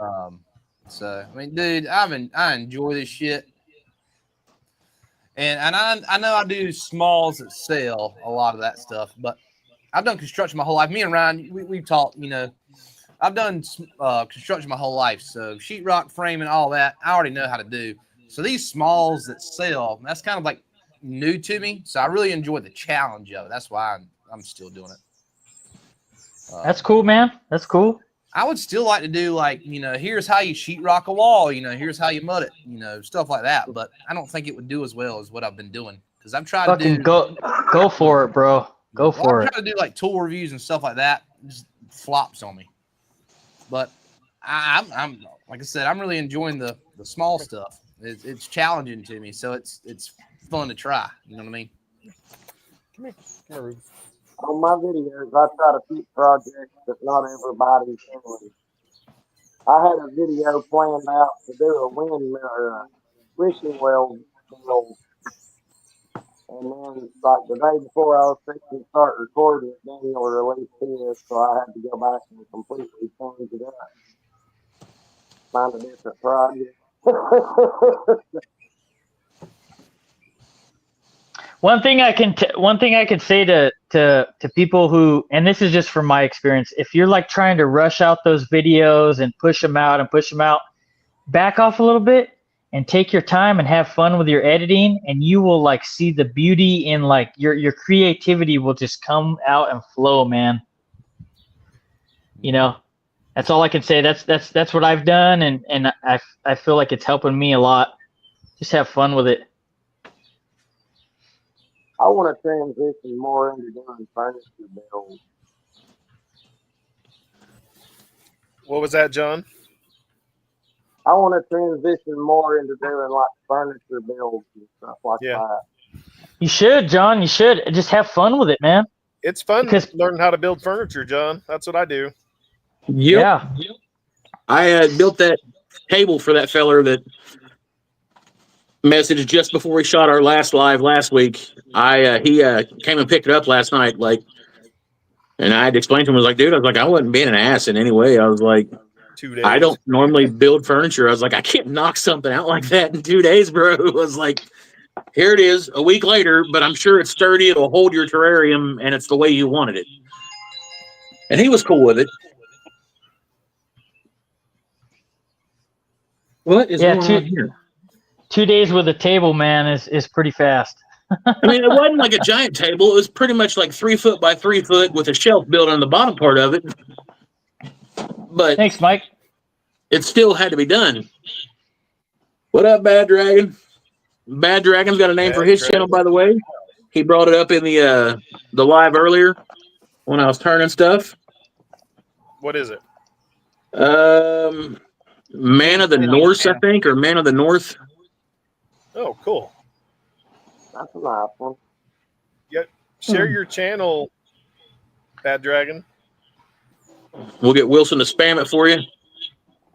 So I mean, dude, I enjoy this shit, and I know I do smalls that sell a lot of that stuff, but I've done construction my whole life. Me and Ryan, we've talked, you know. I've done construction my whole life, so sheetrock, framing, all that, I already know how to do. So these smalls that sell, that's kind of like new to me. So I really enjoy the challenge of it. That's why I'm still doing it. That's cool, man. That's cool. I would still like to do, like, you know, here's how you sheetrock a wall, you know, here's how you mud it, you know, stuff like that. But I don't think it would do as well as what I've been doing, because I'm trying to do. Go for it, bro. Go for it. I'm trying to do like tool reviews and stuff like that. It just flops on me. But I'm like I said, I'm really enjoying the small stuff. It's challenging to me, so it's fun to try. You know what I mean? Come here. On my videos, I try to pick projects that not everybody's doing. I had a video planned out to do a windmill or a wishing well build, and then like the day before I was fixing to start recording it, Daniel released his, so I had to go back and completely change it up. Find a different project. One thing I could say to people who, and this is just from my experience, if you're like trying to rush out those videos and push them out, back off a little bit and take your time and have fun with your editing, and you will like see the beauty in like your creativity will just come out and flow, man. You know, that's all I can say. That's what I've done, and I feel like it's helping me a lot. Just have fun with it. I want to transition more into doing furniture builds. What was that, John? I want to transition more into doing like furniture builds and stuff like that. You should, John. You should just have fun with it, man. It's fun Because- learning how to build furniture, John. That's what I do. Yep. Yeah. I built that table for that feller that messaged just before we shot our last live last week. He came and picked it up last night, like, and I had to explain to him, I was like, dude, I wasn't being an ass in any way. I was like, 2 days. I don't normally build furniture. I was like, I can't knock something out like that in 2 days, bro. I was like, here it is, a week later, but I'm sure it's sturdy. It'll hold your terrarium, and it's the way you wanted it. And he was cool with it. What is going on here? 2 days with a table, man, is pretty fast. I mean, it wasn't like a giant table. It was pretty much like 3 foot by 3 foot with a shelf built on the bottom part of it. But Thanks, Mike. it still had to be done. What up, Bad Dragon? Bad Dragon's got a name for his channel, by the way. He brought it up in the live earlier when I was turning stuff. What is it? Man of the North, I think, or Man of the North. Oh, cool. That's a nice one. Share your channel, Bad Dragon. We'll get Wilson to spam it for you.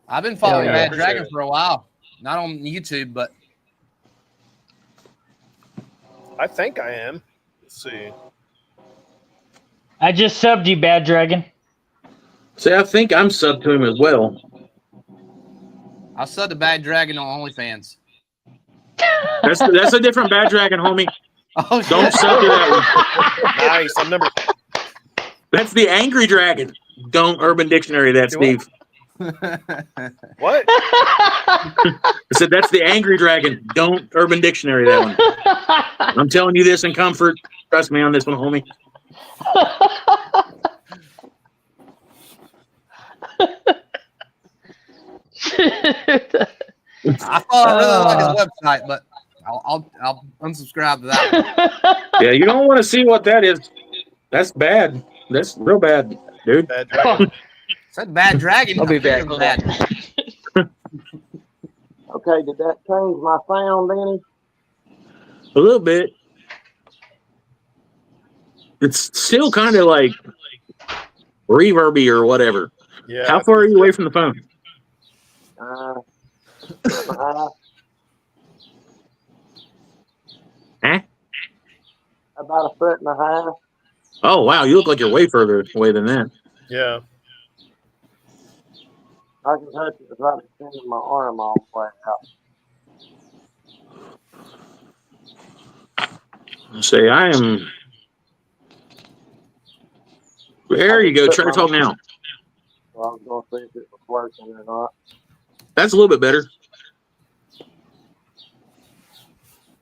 I've been following Yeah, Bad appreciate Dragon it. for a while. Not on YouTube, but I think I am. Let's see. I just subbed you, Bad Dragon. See, I think I'm sub to him as well. I subbed the Bad Dragon on OnlyFans. That's a different Bad Dragon, homie. Oh, Don't sub to that one. Nice. I'm number. That's the Angry Dragon. Don't Urban Dictionary that, Do what? Steve. What? I said that's the Angry Dragon. Don't Urban Dictionary that one. I'm telling you this in comfort. Trust me on this one, homie. I thought I really liked his website, but I'll unsubscribe to that. Yeah, you don't want to see what that is. That's bad. That's real bad, dude. Bad Dragon. Said Bad Dragon. I'll be back. Bad. Okay, did that change my sound any? A little bit. It's still kind of like reverby or whatever. Yeah. How far are you away from the phone? Huh? About a foot and a half. Oh, wow. You look like you're way further away than that. Yeah. I can touch it without extending my arm all the way out. Say, I am. There you go. Try to talk now. So I was going to see if it was working or not. That's a little bit better.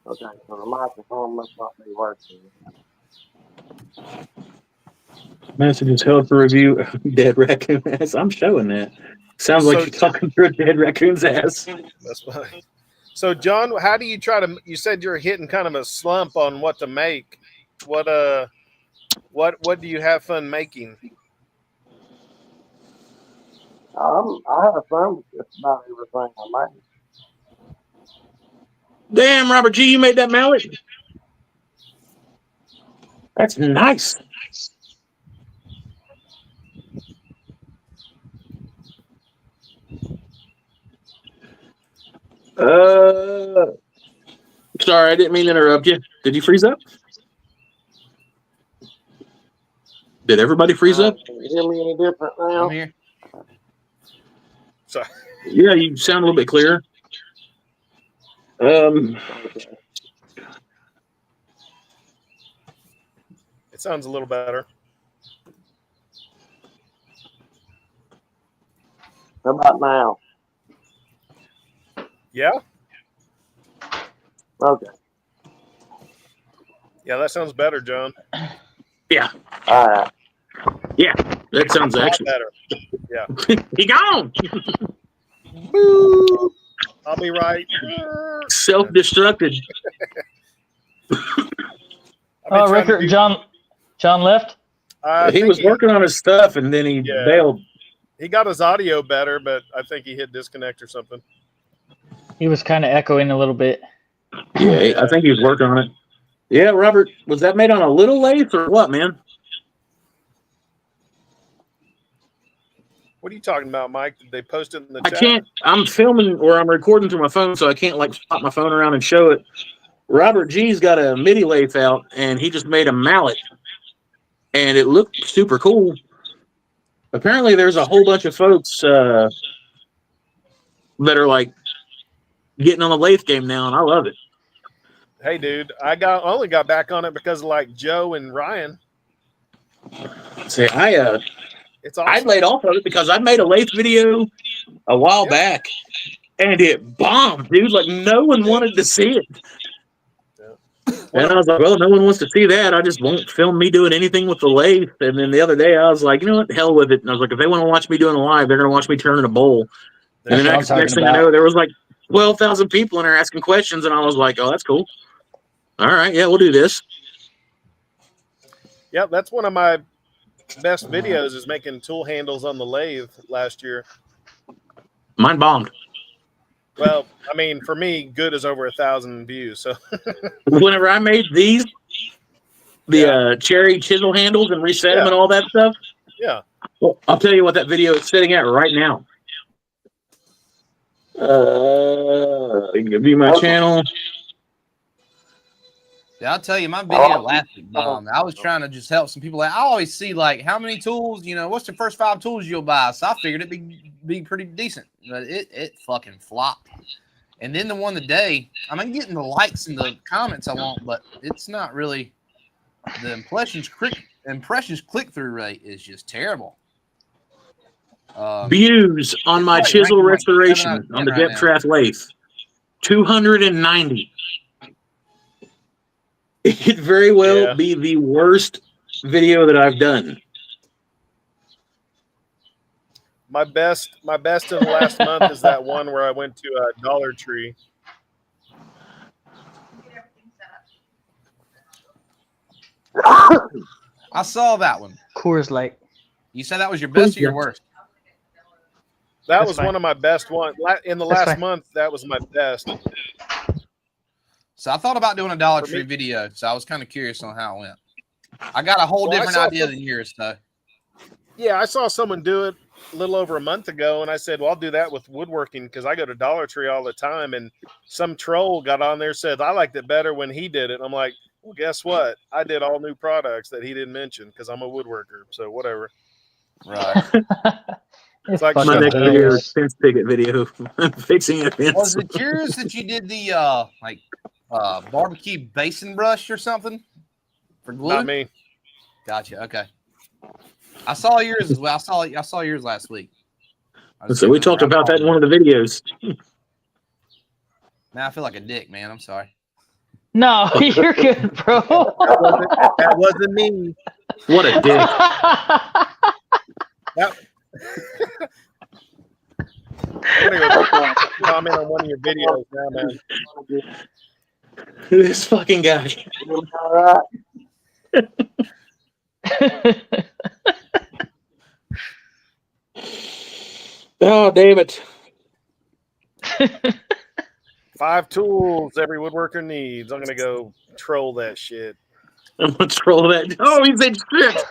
Okay, so the microphone must not be working. Messages held for review. Dead raccoon ass. I'm showing that. Sounds like So- you're talking through a dead raccoon's ass. That's fine. So, John, how do you try to? You said you're hitting kind of a slump on what to make. What do you have fun making? I have fun with just about everything I make. Damn, Robert G, you made that mallet? That's nice. Sorry, I didn't mean to interrupt you. Did you freeze up? Did everybody freeze up? Can you hear me any different now? I'm here. Sorry. Yeah, you sound a little bit clearer. Okay. It sounds a little better. How about now? Yeah. Okay. Yeah, that sounds better, John. Yeah, All right. yeah, that sounds A lot actually. better. Yeah. He gone. Boo! I'll be right. Self-destructed. Oh, Rickard, John left. He was working on his stuff and then he Yeah. bailed. He got his audio better, but I think he hit disconnect or something. He was kind of echoing a little bit. Yeah, I think he was working on it. Yeah, Robert, was that made on a little lathe or what, man? What are you talking about, Mike? Did they post it in the I chat? can't. I'm filming or I'm recording through my phone, so I can't like pop my phone around and show it. Robert G's got a MIDI lathe out, and he just made a mallet, and it looked super cool. Apparently, there's a whole bunch of folks that are like getting on the lathe game now, and I love it. Hey, dude, I only got back on it because of like Joe and Ryan. Say, It's awesome. I laid off of it because I made a lathe video a while back, and it bombed, dude. Like no one wanted to see it. And I was like, well, no one wants to see that. I just won't film me doing anything with the lathe. And then the other day, I was like, you know what? Hell with it. And I was like, if they want to watch me doing a live, they're going to watch me turning a bowl. And then next thing I know, there was like 12,000 people in there asking questions. And I was like, oh, that's cool. All right. Yeah, we'll do this. Yep, that's one of my best videos is making tool handles on the lathe last year. Mine bombed. Well, I mean, for me, good is over 1,000 views. So whenever I made these, the cherry chisel handles and reset them and all that stuff. Yeah. Well, I'll tell you what that video is sitting at right now. I can give you my channel. Yeah, I'll tell you, my video last week bombed. I was trying to just help some people out. I always see like how many tools, you know, what's the first 5 tools you'll buy? So I figured it'd be pretty decent, but it fucking flopped. And then the one today, I'm getting the likes and the comments I want, but it's not really the impressions click-through rate is just terrible. Views on my chisel restoration on the depth track lathe, 290. It could very well be the worst video that I've done. My best in the last month is that one where I went to a Dollar Tree. I saw that one. Coors Light. You said that was your best or your worst? That was one of my best ones. In the last month, that was my best. So I thought about doing a Dollar Tree video, so I was kind of curious on how it went. I got a whole different idea than yours, though. Yeah, I saw someone do it a little over a month ago, and I said, well, I'll do that with woodworking because I go to Dollar Tree all the time, and some troll got on there and said, I liked it better when he did it. And I'm like, well, guess what? I did all new products that he didn't mention because I'm a woodworker, so whatever. Right. It's like my next video is fence picket video. Fixing a fence. Was it yours that you did the barbecue basin brush or something for glue? Not me. Gotcha. Okay. I saw yours as well. I saw yours last week. So we talked about that in one of the videos. Now I feel like a dick, man. I'm sorry. No, you're good, bro. That wasn't me. What a dick. Yep. I'm gonna go comment on one of your videos now, man. This fucking guy. All right. Oh, damn it. 5 tools every woodworker needs. I'm gonna go troll that shit. I'm gonna troll that. Oh, he said shit.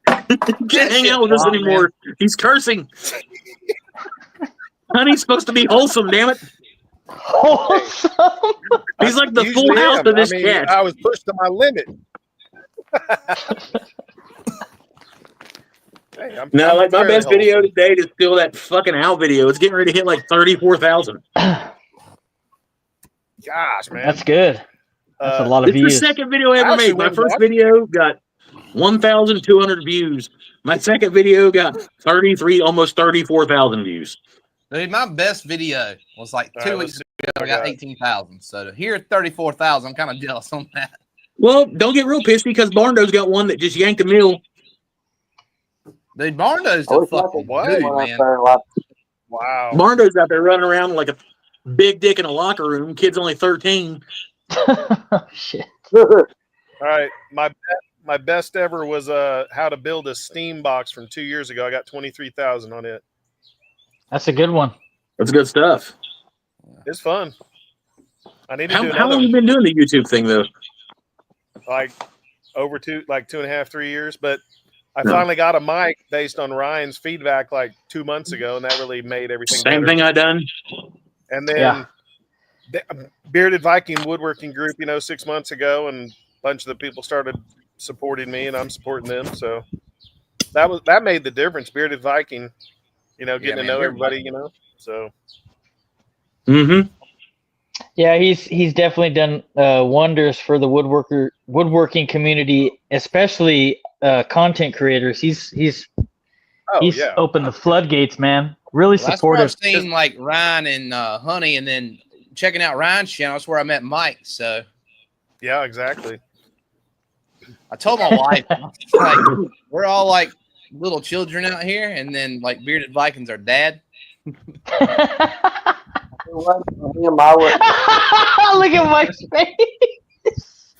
Can't hang out with us anymore. Man. He's cursing. Honey's supposed to be wholesome, damn it. Wholesome. He's like the full house of this cat. I was pushed to my limit. Hey, no, like my best video to date is still that fucking owl video. It's getting ready to hit like 34,000. Gosh, man. That's good. That's a lot of views. It's the second video I ever made. My first video got 1,200 views. My second video got 33, almost 34,000 views. Dude, my best video was like 2 weeks ago. I got 18,000. So to hear 34,000, I'm kind of jealous on that. Well, don't get real pissy because Barndo's got one that just yanked a mill. Dude, Barndo's a fucking dude, man. Wow. Barndo's out there running around like a big dick in a locker room. Kid's only 13. Shit. All right. My best ever was how to build a steam box from 2 years ago. I got 23,000 on it. That's a good one. That's good stuff. It's fun. I need to do how long have you been doing the YouTube thing though? Like over 2.5, 3 years. But I finally got a mic based on Ryan's feedback like 2 months ago, and that really made everything Same better. thing I done. And then Bearded Viking Woodworking Group, 6 months ago, and a bunch of the people started supporting me, and I'm supporting them. So that made the difference. Bearded Viking, getting to know everybody, So. Mm-hmm. Yeah, he's definitely done wonders for the woodworking community, especially content creators. He's opened the floodgates, man. Really supportive. That's where I've seen like Ryan and Honey, and then checking out Ryan's channel. That's where I met Mike. So yeah, exactly. I told my wife, like, we're all like little children out here, and then like Bearded Vikings are dad. Look at Mike's face.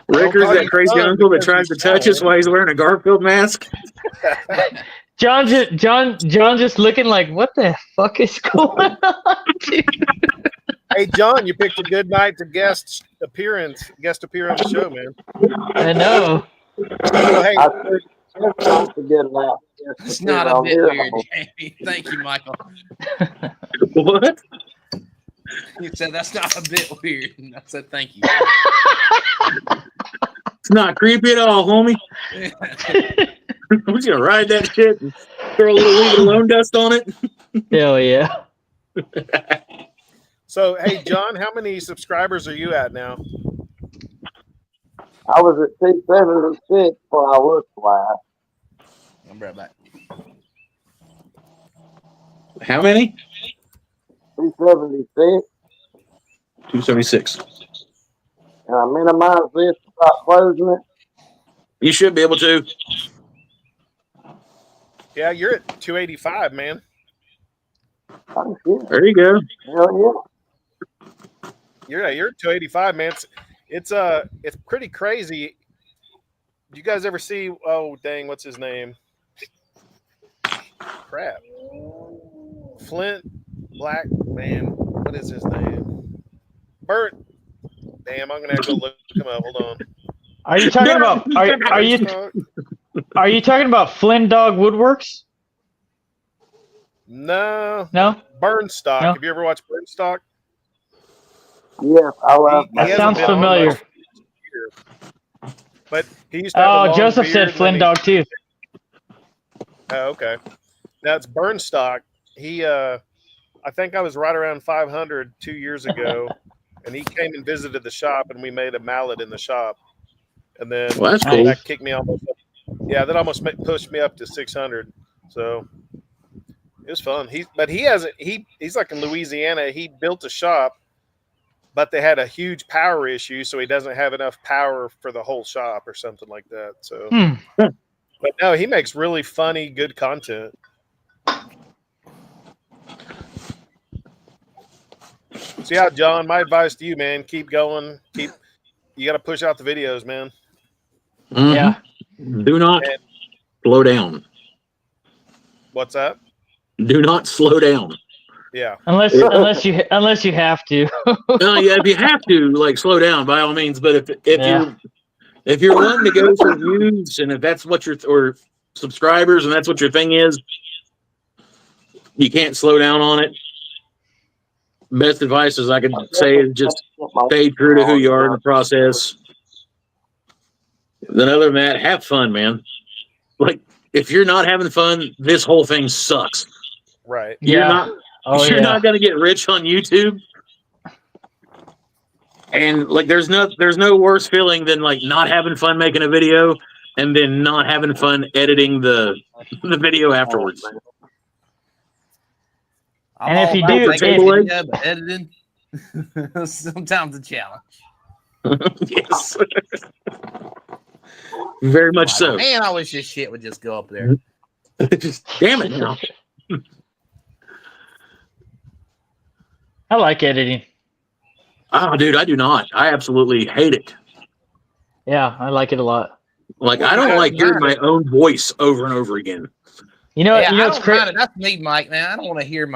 Ricker's that crazy uncle that tries to touch us while he's wearing a Garfield mask. John just looking like, what the fuck is going on, dude? Hey, John, you picked a good night to guest appear on the show, man. I know. So, hey, it's not a bit weird, Jamie. Thank you, Michael. What? You said that's not a bit weird. And I said thank you. It's not creepy at all, homie. I'm just gonna ride that shit and throw a little leave alone dust on it. Hell yeah. So, hey, John, how many subscribers are you at now? I was at 276 when I looked last. I'm right back. How many? 276. 276. And I minimized this without closing it. You should be able to. Yeah, you're at 285, man. Oh, shit. There you go. Hell You're at 285, man. It's pretty crazy. Do you guys ever see? Oh, dang, what's his name? Crap. Flint Black man. What is his name? Bert. Damn, I'm gonna have to go look him up. Hold on. Are you talking about? Are you talking about Flynn Dog Woodworks? No. No. Burnstock. No? Have you ever watched Burnstock? Yes, I love That sounds familiar. But he used to have a long Joseph beard, said Flynn Dog too. Oh, okay. That's Burnstock. He, I think I was right around 500 2 years ago, and he came and visited the shop, and we made a mallet in the shop, and then that's cool. That kicked me almost up. Yeah, that almost pushed me up to 600. So it was fun. He's like in Louisiana. He built a shop, but they had a huge power issue, so he doesn't have enough power for the whole shop or something like that. So, but no, he makes really funny, good content. So yeah, John, my advice to you, man, keep going. You got to push out the videos, man. Mm-hmm. Yeah. Do not slow down. What's that? Do not slow down. Yeah. Unless you have to. No, yeah, if you have to, like, slow down by all means. But if you're wanting to go for views, and if that's what or subscribers, and that's what your thing is, you can't slow down on it. Best advice is I could say is just stay true to who you are in the process. Then other than that, have fun, man. Like, if you're not having fun, this whole thing sucks. Right. You're not going to get rich on YouTube. And like, there's no worse feeling than like not having fun making a video and then not having fun editing the video afterwards. And if you do, editing, sometimes a challenge. Yes. Very much so. Man, I wish this shit would just go up there. Just damn it now. I like editing. Oh, dude, I do not. I absolutely hate it. Yeah, I like it a lot. Like, I don't like hearing my own voice over and over again. You know, it's crazy. That's me, Mike. Man, I don't want to hear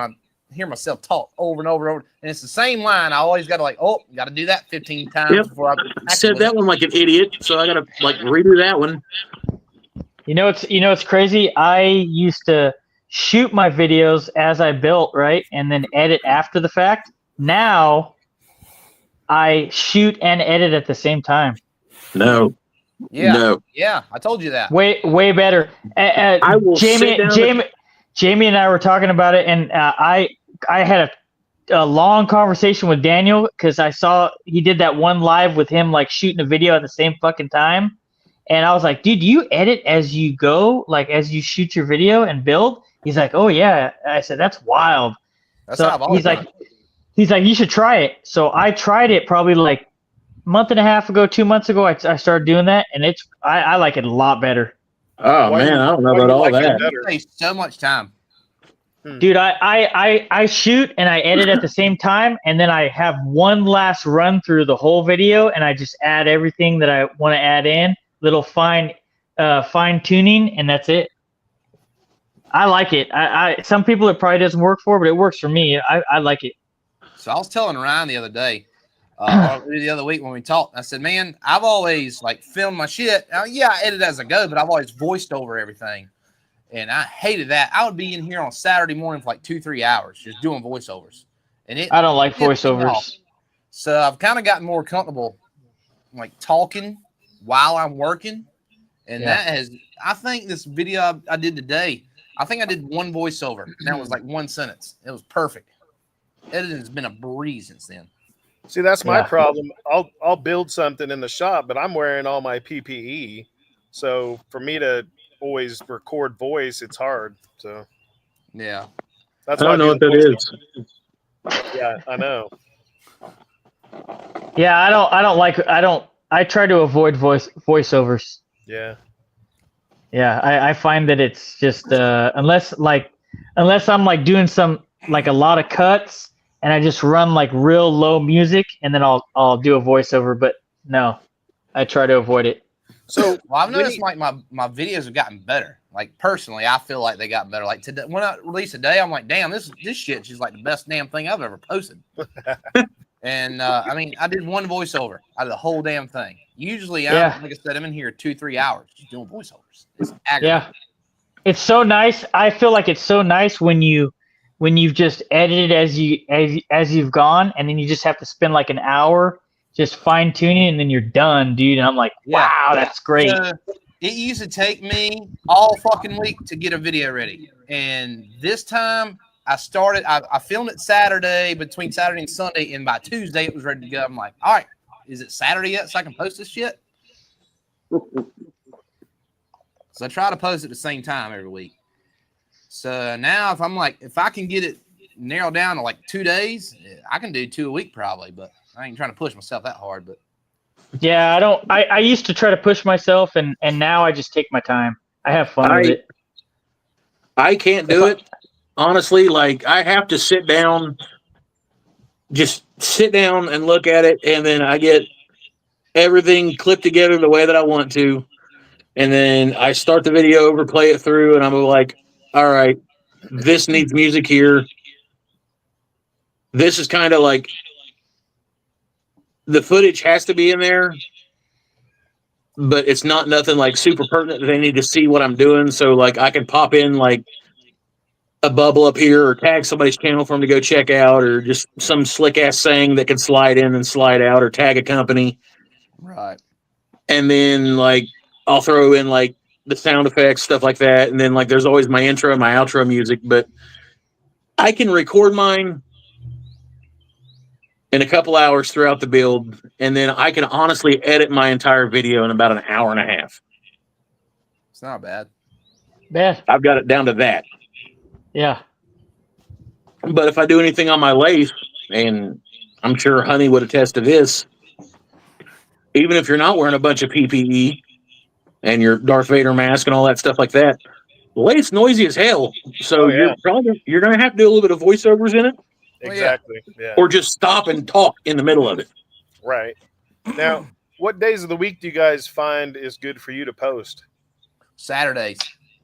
hear myself talk over and over and over, and it's the same line. I always got to like, oh, got to do that 15 times before I said that one like an idiot, so I got to like redo that one. It's crazy. I used to shoot my videos as I built, right, and then edit after the fact. Now I shoot and edit at the same time. No. Yeah. No. Yeah, I told you that. Way better. I will sit down Jamie and I were talking about it, and I had a long conversation with Daniel because I saw he did that one live with him like shooting a video at the same fucking time, and I was like, dude, you edit as you go, like as you shoot your video and build? He's like, oh yeah. I said, that's wild. That's how I've always done. He's like, you should try it. So I tried it probably like month and a half ago, 2 months ago. I started doing that, and I like it a lot better. Oh man, I don't know about all that. It takes so much time. Dude, I shoot and I edit at the same time, and then I have one last run through the whole video, and I just add everything that I want to add in, little fine tuning, and that's it. I like it. Some people it probably doesn't work for, but it works for me. I like it. So I was telling Ryan the other day, the other week when we talked, I said, man, I've always like filmed my shit. Now, yeah, I edit as I go, but I've always voiced over everything. And I hated that. I would be in here on Saturday morning for like 2-3 hours just doing voiceovers. And I don't like voiceovers. So I've kind of gotten more comfortable like talking while I'm working. And that has, I think this video I did today, I think I did one voiceover. And that was like one sentence. It was perfect. Editing has been a breeze since then. See, that's my problem. I'll build something in the shop, but I'm wearing all my PPE. So for me to always record voice, it's hard. So yeah, that's I don't know what that is. Yeah, I know. Yeah, I try to avoid voiceovers. Yeah. Yeah, I find that it's just unless I'm like doing like a lot of cuts and I just run like real low music and then I'll do a voiceover, but no, I try to avoid it. So I've noticed like my videos have gotten better. Like personally, I feel like they got better. Like today, when I release a day, I'm like, damn, this shit is like the best damn thing I've ever posted. And I mean, I did one voiceover out of the whole damn thing. Usually, like I said, I'm in here 2-3 hours just doing voiceovers. It's aggravating. Yeah, it's so nice. I feel like it's so nice when you've just edited as you've gone, and then you just have to spend like an hour just fine tuning, and then you're done, dude. And I'm like, wow, that's great. It used to take me all fucking week to get a video ready, and this time I filmed it Saturday, between Saturday and Sunday, and by Tuesday it was ready to go. I'm like, all right, is it Saturday yet so I can post this shit? So I try to post at the same time every week. So now if I can get it narrowed down to like 2 days, I can do 2 a week probably, but I ain't trying to push myself that hard. But yeah, I used to try to push myself, and now I just take my time. I have fun with it. I can't do it. Honestly, like I have to sit down and look at it, and then I get everything clipped together the way that I want to, and then I start the video over, play it through, and I'm like, all right, this needs music here. This is kind of like the footage has to be in there, but it's not nothing like super pertinent that they need to see what I'm doing. So like I can pop in like a bubble up here or tag somebody's channel for them to go check out, or just some slick ass saying that can slide in and slide out, or tag a company. Right. And then like I'll throw in like the sound effects, stuff like that. And then like there's always my intro and my outro music, but I can record mine in a couple hours throughout the build, and then I can honestly edit my entire video in about an hour and a half. It's not bad. Yeah. I've got it down to that. Yeah. But if I do anything on my lathe, and I'm sure Honey would attest to this, even if you're not wearing a bunch of PPE and your Darth Vader mask and all that stuff like that, the lathe's noisy as hell. So you're going to have to do a little bit of voiceovers in it. Exactly. Yeah. Or just stop and talk in the middle of it. Right. Now, what days of the week do you guys find is good for you to post? Saturdays.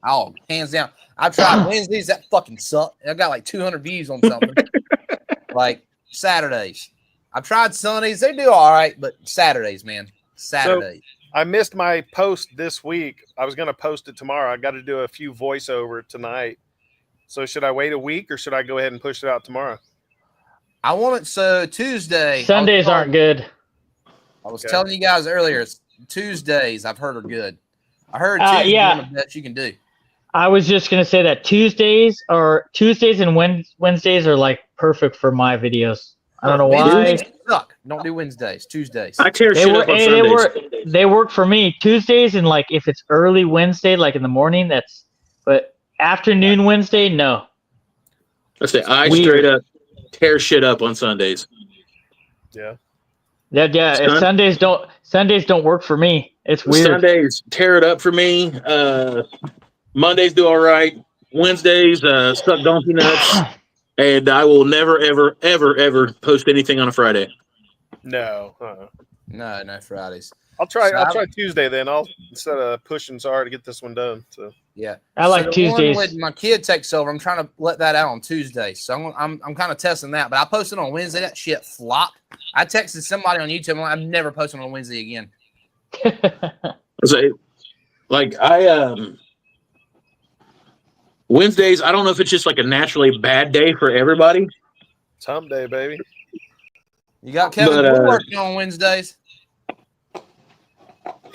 Oh, hands down. I've tried Wednesdays. That fucking sucked. I got like 200 views on something. Like Saturdays. I've tried Sundays. They do all right, but Saturdays, man. Saturdays. I missed my post this week. I was going to post it tomorrow. I got to do a few voiceover tonight. So should I wait a week or should I go ahead and push it out tomorrow? I want it so Tuesday. Sundays aren't good. I was telling you guys earlier, Tuesdays I've heard are good. I heard Tuesdays one of the best you can do. I was just gonna say that Tuesdays and Wednesdays are like perfect for my videos. I don't know why. Wednesdays suck. Don't do Wednesdays. Tuesdays. I tear shit up on Sundays. They work for me. Tuesdays and like if it's early Wednesday, like in the morning, but afternoon Wednesday, no. I say I straight up tear shit up on Sundays. Yeah. Yeah. Sundays don't work for me. It's weird. Sundays tear it up for me. Mondays do all right. Wednesdays suck donkey nuts. And I will never, ever, ever, ever post anything on a Friday. No. No Fridays. I'll try Tuesday then. Instead of pushing so hard to get this one done. So yeah, I like Tuesdays. When my kid takes over, I'm trying to let that out on Tuesday. So I'm kind of testing that. But I posted on Wednesday. That shit flopped. I texted somebody on YouTube. I'm never posting on Wednesday again. Wednesdays, I don't know if it's just like a naturally bad day for everybody. It's hump day, baby. You got Kevin Woodworking on Wednesdays.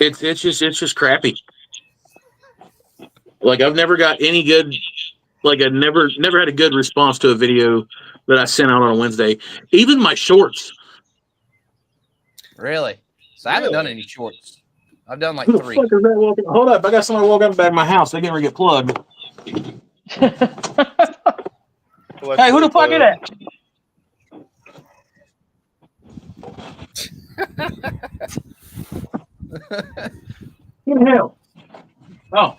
It's just crappy. Like I've never got any good, like I never had a good response to a video that I sent out on a Wednesday. Even my shorts. Really? So I haven't done any shorts. I've done like 3. Fuck is that walking? Hold up, I got somebody walking up the back of my house. They're gonna get plugged. Hey, who the fuck is that? Who the hell? Oh.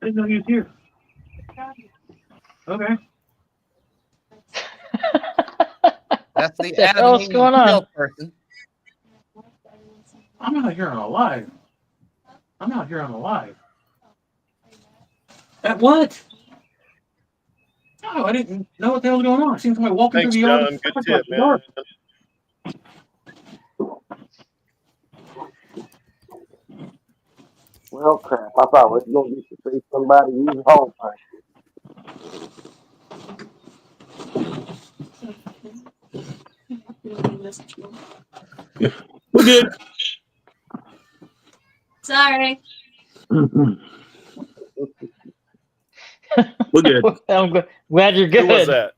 I didn't know he was here. Okay. That's the hell's going on? Person. I'm out here on a live. At what? No, I didn't know what the hell was going on. I seen somebody walking Thanks, through the yard. John. Good tip, man. Well, crap. I thought we were going to get to see somebody use home thing. We're good. Sorry. We're good. I'm glad you're good. Who was that?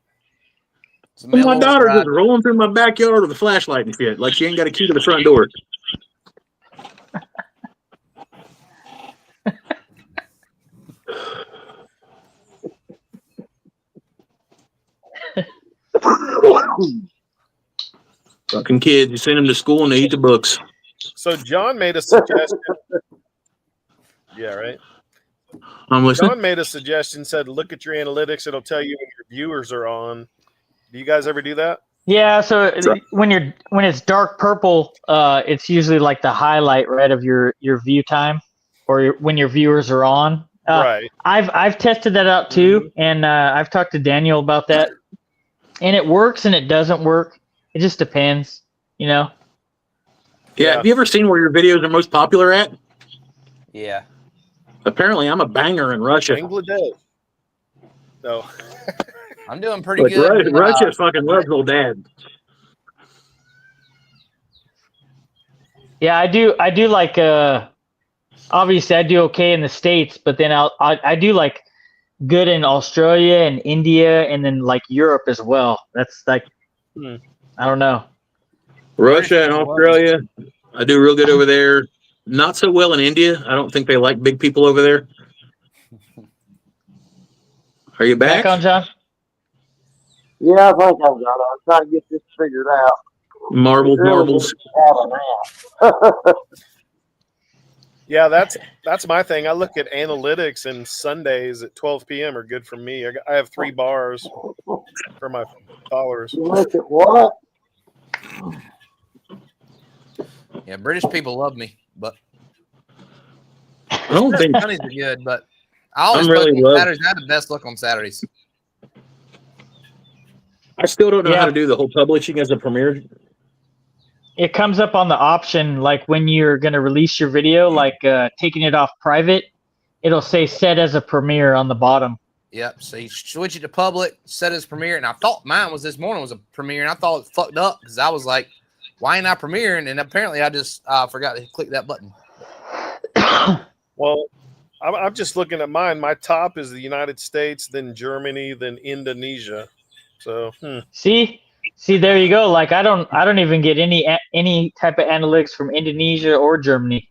My daughter just rolling through my backyard with a flashlight and shit. Like she ain't got a key to the front door. Fucking kids, you send them to school and they eat the books. So John made a suggestion. Yeah, right. I'm listening. John made a suggestion, said look at your analytics, it'll tell you when your viewers are on. Do you guys ever do that? Yeah, so when it's dark purple, it's usually like the highlight, right, of your view time, or when your viewers are on. Right. I've tested that out too, and I've talked to Daniel about that, and it works and it doesn't work. It just depends, you know. Yeah. Have you ever seen where your videos are most popular at? Yeah. Apparently, I'm a banger in Russia. Bangladesh. No. I'm doing pretty good. Russia fucking loves old dad. Yeah, I do like obviously I do okay in the States, but then I do like good in Australia and India and then like Europe as well. That's like I don't know. Russia and Australia, I do real good over there. Not so well in India. I don't think they like big people over there. Are you back? Back on, John? Yeah, I think I'm trying to get this figured out. Marbles. Yeah, that's my thing. I look at analytics, and Sundays at 12 p.m. are good for me. I have 3 bars for my followers. You look at what? Yeah, British people love me, but I don't think Sundays are good, but I always I'm really post on low. Saturdays. I have the best look on Saturdays. I still don't know Yeah. how to do the whole publishing as a premiere. It comes up on the option like when you're gonna release your video, like taking it off private. It'll say set as a premiere on the bottom. Yep. So you switch it to public, set as premiere, and I thought mine was this morning was a premiere, and I thought it fucked up because I was like, "Why ain't I premiering?" And apparently, I just forgot to click that button. Well, I'm just looking at mine. My top is the United States, then Germany, then Indonesia. So See, there you go. Like I don't even get any type of analytics from Indonesia or Germany.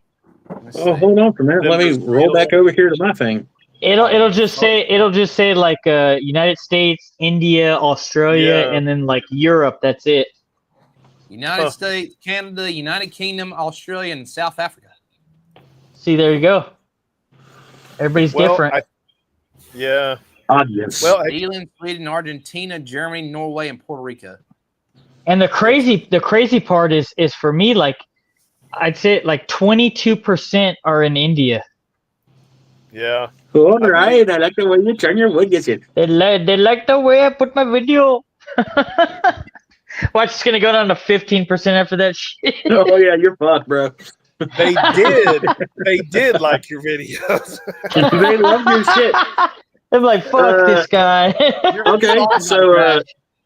Oh, hold on for a minute. Let me roll back over here to my thing. It'll just say like United States, India, Australia, Yeah. and then like Europe. That's it. United States, Canada, United Kingdom, Australia, and South Africa. See, there you go. Everybody's different. Yeah. Audience. Well, New Zealand, Sweden, Argentina, Germany, Norway, and Puerto Rico. And the crazy part is for me, like I'd say like 22% are in India. yeah. All right. I like the way you turn your wood. Yes, it. They like the way I put my video. Watch, it's gonna go down to 15% after that shit. Oh yeah, you're fucked, bro. They did like your videos. They love your shit. I'm like, fuck this guy. Okay, so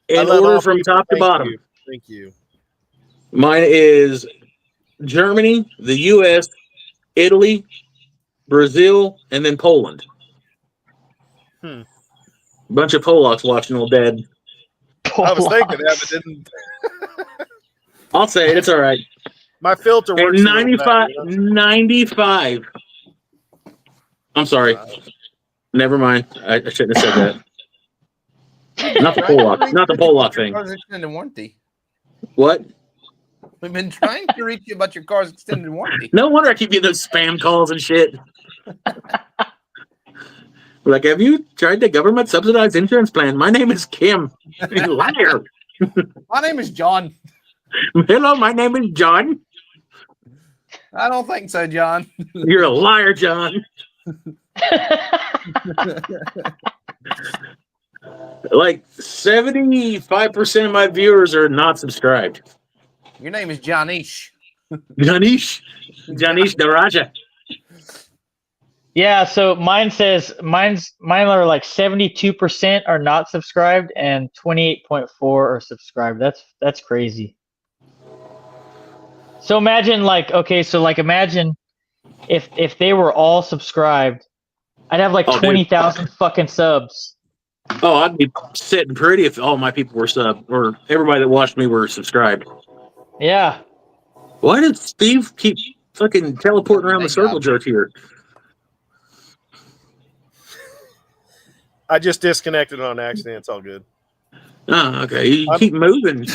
in order from top to bottom. Thank you. Mine is Germany, the U.S., Italy, Brazil, and then Poland. Bunch of Polacks watching old dad. I was thinking that, but didn't. I'll say it. It's all right. My filter works. And 95. I'm sorry. Never mind. I shouldn't have said that. Not the Polak. Not the Polak thing. Car's extended warranty. What? We've been trying to reach you about your car's extended warranty. No wonder I keep getting those spam calls and shit. Like, have you tried the government subsidized insurance plan? My name is Kim. You liar. My name is John. Hello, my name is John. I don't think so, John. You're a liar, John. Like 75% of my viewers are not subscribed. Your name is Janish. Janish Daraja. Yeah, so mine are like 72% are not subscribed and 28.4 are subscribed. That's crazy. So imagine imagine if they were all subscribed, I'd have like 20,000 fucking subs. Oh, I'd be sitting pretty if all my people were subbed or everybody that watched me were subscribed. Yeah. Why did Steve keep fucking teleporting around the circle jerk here? I just disconnected on accident. It's all good. Oh, okay. You keep moving.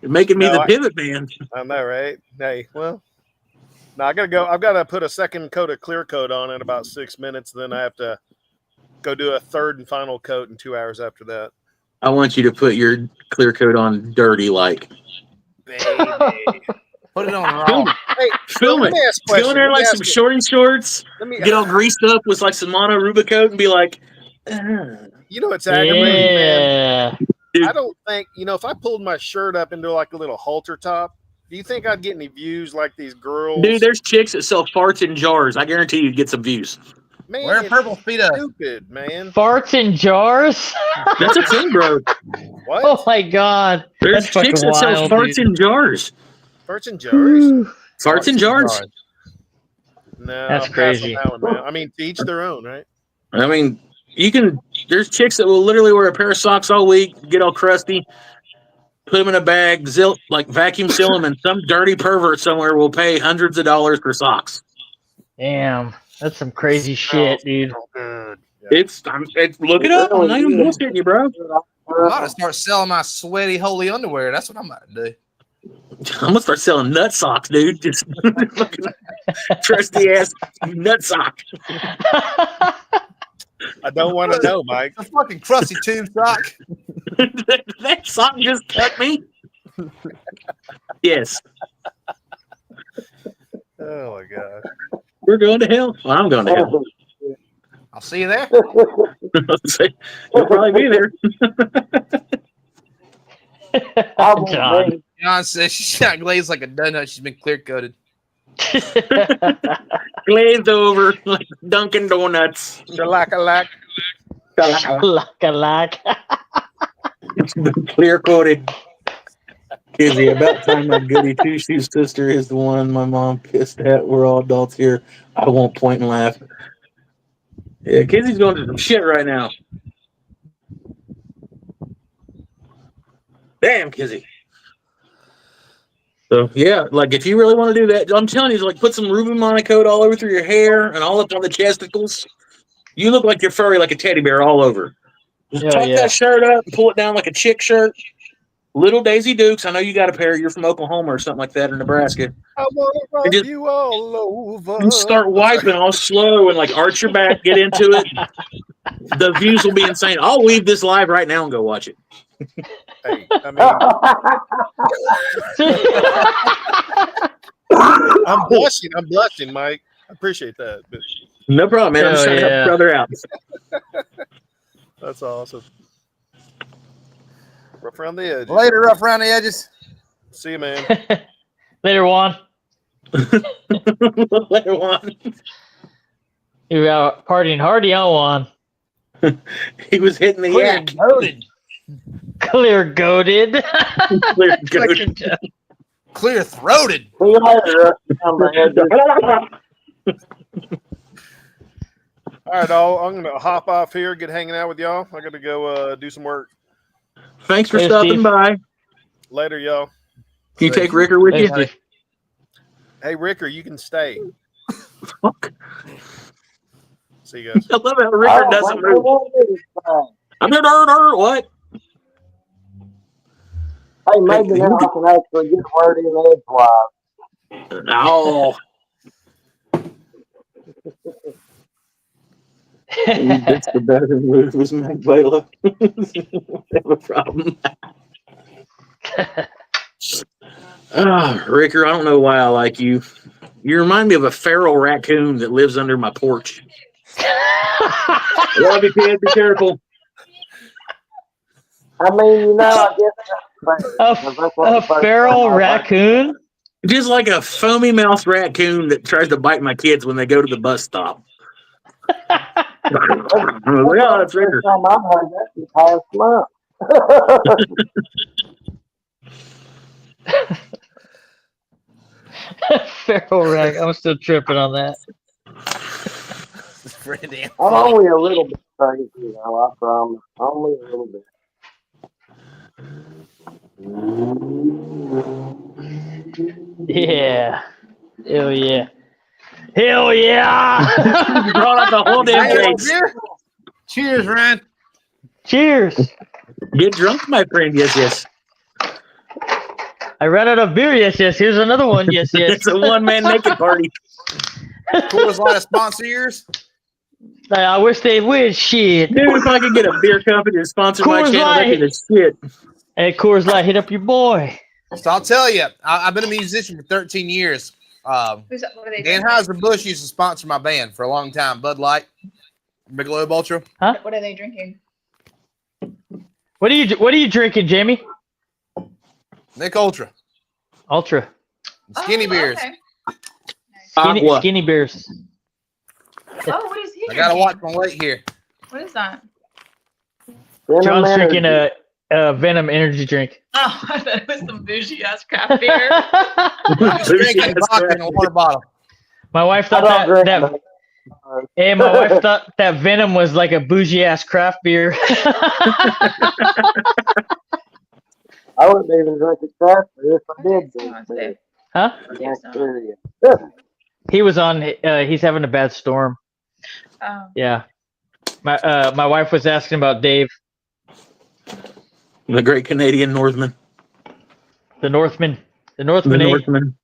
You're making me the pivot man. I know, right? Hey, well, now I gotta go. I've got to put a second coat of clear coat on in about 6 minutes. Then I have to go do a third and final coat in 2 hours after that. I want you to put your clear coat on dirty like. Baby. Put it on raw. Hey, Film it. Go in there like some shorty shorts. Get all greased up with like some mono Rubicoat and be like, you know, it's aggravating, man. Dude. I don't think, if I pulled my shirt up into like a little halter top, do you think I'd get any views like these girls? Dude, there's chicks that sell farts in jars. I guarantee you'd get some views. Man, wear a purple Speedo. Stupid, man. Farts in jars? That's a thing, bro. What? Oh my god. There's That's chicks that sell wild, farts dude. in jars. Farts in jars? Farts in jars. No, That's I'm crazy. passing that one, man. I mean, to each their own, right? I mean, there's chicks that will literally wear a pair of socks all week, get all crusty, put them in a bag, vacuum seal them, and some dirty pervert somewhere will pay hundreds of dollars for socks. Damn. That's some crazy shit, dude. Good. It's look it up. I'm not even bullshitting you, bro. I'm about to start selling my sweaty, holy underwear. That's what I'm about to do. I'm gonna start selling nut socks, dude. Just fucking trusty ass nut sock. I don't want to know, Mike. A fucking crusty tube sock. That sock just cut me. Yes. Oh my god. We're going to hell. Well, I'm going to hell. I'll see you there. You'll probably be there. I won't John. be. John says she's not glazed like a donut. She's been clear coated. Glazed over like Dunkin' Donuts. Shalak-a-lak. Like. It's been clear coated. Kizzy, about time my goody two shoes sister is the one my mom pissed at. We're all adults here. I won't point and laugh. Yeah, Kizzy's going through some shit right now. Damn, Kizzy. So yeah, like if you really want to do that, I'm telling you, like put some RUBIOMONOCOAT all over through your hair and all up on the chesticles. You look like you're furry, like a teddy bear all over. Just tuck that shirt up and pull it down like a chick shirt. Little Daisy Dukes. I know you got a pair. You're from Oklahoma or something like that, or Nebraska. I want to rub just- you all over. And start wiping all slow and like arch your back, get into it. The views will be insane. I'll leave this live right now and go watch it. Hey, I mean, I'm blushing, Mike. I appreciate that. But No problem, man. I'm just trying to help a brother out. that's awesome. Rough around the edges. Later, rough around the edges. See you, man. Later, Juan. Later, Juan. You were out partying hardy on Juan. He was hitting the Clear yak. goated. Clear goaded. Clear goated. Clear throated. See you later. All right, all. I'm gonna hop off here, get hanging out with y'all. I gotta go do some work. Thanks for Hey, stopping Steve. by. Later, y'all. Can you take Ricker with you? Thanks, Steve. Hey, Ricker, you can stay. Fuck. See you guys. I love how Ricker doesn't move. I'm there, what? Hey, maybe now I can actually get a word in edgewise. No. That's the better move was Magdalena. Have a problem. Ricker, I don't know why I like you. You remind me of a feral raccoon that lives under my porch. Love you, kid. Be careful. I mean, you know, I guess that's A feral raccoon? Just like a foamy mouthed raccoon that tries to bite my kids when they go to the bus stop. Yeah, that's Ricker. I've heard that this past month. Feral raccoon. I'm still tripping on that. I'm only a little bit crazy, though, I promise. Only a little bit. Yeah. Hell yeah. Hell yeah. You brought up the whole damn case. Cheers, Ryan. Cheers. Get drunk, my friend. Yes, yes. I ran out of beer. Yes, yes. Here's another one. Yes, yes. It's a one-man naked party. Coors Light to sponsor yours. I wish they would. Shit. Dude, if I could get a beer company to sponsor my Coors channel, that'd be the shit. Hey, Coors Light, hit up your boy. So I'll tell you, I've been a musician for 13 years. What are they doing? Anheuser-Busch used to sponsor my band for a long time. Bud Light, Michelob Ultra. Huh? What are they drinking? What are you drinking, Jamie? Nick Ultra. Ultra. Skinny beers. Okay. Aqua. Skinny beers. Oh, what is he I gotta drinking? watch my weight here. What is that? John's drinking a Venom energy drink. Oh, I thought it was some bougie ass craft beer. Just drinking vodka in a water bottle. My wife thought that hey, my wife thought that Venom was like a bougie ass craft beer. I wouldn't even drink a craft beer if I did drink beer. Huh? He was on. He's having a bad storm. Oh. Yeah. My wife was asking about Dave, The great Canadian Northman. the Northman. The The Northman. Northman.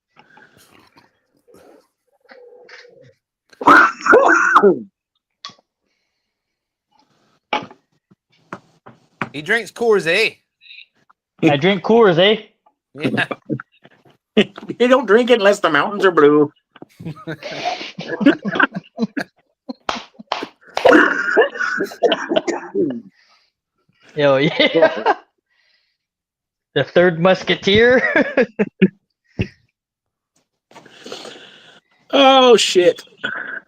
He drinks Coors, eh? I drink Coors, eh? Yeah. You don't drink it unless the mountains are blue. Yo, yeah. The third musketeer. Oh shit!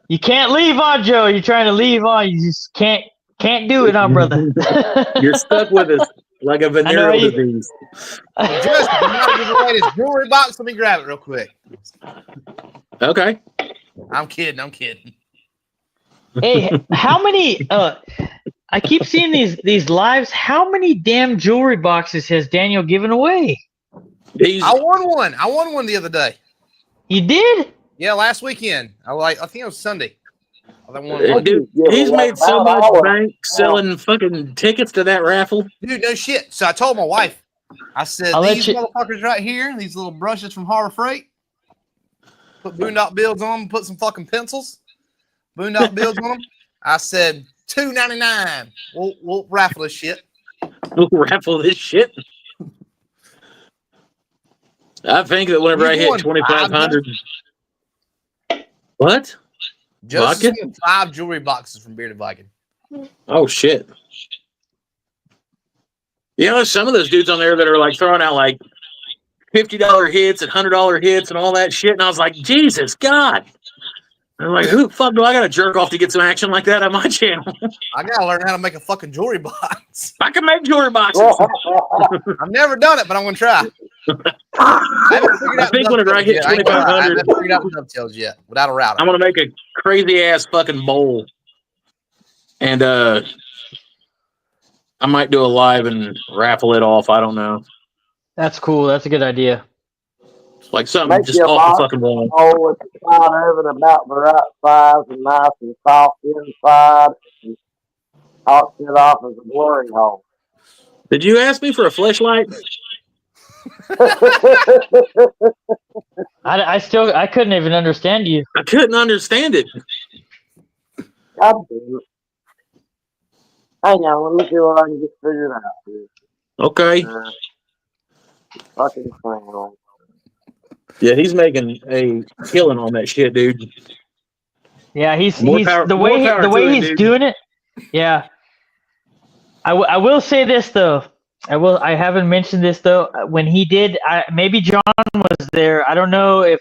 You can't leave on, Joe. You're trying to leave on. You just can't do it on, brother. You're stuck with us like a venereal disease. Just give away this jewelry box. Let me grab it real quick. Okay. I'm kidding. I'm kidding. Hey, how many? I keep seeing these lives. How many damn jewelry boxes has Daniel given away? I won one. I won one the other day. You did? Yeah, last weekend. I think it was Sunday. I won one. Dude, he's made so much bank selling fucking tickets to that raffle. Dude, no shit. So I told my wife, I said, these motherfuckers right here, these little brushes from Harbor Freight, put Boondock Bills on them, put some fucking pencils, Boondock Bills on them. I said, $2.99. We'll raffle this shit. We'll raffle this shit. I think that whenever I hit 2,500. What? Just 5 jewelry boxes from Bearded Viking. Oh shit! You know, some of those dudes on there that are like throwing out like $50 hits and $100 hits and all that shit, and I was like, Jesus God! I'm like, who the fuck do I got to jerk off to get some action like that on my channel? I gotta learn how to make a fucking jewelry box. I can make jewelry boxes. I've never done it, but I'm gonna try. I think whenever I hit 2,500, I haven't figured out the dovetails yet without a router. I'm gonna make a crazy ass fucking bowl, and I might do a live and raffle it off. I don't know. That's cool. That's a good idea. Like something just off the fucking wall. Oh, with the side oven about the right size and nice and soft inside, and auction it off as a glory hole. Did you ask me for a fleshlight? I couldn't even understand you. I couldn't understand it. God damn it. Hang on, let me see what I can get figured out here. Okay. Fucking clown. Yeah, he's making a killing on that shit, dude. Yeah, the way he's doing it. Yeah, I will say this though. I haven't mentioned this though. When he did, maybe John was there. I don't know if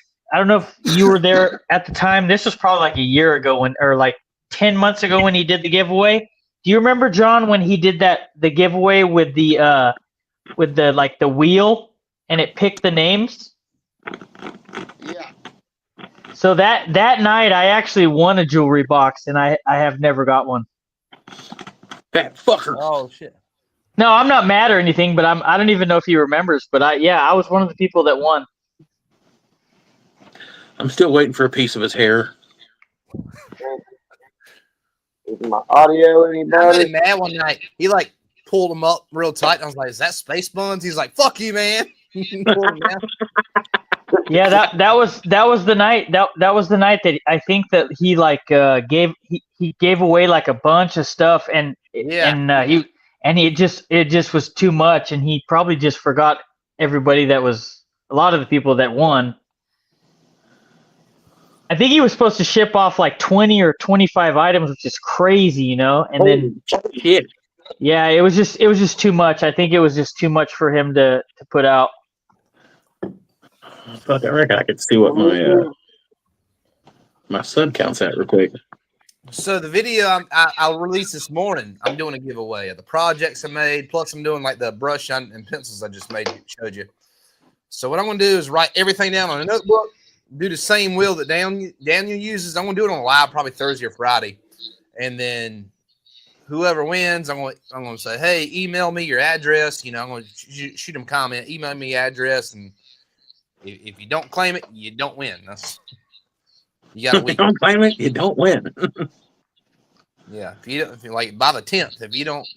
you were there at the time. This was probably like a year ago or like 10 months ago when he did the giveaway. Do you remember, John, when he did the giveaway with the like the wheel and it picked the names? Yeah. So that night I actually won a jewelry box and I have never got one. That fucker. Oh shit. No, I'm not mad or anything, but I don't even know if he remembers. But I was one of the people that won. I'm still waiting for a piece of his hair. Is my audio anybody? I was mad one night. He like pulled him up real tight. And I was like, "Is that Space Buns?" He's like, "Fuck you, man." Yeah, that was the night. That was the night that I think that he like he gave away like a bunch of stuff and it just was too much, and he probably just forgot everybody that was a lot of the people that won. I think he was supposed to ship off like 20 or 25 items, which is crazy, you know. And then shit. Yeah, it was just too much. I think it was just too much for him to put out. Fuck, I reckon I could see what my sub count's at real quick. So the video I'll release this morning, I'm doing a giveaway of the projects I made, plus I'm doing like the brush and pencils I just showed you. So what I'm going to do is write everything down on a notebook, do the same wheel that Daniel uses. I'm going to do it on live probably Thursday or Friday. And then whoever wins, I'm going to say, hey, email me your address. You know, I'm going to shoot them a comment, email me your address. And if you don't claim it, you don't win. You got to win. Don't claim it, you don't win. Yeah, if you like by the 10th, if you don't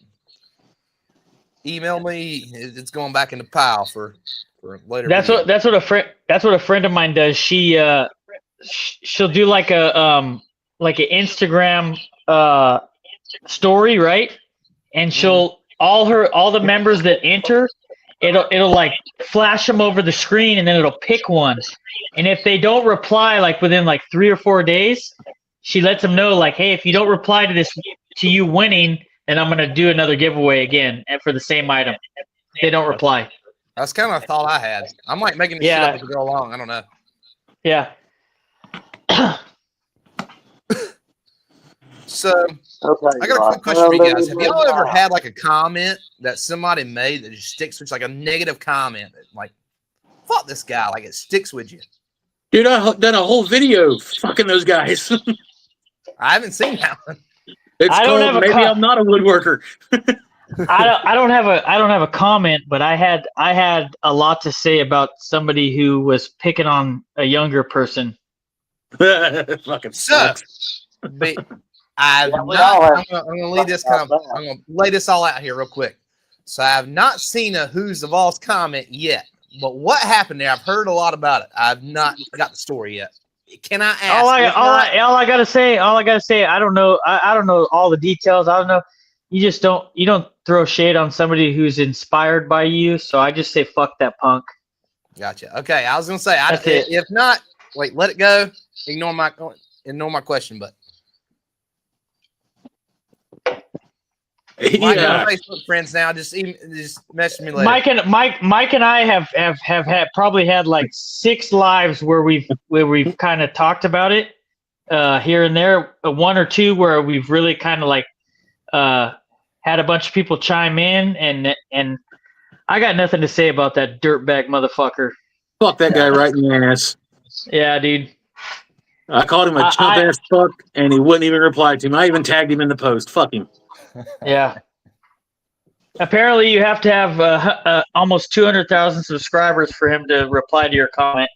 email me, it's going back in the pile for later. That's what a friend of mine does. She'll do like an Instagram story, right? And she'll all the members that enter, it'll like flash them over the screen, and then it'll pick one. And if they don't reply like within like 3 or 4 days, she lets them know like, hey, if you don't reply to you winning, then I'm gonna do another giveaway again and for the same item. If they don't reply. That's kind of a thought I had. I'm like making this shit up as we go along. I don't know. Yeah. So Okay. I got a quick question for you guys. Have y'all ever had like a comment that somebody made that just sticks with, like a negative comment that like, fuck this guy, like it sticks with you? Dude, I've done a whole video fucking those guys. I haven't seen that one. It's called Maybe I'm Not a Woodworker. I don't have a comment, but I had a lot to say about somebody who was picking on a younger person. Fucking sucks. But I'm gonna leave this I'm gonna lay this all out here real quick. So I have not seen a Who's the Boss comment yet. But what happened there? I've heard a lot about it. I've not got the story yet. Can I ask? All I gotta say, I don't know. I don't know all the details. I don't know. You don't throw shade on somebody who's inspired by you. So I just say fuck that punk. Gotcha. Okay, I was gonna say if not, wait, let it go. Ignore my question, but. Mike, Facebook friends now. Just message me later. Mike and I have had probably had like 6 lives where we've kind of talked about it here and there. 1 or 2 where we've really kind of like had a bunch of people chime in, and I got nothing to say about that dirtbag motherfucker. Fuck that guy right in the ass. Yeah, dude. I called him a chump ass fuck, and he wouldn't even reply to me. I even tagged him in the post. Fuck him. Yeah. Apparently, you have to have almost 200,000 subscribers for him to reply to your comment.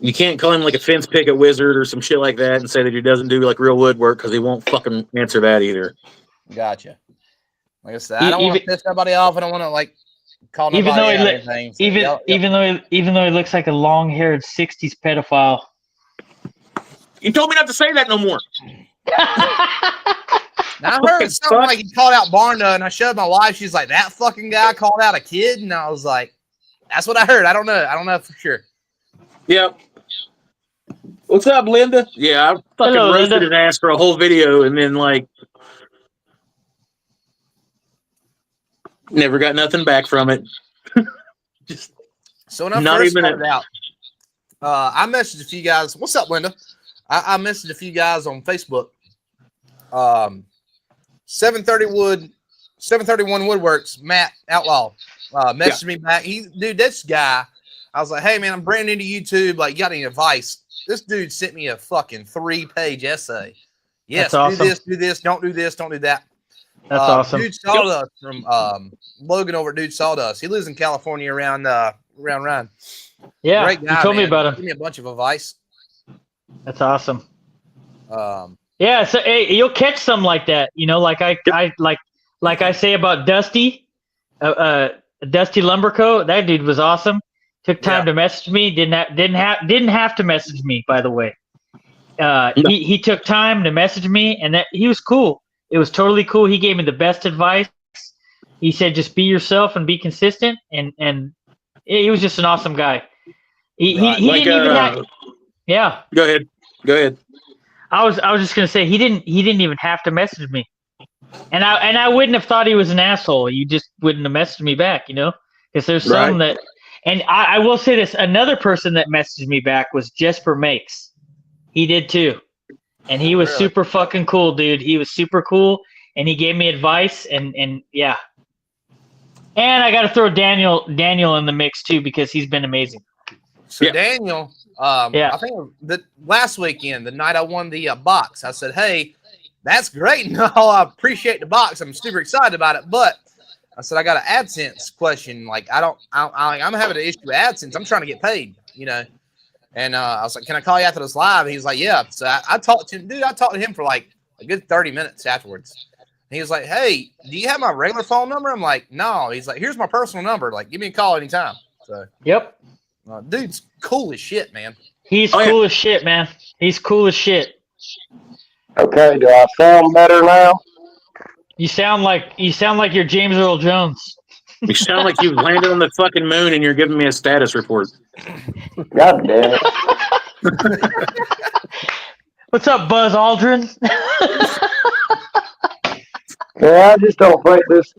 You can't call him like a fence picket wizard or some shit like that and say that he doesn't do like real woodwork because he won't fucking answer that either. Gotcha. Like I said, I don't want to piss somebody off. I don't want to like call nobody out or anything. So even though he looks like a long-haired 60s pedophile. You told me not to say that no more. Now, I heard something like he called out Barna, and I showed my wife. She's like, that fucking guy called out a kid? And I was like, that's what I heard. I don't know. I don't know for sure. Yep. What's up, Linda? Yeah, I fucking roasted his ass for a whole video, and then, like, never got nothing back from it. Just so when I first started out, I messaged a few guys. What's up, Linda? I messaged a few guys on Facebook. 731 Woodworks, Matt Outlaw, messaged me back. This guy, I was like, hey man, I'm brand new to YouTube. Like, you got any advice? This dude sent me a fucking 3-page essay. Yes, do this, don't do this, don't do that. That's awesome. Dude Sawdust from Logan over at Dude Sawdust. He lives in California around Ryan. Yeah, great guy. You told me about him. Give me a bunch of advice. That's awesome. Yeah, so hey, you'll catch some like that, you know, like I say about Dusty, Dusty Lumbercoat. That dude was awesome. Took time to message me. Didn't have to message me, by the way. He took time to message me, and that he was cool. It was totally cool. He gave me the best advice. He said, just be yourself and be consistent, and he was just an awesome guy. He didn't even have. Yeah. Go ahead. I was just gonna say he didn't even have to message me, and I wouldn't have thought he was an asshole. You just wouldn't have messaged me back, you know, because there's some that, and I will say this: another person that messaged me back was Jesper Makes. He did too, and he was super fucking cool, dude. He was super cool, and he gave me advice, and yeah. And I got to throw Daniel in the mix too because he's been amazing. So Daniel. I think the last weekend, the night I won the box, I said, hey, that's great and all. I appreciate the box. I'm super excited about it. But I said, I got an AdSense question. Like, I'm having an issue with AdSense. I'm trying to get paid, you know. And I was like, can I call you after this live? And he's like, yeah. So I talked to him. Dude, I talked to him for like a good 30 minutes afterwards. And he was like, hey, do you have my regular phone number? I'm like, no. He's like, here's my personal number. Like, give me a call anytime. So, yep. Dude's cool as shit, man. He's cool as shit, man. He's cool as shit. Okay, do I sound better now? You sound like you're James Earl Jones. You sound like you've landed on the fucking moon and you're giving me a status report. God damn it. What's up, Buzz Aldrin? Yeah, I just don't think this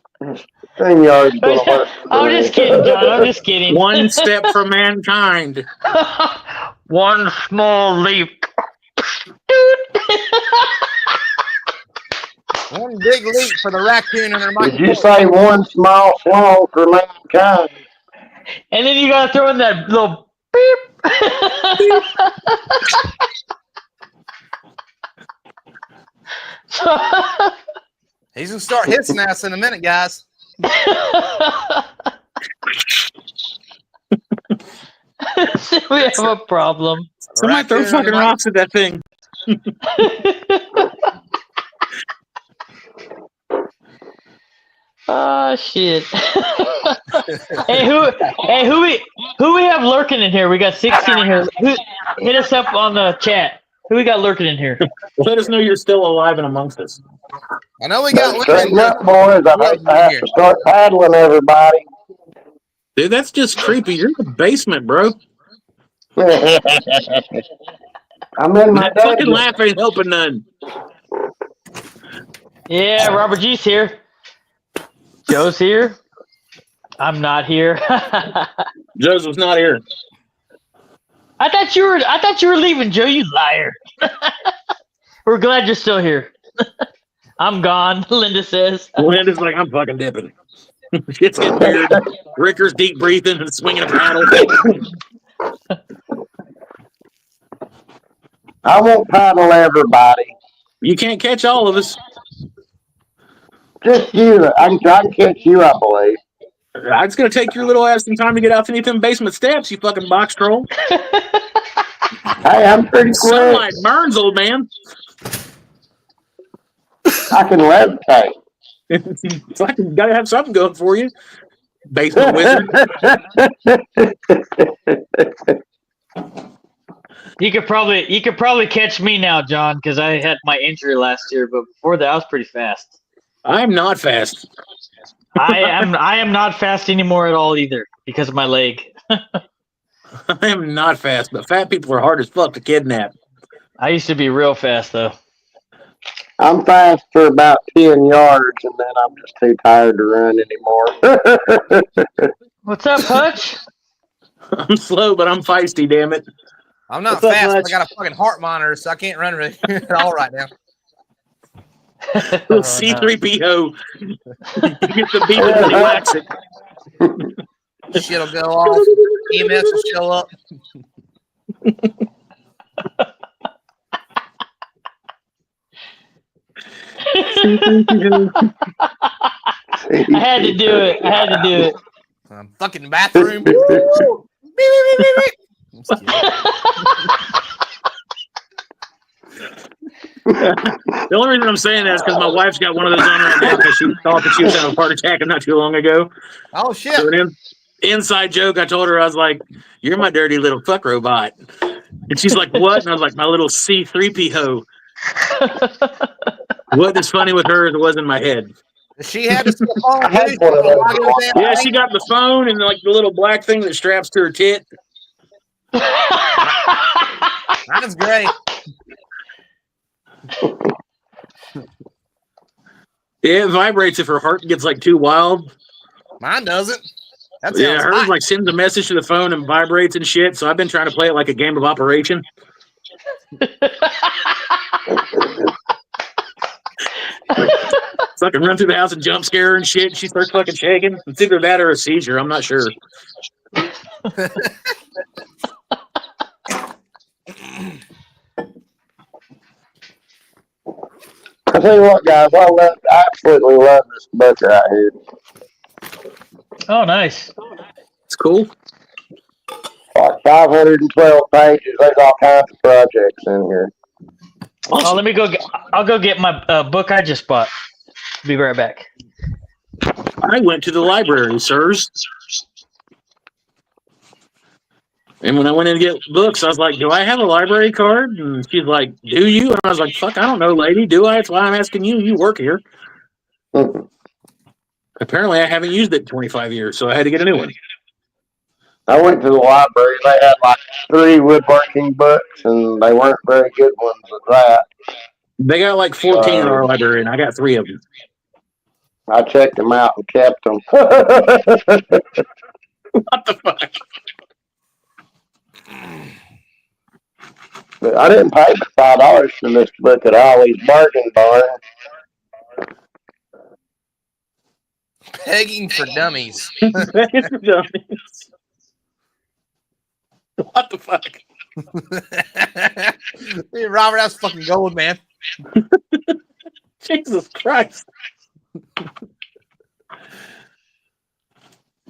thing yard's gonna work. I'm just kidding, John. I'm just kidding. One step for mankind. One small leap. One big leap for the raccoon and her Did you say one small slog for mankind? And then you gotta throw in that little beep. He's gonna start hissing at us in a minute, guys. We have a problem. Somebody throw fucking rocks at that thing. Oh shit. Hey, who we have lurking in here? We got 16 in here. Hit us up on the chat. Who we got lurking in here? Let us know you're still alive and amongst us. I know we got Straighten up, boys. I think I have to start paddling everybody. Dude, that's just creepy. You're in the basement, bro. I'm in my That fucking laugh ain't helping none. Yeah, Robert G's here. Joe's here. I'm not here. Joseph's not here. I thought you were leaving, Joe, you liar. We're glad you're still here. I'm gone, Linda says. Linda's like, I'm fucking dipping. Shit's getting weird. Ricker's deep breathing and swinging a paddle. I won't paddle everybody. You can't catch all of us. Just you. I can catch you, I believe. It's going to take your little ass some time to get out beneath them basement steps, you fucking box troll. Hey, I'm pretty quick. Sunlight burns, old man. I can levitate. So I got to have something going for you. Basement wizard. You could probably catch me now, John, because I had my injury last year, but before that I was pretty fast. I'm not fast. I am not fast anymore at all either because of my leg. I am not fast, but fat people are hard as fuck to kidnap. I used to be real fast though. I'm fast for about 10 yards, and then I'm just too tired to run anymore. What's up, Hutch? I'm slow, but I'm feisty, damn it. I'm not What's up, fast. Hutch? I got a fucking heart monitor, so I can't run really at all right now. Little C3PO. You get the beat and relax it. Shit'll go off. EMS will show up. I had to do it. Fucking bathroom. The only reason I'm saying that is because my wife's got one of those on right now because she thought that she was having a heart attack not too long ago. Oh shit! So inside joke, I told her, I was like, "You're my dirty little fuck robot," and she's like, "What?" And I was like, "My little C3PO." What is funny with her is it was in my head. She had to phone. Yeah, she got the phone and like the little black thing that straps to her tit. That's great. Yeah, it vibrates if her heart gets like too wild. Mine doesn't. That's hers like sends a message to the phone and vibrates and shit. So I've been trying to play it like a game of Operation. Fucking run through the house and jump scare her and shit. She starts fucking shaking. It's either that or a seizure. I'm not sure. I tell you what, guys, I absolutely love this book right here. Oh, nice. It's cool. Like 512 pages. There's all kinds of projects in here. Oh, let me go. I'll go get my book I just bought. Be right back. I went to the library, sirs. And when I went in to get books, I was like, "Do I have a library card?" And she's like, "Do you?" And I was like, "Fuck, I don't know, lady. Do I? That's why I'm asking you. You work here." Apparently, I haven't used it in 25 years, so I had to get a new one. I went to the library. They had like 3 woodworking books, and they weren't very good ones at that. They got like 14 in our library, and I got 3 of them. I checked them out and kept them. What the fuck? But I didn't pay $5 for this book at Ollie's Bargain Barn. Pegging for dummies. Pegging for dummies. What the fuck? Hey, Robert, that's fucking gold, man. Jesus Christ.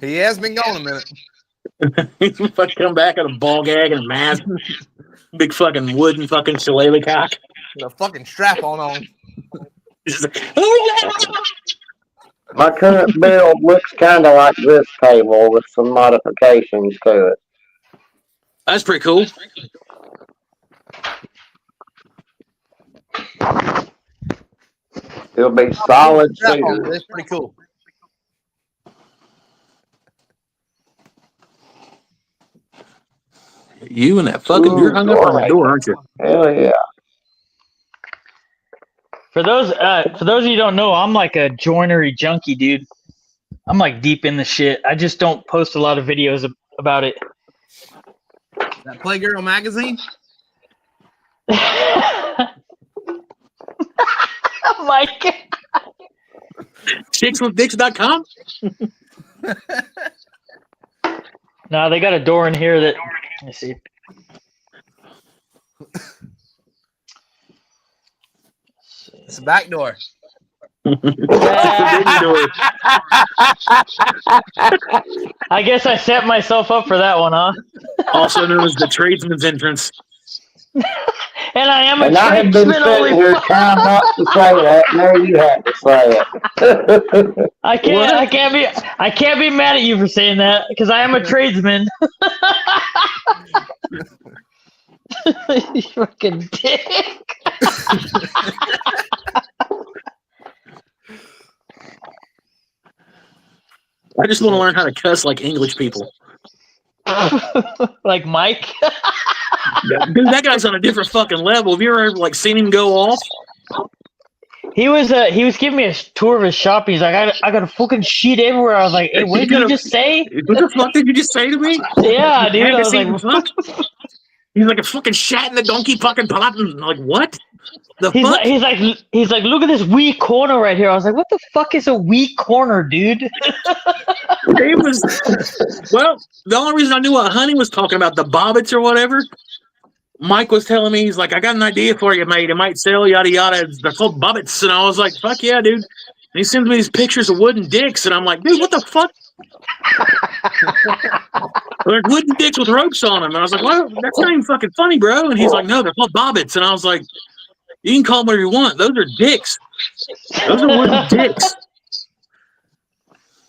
He has been gone a minute. He's fucking come back in a ball gag and a mask. Big fucking wooden fucking shillelagh cock. With a fucking strap on. My current build looks kind of like this table with some modifications to it. That's pretty cool. It'll be solid too. That's pretty cool. You and that fucking, you're hung up on the door, aren't you? Hell yeah. For those of you who don't know, I'm like a joinery junkie, dude. I'm like deep in the shit. I just don't post a lot of videos about it. That Playgirl magazine? Mike. Chickswithdicks.com? No, they got a door in here that, let me see. It's a back door. I guess I set myself up for that one, huh? Also known as the tradesman's entrance. And I am a and I have been sitting here trying not to say that. No, you had to say it. I can't be mad at you for saying that because I am a tradesman. You fucking dick. I just want to learn how to cuss like English people. Like Mike? Dude, that guy's on a different fucking level. Have you ever like seen him go off? He was giving me a tour of his shop. He's like, I got a fucking sheet everywhere. I was like, hey, what did you just say? What the fuck did you just say to me? Yeah, dude. I was like, fuck? He's like a fucking shat in the donkey fucking pot. And like, what? He's like, look at this wee corner right here. I was like, what the fuck is a wee corner, dude? It was, well, the only reason I knew what Honey was talking about, the bobbits or whatever, Mike was telling me, he's like, I got an idea for you, mate. It might sell, yada, yada. They're called bobbits. And I was like, fuck yeah, dude. And he sends me these pictures of wooden dicks. And I'm like, dude, what the fuck? They're wooden dicks with ropes on them. And I was like, well, that's not even fucking funny, bro. And he's like, no, they're called bobbits. And I was like, you can call them whatever you want. Those are dicks. Those are wooden dicks.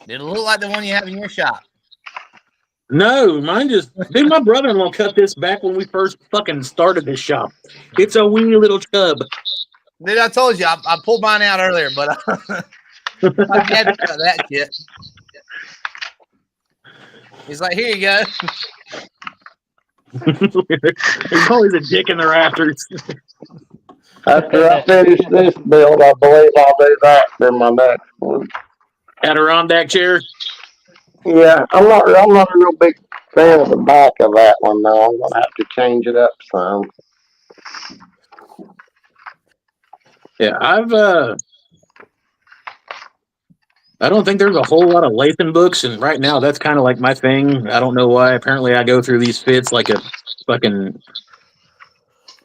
Did it look like the one you have in your shop? No, mine just, dude, my brother-in-law cut this back when we first fucking started this shop. It's a wee little chub. Dude, I told you, I pulled mine out earlier, but I had to cut that shit. He's like, here you go. There's always a dick in the rafters. After I finish this build, I believe I'll do that for my next one. Adirondack chair? Yeah, I'm not a real big fan of the back of that one, though. I'm going to have to change it up some. Yeah, I don't think there's a whole lot of Lathan books, and right now that's kind of like my thing. I don't know why. Apparently I go through these fits like a fucking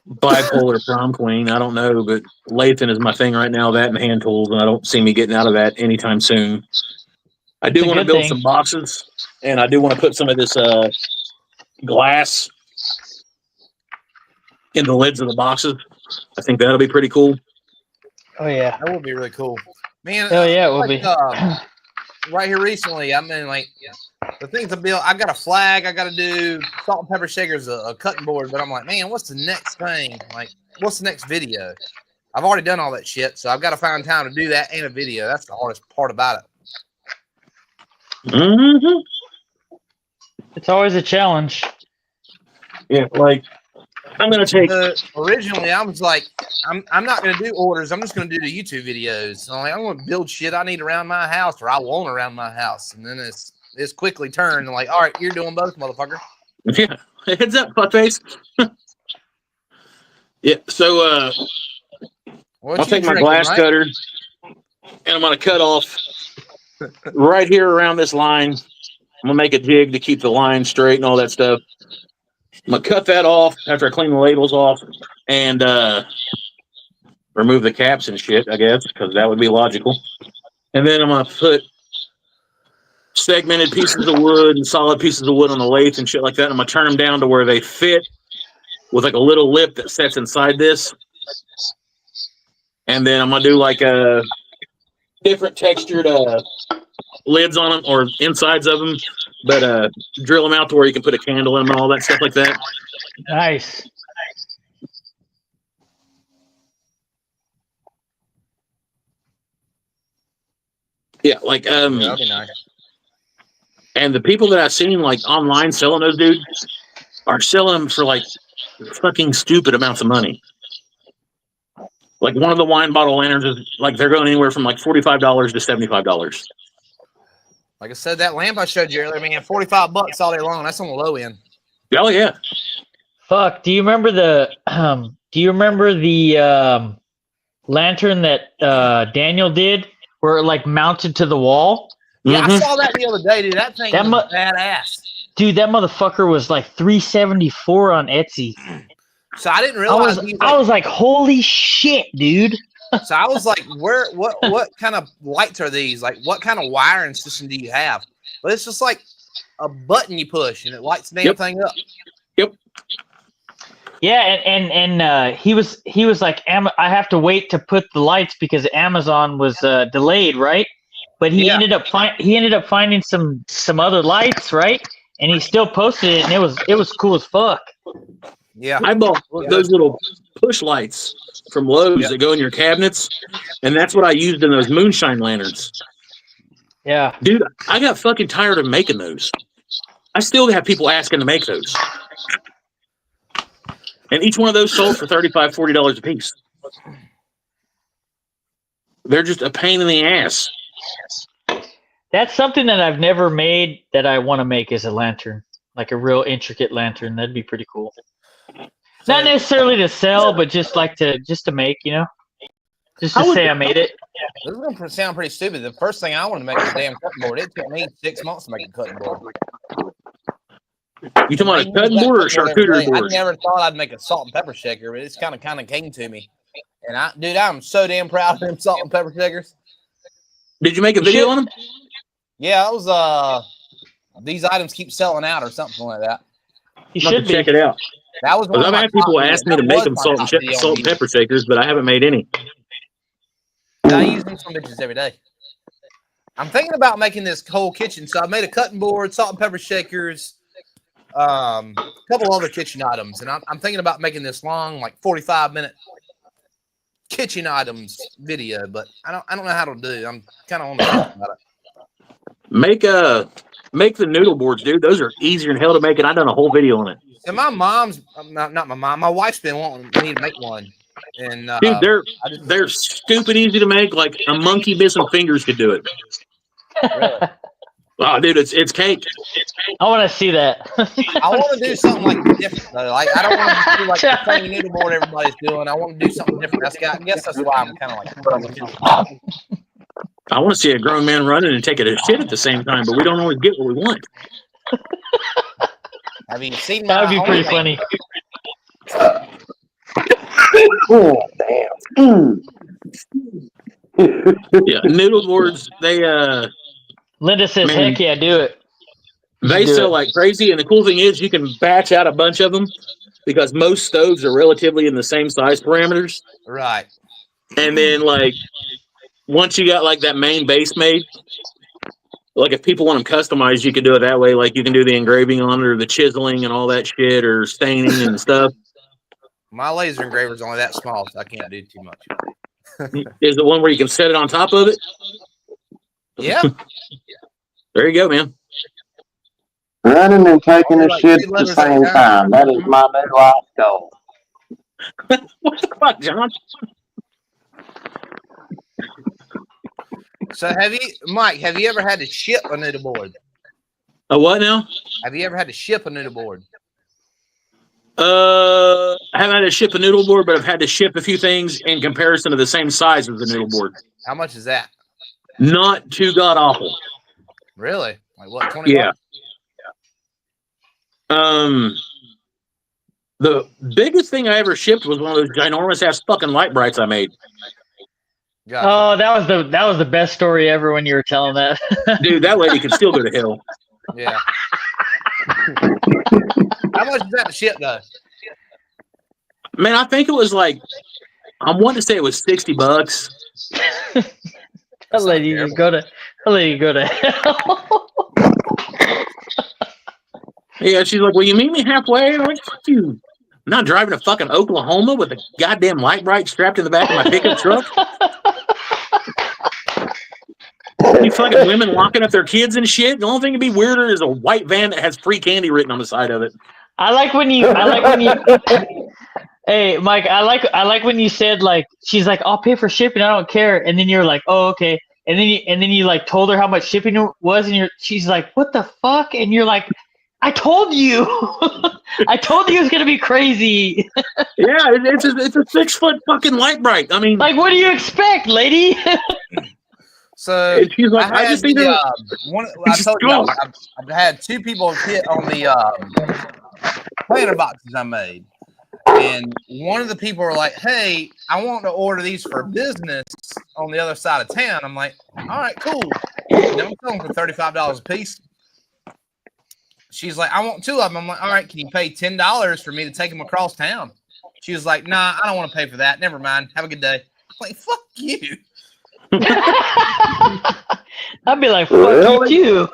bipolar prom queen. I don't know, but Lathan is my thing right now, that and hand tools, and I don't see me getting out of that anytime soon. I do want to build some boxes, and I do want to put some of this glass in the lids of the boxes. I think that'll be pretty cool. Oh, yeah. That would be really cool. Man, oh, yeah, it would be. Right here recently, I mean, like, the things to build, I got a flag, I got to do salt and pepper shakers, a cutting board, but I'm like, man, what's the next thing? Like, what's the next video? I've already done all that shit, so I've got to find time to do that and a video. That's the hardest part about it. Mm-hmm. It's always a challenge. Yeah, like I'm gonna take. Originally, I was like, I'm not gonna do orders. I'm just gonna do the YouTube videos. I'm like, I'm gonna build shit I need around my house, or I want around my house. And then it's quickly turned. Like, all right, you're doing both, motherfucker. Yeah, heads up, fuckface. Yeah, so I'll take my glass cutter and I'm gonna cut off right here around this line. I'm gonna make a jig to keep the line straight and all that stuff. I'm gonna cut that off after I clean the labels off and remove the caps and shit, I guess, because that would be logical. And then I'm gonna put segmented pieces of wood and solid pieces of wood on the lathe and shit like that. And I'm gonna turn them down to where they fit with like a little lip that sets inside this. And then I'm gonna do like a different textured lids on them or insides of them, but drill them out to where you can put a candle in them and all that stuff like that. Nice. Yeah, like That'd be nice. and the people that I've seen like online selling those dudes are selling them for like fucking stupid amounts of money. Like one of the wine bottle lanterns is like they're going anywhere from like $45 to $75. Like I said, that lamp I showed you earlier, man, $45 all day long. That's on the low end. Oh yeah. Fuck. Do you remember the lantern that Daniel did where it like mounted to the wall? Yeah, I saw that the other day, dude. That thing was badass. Dude, that motherfucker was like $374 on Etsy. So I didn't realize. I was like, holy shit, dude. So I was like, what kind of lights are these? Like, what kind of wiring system do you have? But it's just like a button you push and it lights the damn thing up. Yep. Yeah, and he was like, I have to wait to put the lights because Amazon was delayed, right? But he ended up finding some other lights, right? And he still posted it, and it was cool as fuck. Yeah, I bought those little push lights from Lowe's that go in your cabinets, and that's what I used in those moonshine lanterns. Yeah, dude, I got fucking tired of making those. I still have people asking to make those, and each one of those sold for $35, $40 a piece. They're just a pain in the ass. That's something that I've never made that I want to make as a lantern, like a real intricate lantern. That'd be pretty cool. Not necessarily to sell, but just to make, you know, just to say I made it. This is gonna sound pretty stupid. The first thing I wanted to make was a damn cutting board. It took me 6 months to make a cutting board. You talking about a cutting board or a charcuterie board? I never thought I'd make a salt and pepper shaker, but it's kind of came to me. And I'm so damn proud of them salt and pepper shakers. Did you make a video on them? Yeah, it was these items keep selling out or something like that. You should check it out. That was I've had people ask me to make them salt and pepper shakers, but I haven't made any. I use them some bitches every day. I'm thinking about making this whole kitchen. So I made a cutting board, salt and pepper shakers, a couple other kitchen items, and I'm thinking about making this long, like 45-minute kitchen items video. But I don't know how to do it. I'm kind of on the fence about it. Make the noodle boards, dude. Those are easier than hell to make, and I've done a whole video on it. And my mom's not my mom. My wife's been wanting me to make one, and dude, they're stupid easy to make. Like a monkey missing fingers could do it. Really? Oh, dude, it's cake. I want to see that. I want to do something like different though. Like I don't want to do like the same noodle board everybody's doing. I want to do something different. I guess that's why I'm kind of like. I want to see a grown man running and taking a shit at the same time, but we don't always get what we want. Have you seen that? Would be pretty funny. Oh, damn. Yeah, noodle boards, they Linda says, man, heck yeah, do it. They sell like crazy, and the cool thing is you can batch out a bunch of them because most stoves are relatively in the same size parameters. Right. And then like once you got like that main base made, like if people want them customized, you can do it that way. Like you can do the engraving on it or the chiseling and all that shit or staining and stuff. My laser engraver's only that small, so I can't do too much. Is the one where you can set it on top of it? Yeah. There you go, man. Running and taking a shit at the same time. That is my new life goal. What the fuck, John? So Mike, have you ever had to ship a noodle board? A what now? Have you ever had to ship a noodle board? I haven't had to ship a noodle board, but I've had to ship a few things in comparison to the same size as the noodle board. How much is that? Not too god awful. Really? Like what? 20 Yeah. The biggest thing I ever shipped was one of those ginormous ass fucking light brights I made. Gotcha. Oh, that was the best story ever when you were telling that. Dude, that lady could still go to hell. Yeah. How much is that to ship though? Man, I think it was like, I'm wanting to say it was $60. That lady go to hell. Yeah, she's like, "Will you meet me halfway?" I'm like, "Fuck you! I'm not driving to fucking Oklahoma with a goddamn light bright strapped in the back of my pickup truck." You fucking women locking up their kids and shit. The only thing that'd be weirder is a white van that has free candy written on the side of it. I like when you Hey, Mike, I like when you said like she's like, "I'll pay for shipping, I don't care," and then you're like, "Oh, okay," and then you like told her how much shipping was, and she's like, "What the fuck?" And you're like, "I told you, I told you it's gonna be crazy." Yeah, it's a 6 foot fucking light bright. I mean, like, what do you expect, lady? So she's like, I just think I told you I've had two people hit on the planter boxes I made. And one of the people were like, "Hey, I want to order these for business on the other side of town." I'm like, "All right, cool." And I'm selling for $35 a piece. She's like, "I want 2 of them." I'm like, "All right, can you pay $10 for me to take them across town?" She was like, "Nah, I don't want to pay for that. Never mind. Have a good day." I'm like, "Fuck you." I'd be like, "Fuck you too."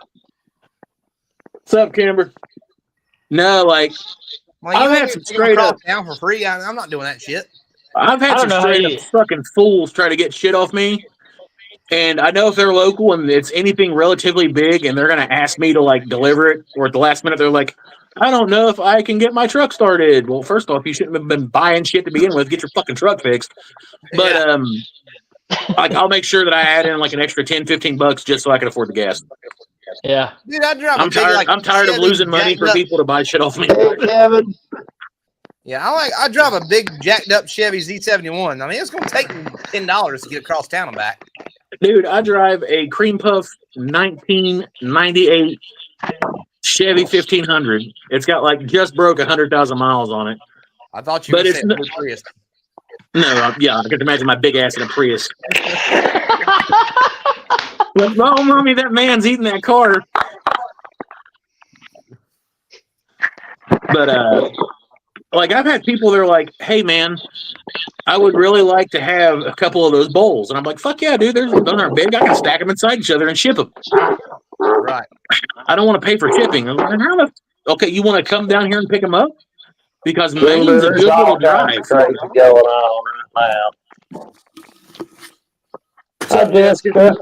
What's up, Camber? No, like I've had some straight up down for free. I'm not doing that shit. I've had some straight up fucking fools try to get shit off me. And I know if they're local and it's anything relatively big and they're going to ask me to like deliver it, or at the last minute, they're like, "I don't know if I can get my truck started." Well, first off, you shouldn't have been buying shit to begin with. Get your fucking truck fixed. But, like, I'll make sure that I add in like an extra $10-15 just so I can afford the gas. Yeah. Dude, I drive I'm tired of losing money for people to buy shit off me. Yeah, I drive a big jacked up Chevy Z71. I mean, it's going to take me $10 to get across town and back. Dude, I drive a cream puff 1998 Chevy 1500. It's got like just broke 100,000 miles on it. I thought you were saying Prius. No, yeah, I can imagine my big ass in a Prius. Like, "Oh, mommy, that man's eating that car." But like I've had people that are like, "Hey, man, I would really like to have a couple of those bowls," and I'm like, "Fuck yeah, dude! Those aren't big. I can stack them inside each other and ship them." Right. I don't want to pay for shipping. I'm like, okay, you want to come down here and pick them up? Because Maine's a good little drive. Crazy going on right now. What's up, Jessica?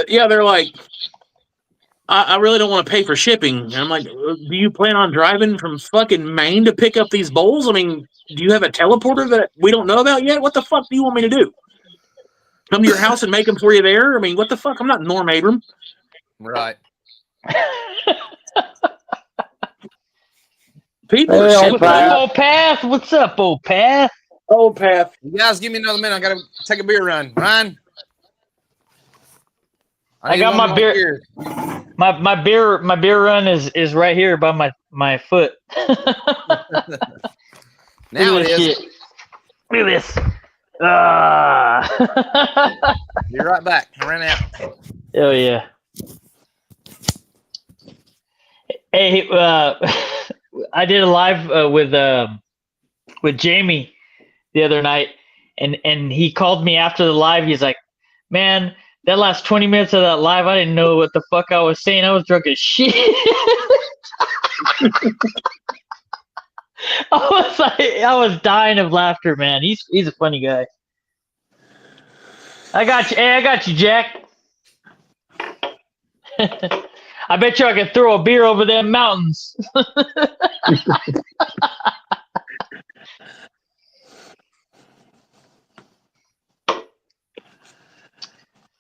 Yeah, they're like, I really don't want to pay for shipping. And I'm like, "Do you plan on driving from fucking Maine to pick up these bowls? I mean, do you have a teleporter that we don't know about yet? What the fuck do you want me to do? Come to your house and make them for you there? I mean, what the fuck? I'm not Norm Abram." Right. People are What's up, old Path? What's up, old Path? Old Path. You guys give me another minute. I got to take a beer run. Ryan? I got my beer. My beer run is right here by my foot. Now it is. Look at this. Be right back. I ran out. Oh yeah. Hey, I did a live with Jamie the other night, and he called me after the live. He's like, "Man, that last 20 minutes of that live, I didn't know what the fuck I was saying. I was drunk as shit." I was dying of laughter, man. He's a funny guy. I got you. Hey, I got you, Jack. I bet you I could throw a beer over them mountains.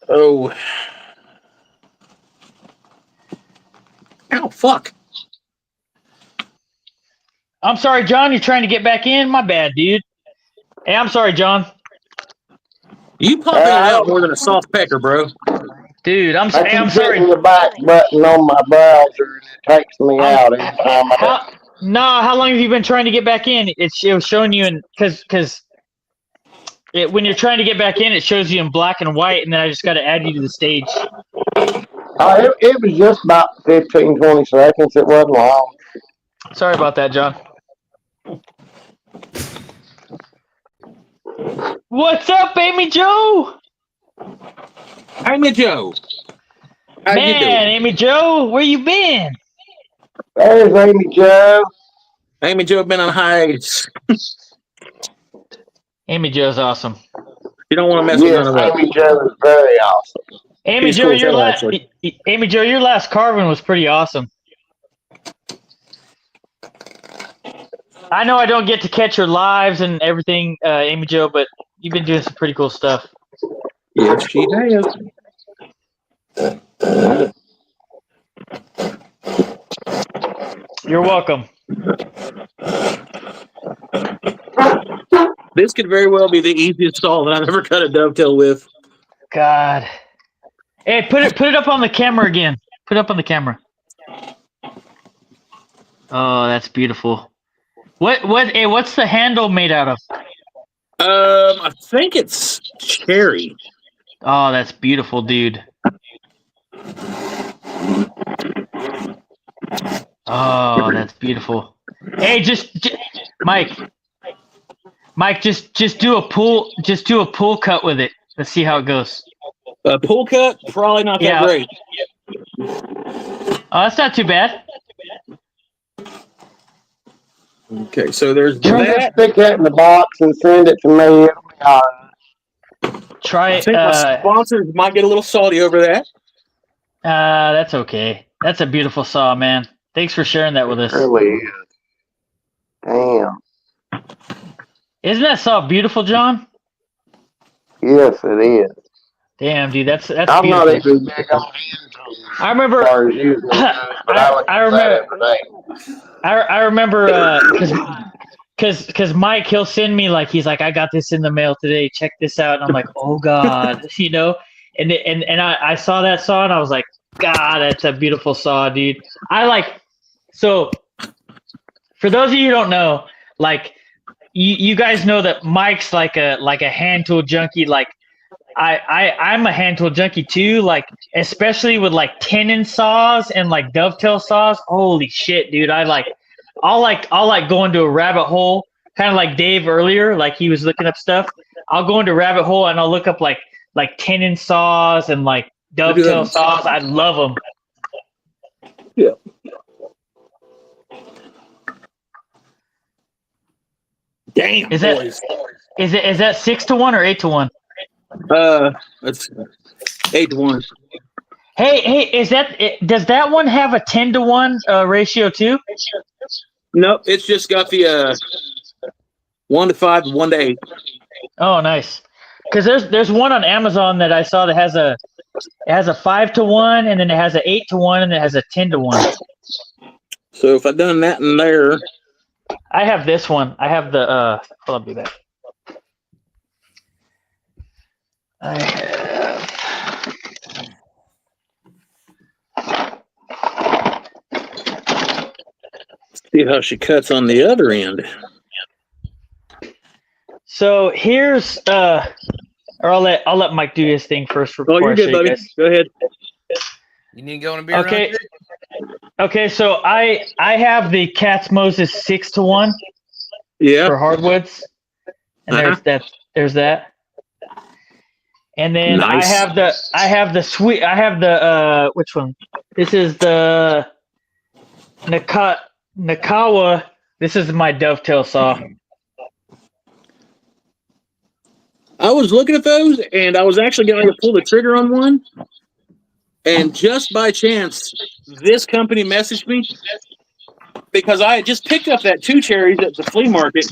Oh. Ow, fuck. I'm sorry, John. You're trying to get back in? My bad, dude. Hey, I'm sorry, John. You pop in and out more than a soft pecker, bro. Dude, I'm I sorry. keep I'm sorry. hitting the back button on my browser and it takes me out every time How long have you been trying to get back in? It was showing you in because when you're trying to get back in, it shows you in black and white, and then I just got to add you to the stage. It was just about 15, 20 seconds. It wasn't long. Sorry about that, John. What's up, Amy Joe? Amy Joe. How you doing? Man, Amy Joe, where you been? There's Amy Joe. Amy Joe been on hiatus. Amy Joe's awesome. You don't want to mess with none of that. Amy Joe is very awesome. Amy She's Joe, cool too, actually. Amy Joe, your last carving was pretty awesome. I know I don't get to catch your lives and everything, Amy Joe, but you've been doing some pretty cool stuff. Yes, she has. You're welcome. This could very well be the easiest saw that I've ever cut a dovetail with. God. Hey, put it up on the camera again. Put it up on the camera. Oh, that's beautiful. What's the handle made out of? I think it's cherry. Oh, that's beautiful, dude. Oh, that's beautiful. Hey, just Mike, just do a pull cut with it. Let's see how it goes. A pull cut, probably not that great. Oh, that's not too bad. Okay, so there's Just that. stick that in the box and send it to me. It'll be all right. Try I think my sponsors might get a little salty over that. That's okay. That's a beautiful saw, man. Thanks for sharing that with us. It really is. Damn. Isn't that saw beautiful, John? Yes, it is. Damn, dude, that's I'm beautiful. not as big on hand tools. I remember. As far as using it goes, but I remember. I remember because Mike, he'll send me he's like, I got this in the mail today. Check this out, and I'm like, oh God, you know. And I saw that saw and I was like, God, that's a beautiful saw, dude. So for those of you who don't know, you guys know that Mike's like a hand tool junkie. I'm a hand tool junkie too, especially with tenon saws and dovetail saws. Holy shit, dude. I'll go into a rabbit hole, kind of like Dave earlier, he was looking up stuff. I'll go into a rabbit hole and I'll look up like tenon saws and dovetail saws. I love them. Yeah. Damn. Is that 6-1 or 8-1? It's 8-1. Hey, does that one have a 10-1 ratio too? Nope, it's just got the 1 to 5, 1 to 8. Oh, nice. Because there's one on Amazon that I saw that has a 5-1, and then it has a 8-1, and it has a 10-1. So if I done that in there, I have this one. I have the hold on, do that. I have. see how she cuts on the other end. So here's or I'll let Mike do his thing first. Oh, you're good, buddy. Go ahead. You need to go on a beer Okay. run? Okay, so I have the Katz Moses 6-1 Yeah. for hardwoods, and there's that. And then Nice. I have the which one? This is the Nakawa. This is my dovetail saw. I was looking at those, and I was actually going to pull the trigger on one. And just by chance, this company messaged me because I had just picked up that 2 cherries at the flea market.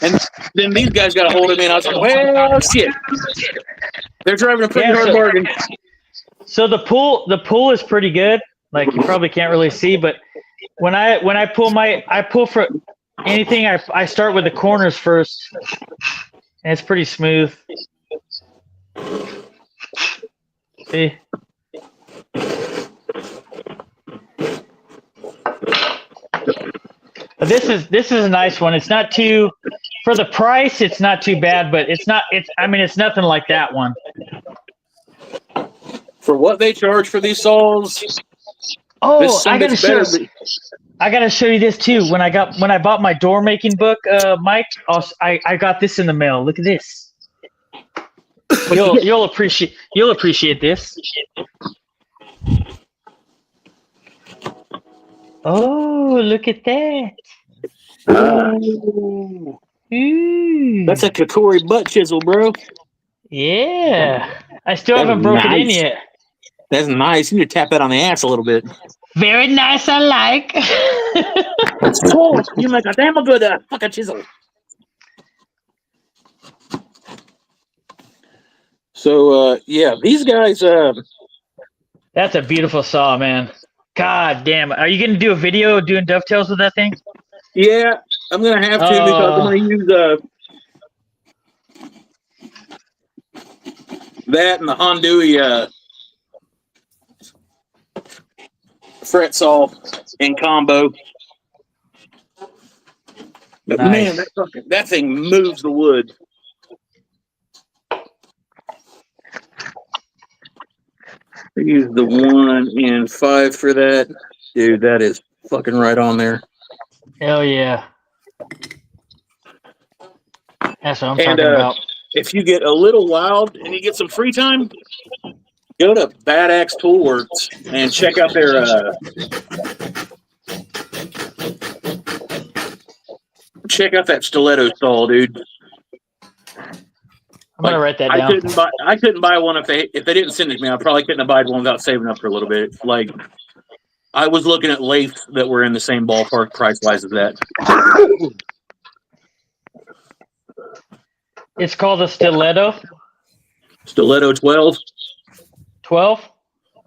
And then these guys got a hold of me, and I was like, well, shit. They're driving a pretty hard bargain. So the pull is pretty good. Like, you probably can't really see, but when I pull for anything, I start with the corners first, and it's pretty smooth. See? But this is a nice one. It's not too, for the price, it's not too bad, but it's nothing like that one. For what they charge for these saws. Oh, I gotta show you this too. When I bought my door making book, Mike, I got this in the mail. Look at this. You'll appreciate this. Oh, look at that. Oh. That's a Kakori butt chisel, bro. Yeah. I still haven't broken it in yet. That's nice. You need to tap that on the ass a little bit. Very nice, I like. That's cool. You make a damn good fucking chisel. So, yeah, these guys... That's a beautiful saw, man. God damn. Are you going to do a video doing dovetails with that thing? Yeah, I'm going to have to because I'm going to use that and the Hongdui fret saw in combo. But nice. man, that thing moves the wood. I use the 1-in-5 for that. Dude, that is fucking right on there. Hell yeah. That's what I'm talking about. If you get a little wild and you get some free time, go to Bad Axe Toolworks and check out their check out that stiletto saw, dude. I'm gonna write that down. I couldn't buy one if they didn't send it to me. I probably couldn't have bought one without saving up for a little bit. Like, I was looking at lathes that were in the same ballpark price wise as that. It's called a stiletto. Stiletto 12. 12?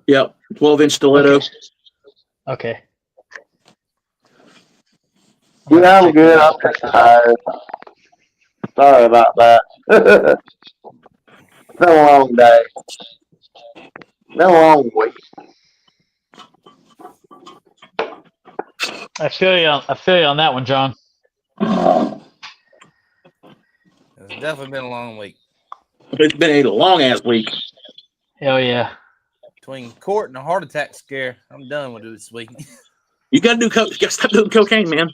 Yep, 12-inch stiletto. Okay. Yeah, I'm good. I'm just tired. Sorry about that. It's been a long day. Been a long week. I feel you on that one, John. It's definitely been a long week. It's been a long ass week. Hell yeah. Between court and a heart attack scare, I'm done with it this week. You gotta do you gotta stop doing cocaine, man.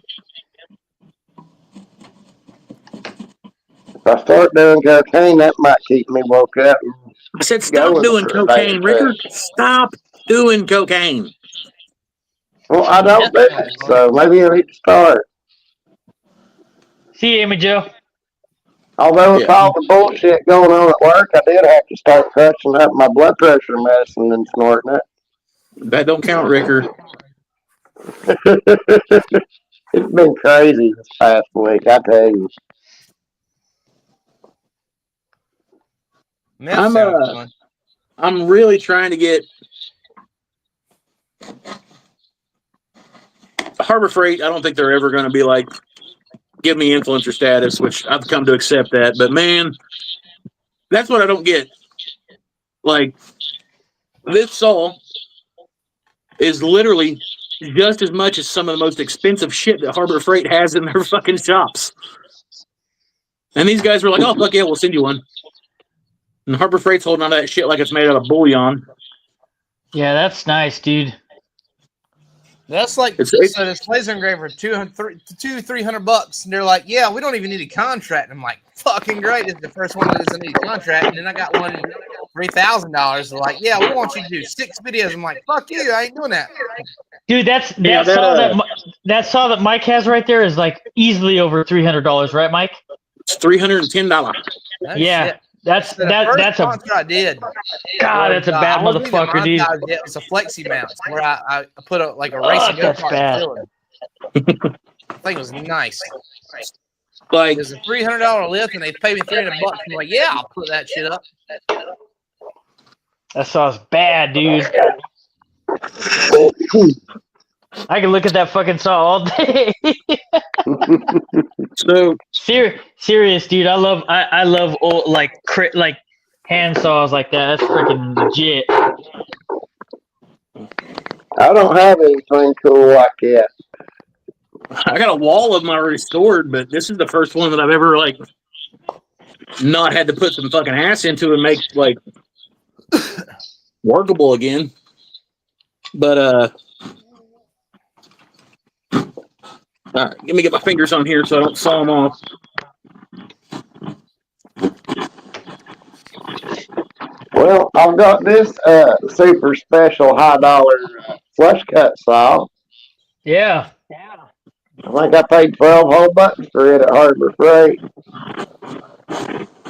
If I start doing cocaine, that might keep me woke up. I said stop doing cocaine, Ricker. Stop doing cocaine. Well, I don't do it, so maybe I need to start. See you, Amy Jo. Although with all the bullshit going on at work, I did have to start touching up my blood pressure medicine and snorting it. That don't count, Ricker. It's been crazy this past week, I tell you. I'm really trying to get Harbor Freight. I don't think they're ever going to be like, give me influencer status, which I've come to accept that. But man, that's what I don't get. Like, this saw is literally just as much as some of the most expensive shit that Harbor Freight has in their fucking shops. And these guys were like, oh, fuck yeah, we'll send you one. And Harbor Freight's holding on to that shit like it's made out of bullion. Yeah, that's nice, dude. That's like, so this laser engraver, $200-300, and they're like, yeah, we don't even need a contract. And I'm like, fucking great. It's the first one that doesn't need a contract. And then I got one $3,000. They're like, yeah, we want you to do 6 videos. I'm like, fuck you, I ain't doing that. Dude, that saw that Mike has right there is like easily over $300, right, Mike? It's $310. No Yeah, shit. that's The first that's a sponsor I did. God. That's a bad I wasn't even motherfucker, dude. monetized yet. It's a flexi mount where I put a racing that's go-kart bad. facility. I think it was nice. Like, There's a $300 lift, and they paid me $300. I'm like, yeah, I'll put that shit up. That saw's bad, dude. I can look at that fucking saw all day. so Serious, dude. I love old like hand saws like that. That's freaking legit. I don't have anything cool like that. I got a wall of them I restored, but this is the first one that I've ever like not had to put some fucking ass into and make like workable again. But all right, let me get my fingers on here so I don't saw them off. Well, I've got this super special high dollar flush cut saw. Yeah. I think I paid 12 whole bucks for it at Harbor Freight.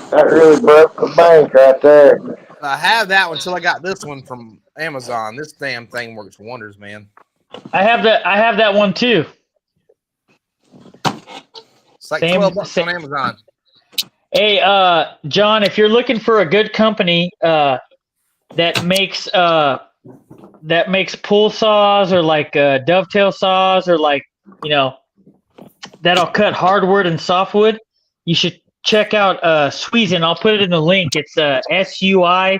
That really broke the bank right there. I have that one until I got this one from Amazon. This damn thing works wonders, man. I have that one too. It's like $12 on Amazon. Hey, John, if you're looking for a good company that makes pull saws or like dovetail saws or like, you know, that'll cut hardwood and softwood, you should check out Suizan. I'll put it in the link. It's Suizan.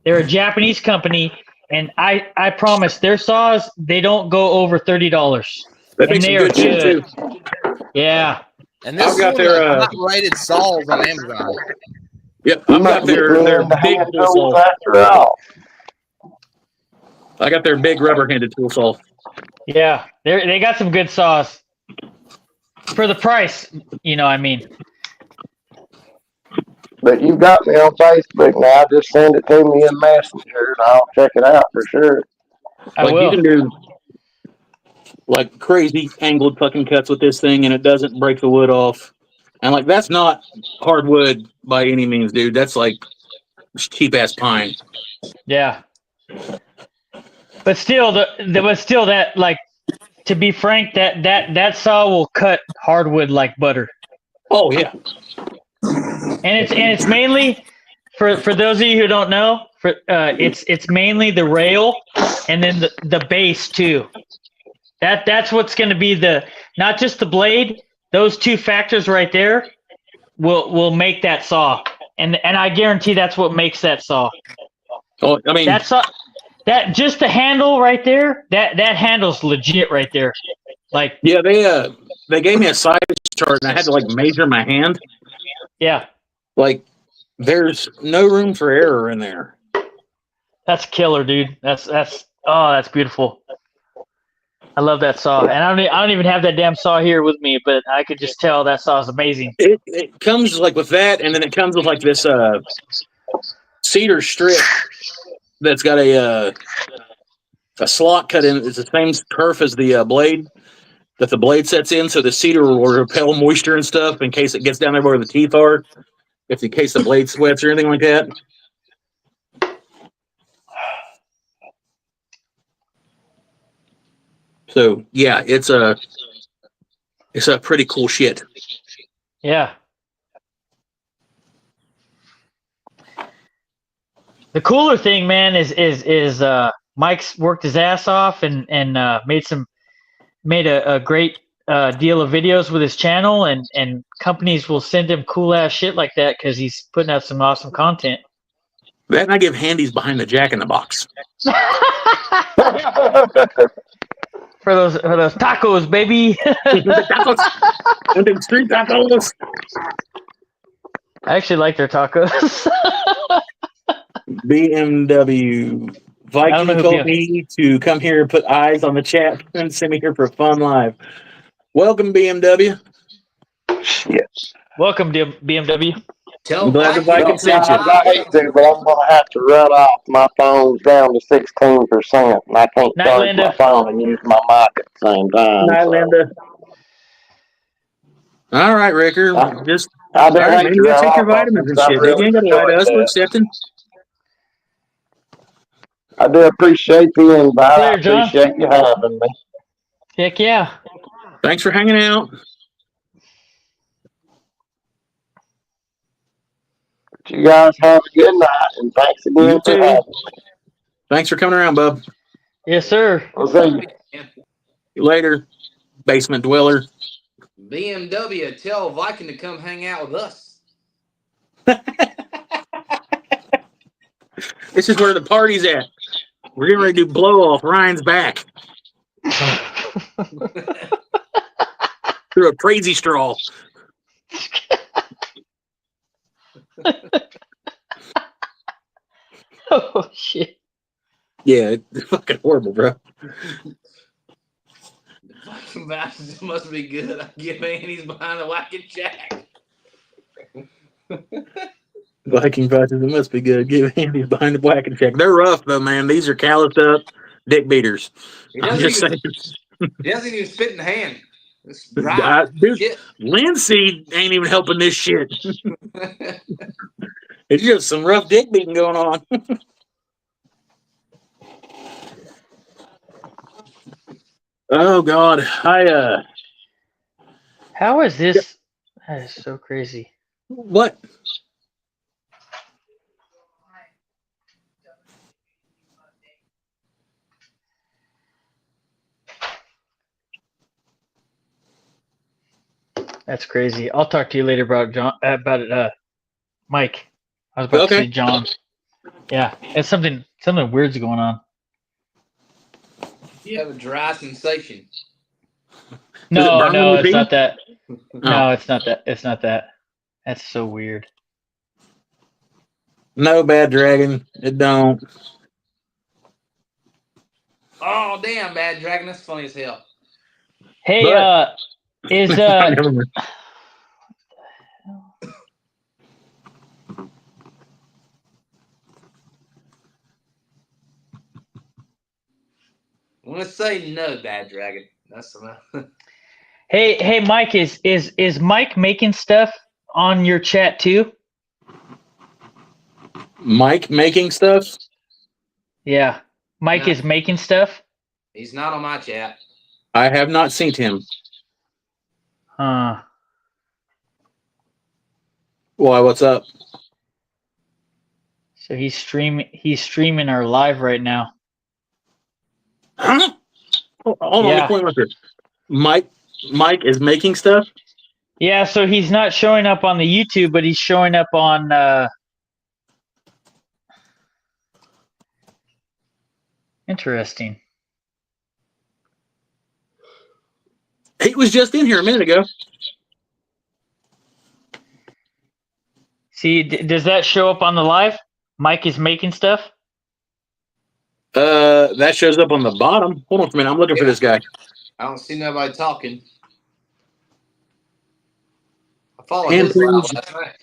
They're a Japanese company, and I promise their saws, they don't go over $30. That makes some good shit too. Yeah. And this I've got their rated saws on Amazon. Yep, I've got their big tool saw. After all. I got their big rubber-handed tool saw. Yeah, they got some good saws for the price. You know, I mean. But you got me on Facebook now. Just send it to me in Messenger, and I'll check it out for sure. I Like will. you can do like crazy angled fucking cuts with this thing, and it doesn't break the wood off. And like that's not hardwood by any means, dude. That's like cheap ass pine. Yeah. But still, that like, to be frank, that saw will cut hardwood like butter. Oh yeah. And it's mainly for those of you who don't know, it's mainly the rail and then the base too. That's what's going to be not just the blade. Those two factors right there will make that saw, and I guarantee that's what makes that saw. Oh, I mean that just the handle right there. That handle's legit right there. Like yeah, they gave me a size chart and I had to like measure my hand. Yeah. Like there's no room for error in there. That's killer, dude. That's beautiful. I love that saw, and I don't even have that damn saw here with me, but I could just tell that saw is amazing. It comes like with that, and then it comes with like this cedar strip that's got a slot cut in. It's the same kerf as the blade that the blade sets in, so the cedar will repel moisture and stuff in case it gets down there where the teeth are, in case the blade sweats or anything like that. So yeah, it's a pretty cool shit. Yeah. The cooler thing, man, is Mike's worked his ass off and made a great deal of videos with his channel, and companies will send him cool ass shit like that because he's putting out some awesome content. That and I give handies behind the Jack in the Box. For those tacos, baby. Tacos. And them street tacos. I actually like their tacos. BMW. Viking told me to come here and put eyes on the chat and send me here for fun live. Welcome, BMW. Yes. Welcome, BMW. I'm glad the Viking sent you. I hate to, but I'm going to have to run off. My phone's down to 16%, and I can't charge my phone and use my mic at the same time. Night, so. Linda. All right, Ricker. Just I do sorry, hate man. to You go gotta take your off on vitamins and this. I shit, dude. You really ain't gotta lie to enjoyed us. We're that. accepting. I do appreciate the invite. I Later, John. appreciate you having me. Heck yeah. Thanks for hanging out. You guys have a good night, and thanks again You for too. having me. Thanks for coming around, bub. Yes, sir. We'll see you. Later, basement dweller. BMW, tell Viking to come hang out with us. This is where the party's at. We're getting ready to do blow off Ryan's back through a crazy straw. Oh shit. Yeah, it's fucking horrible, bro. The fucking bastards must be good. I get Andy's behind the whacking jack. Viking fighters, it must be good. Give Andy behind the black and check. They're rough though, man. These are calloused up dick beaters. I'm just saying. He doesn't even spit in the hand. It's dry. Dude, Lindsay ain't even helping this shit. It's just some rough dick beating going on. Oh God, How is this? That is so crazy. What? That's crazy. I'll talk to you later about John. Mike. I was about to say John. Yeah, it's something weird's going on. You have a dry sensation. No, it's not that. No, it's not that. It's not that. That's so weird. No, Bad Dragon. It don't. Oh damn, Bad Dragon, that's funny as hell. Hey, is I'm gonna say no, Bad Dragon. That's enough. Hey, Mike, is Mike making stuff on your chat too? Mike making stuff? Yeah, Mike is making stuff. He's not on my chat. I have not seen him. Huh. Why? What's up? So he's streaming our live right now. Huh? Hold on, let me point right here. Mike is making stuff? Yeah, so he's not showing up on the YouTube, but he's showing up on interesting. He was just in here a minute ago. See, does that show up on the live? Mike is making stuff? That shows up on the bottom. Hold on for a minute. I'm looking for this guy. I don't see nobody talking. I followed his live last night.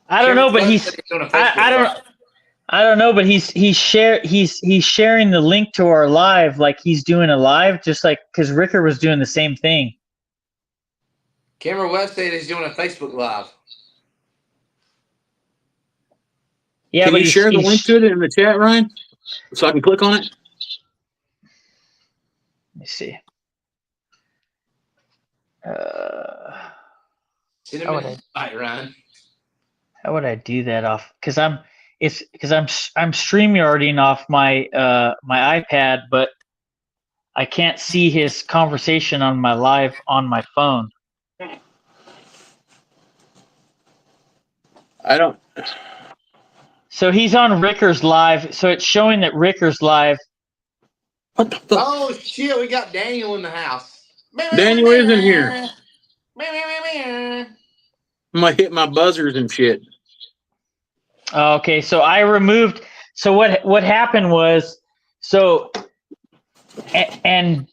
I don't know, but I don't know, but he's sharing the link to our live like he's doing a live, just like because Ricker was doing the same thing. Cameron West said he's doing a Facebook live. Yeah, can you share the link to it in the chat, Ryan, so I can click on it? Let me see. Ryan. How would I do that off? Because I'm StreamYarding off my my iPad, but I can't see his conversation on my live on my phone. I don't. So he's on Ricker's live. So it's showing that Ricker's live. What the fuck? Oh shit, we got Daniel in the house. Daniel isn't here. I'm gonna hit my buzzers and shit. Okay, so I removed. So what happened was, and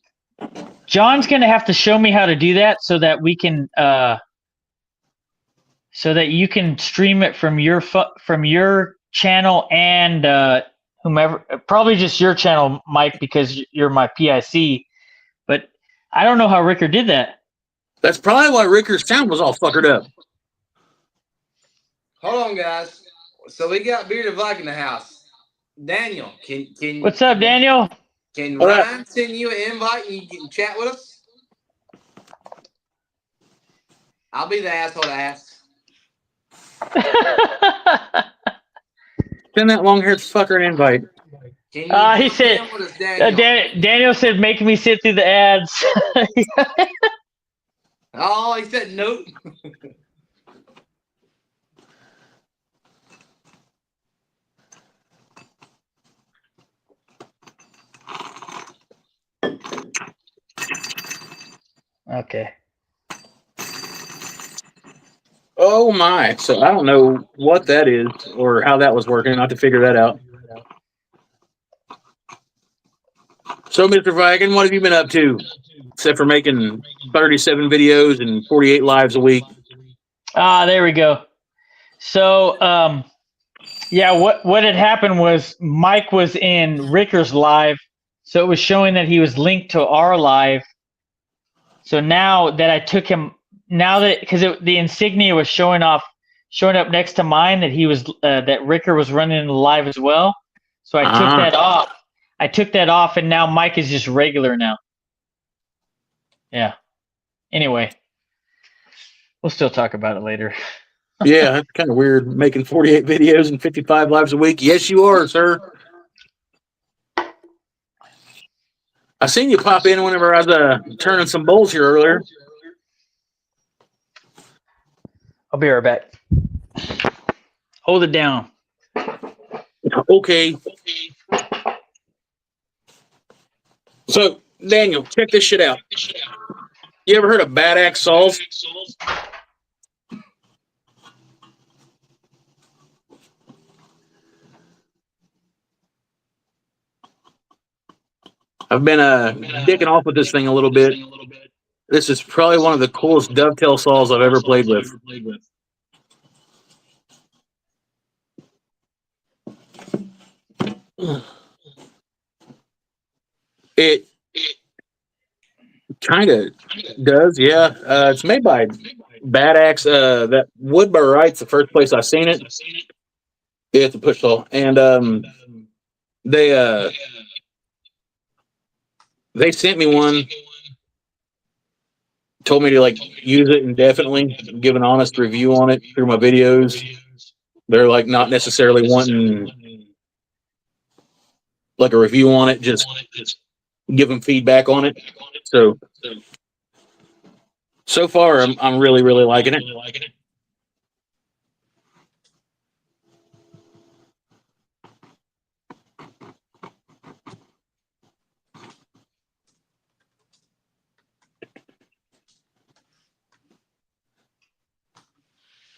John's gonna have to show me how to do that so that we can so that you can stream it from your channel and whomever, probably just your channel, Mike, because you're my PIC. But I don't know how Ricker did that. That's probably why Ricker's sound was all fuckered up. Hold on, guys. So we got Bearded Viking in the house. Daniel, can What's up, Daniel? Can What up? Ryan send you an invite and you can chat with us? I'll be the asshole to ask. Send that long-haired fucker an invite. Can you He said, jump in with us, Daniel? Daniel said, making me sit through the ads. Oh, he said nope. Okay. Oh my! So I don't know what that is or how that was working. I have to figure that out. So, Mr. Viking, what have you been up to? Except for making 37 videos and 48 lives a week. There we go. So, yeah, what had happened was Mike was in Ricker's live, so it was showing that he was linked to our live. So now that I took him, because the insignia was showing up next to mine, that he was that Ricker was running the live as well. So I took that off. I took that off, and now Mike is just regular now. Yeah. Anyway, we'll still talk about it later. Yeah, that's kind of weird, making 48 videos and 55 lives a week. Yes, you are, sir. I seen you pop in whenever I was turning some bowls here earlier. I'll be right back. Hold it down. Okay. So, Daniel, check this shit out. You ever heard of bad axe saws? I've been dicking off with this thing a little bit. This is probably one of the coolest dovetail saws I've ever played with. It kind of does, yeah. It's made by Bad Axe. That Woodworking, right? It's the first place I've seen it. Yeah, it's a push saw, and they sent me one. Told me to like use it indefinitely, give an honest review on it through my videos. They're like not necessarily wanting like a review on it, just give them feedback on it. So far, I'm really liking it.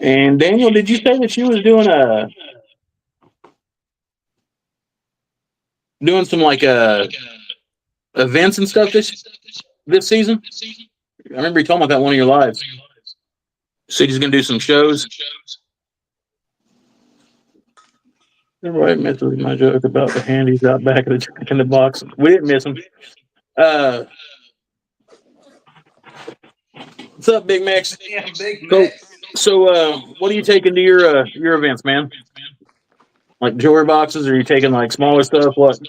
And Daniel, did you say that you was doing some like events and stuff this season? I remember you talking about that one of your lives. So he's gonna do some shows. Everybody messes with my joke about the handies out back of the truck in the box. We didn't miss them. What's up, Big Max? Yeah, Big Max. So what are you taking to your events, man? Like jewelry boxes, or are you taking like smaller stuff? What?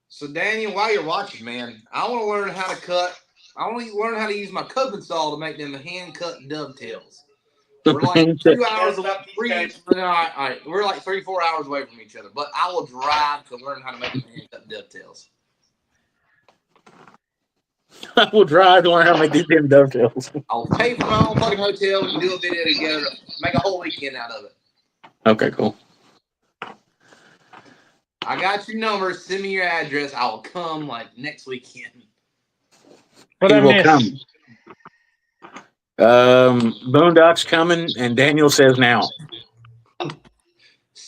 So Daniel, while you're watching, man, I want to learn how to cut. I want to learn how to use my cupping saw to make them hand cut dovetails. We're like 2 hours away. We're like 3-4 hours away from each other, but I will drive to learn how to make them hand cut dovetails. I will drive to learn how to make these damn dovetails. I'll pay for my own fucking hotel. We can do a video together, make a whole weekend out of it. Okay, cool. I got your number. Send me your address. I will come like next weekend. What I missed? Boondock's coming, and Daniel says now.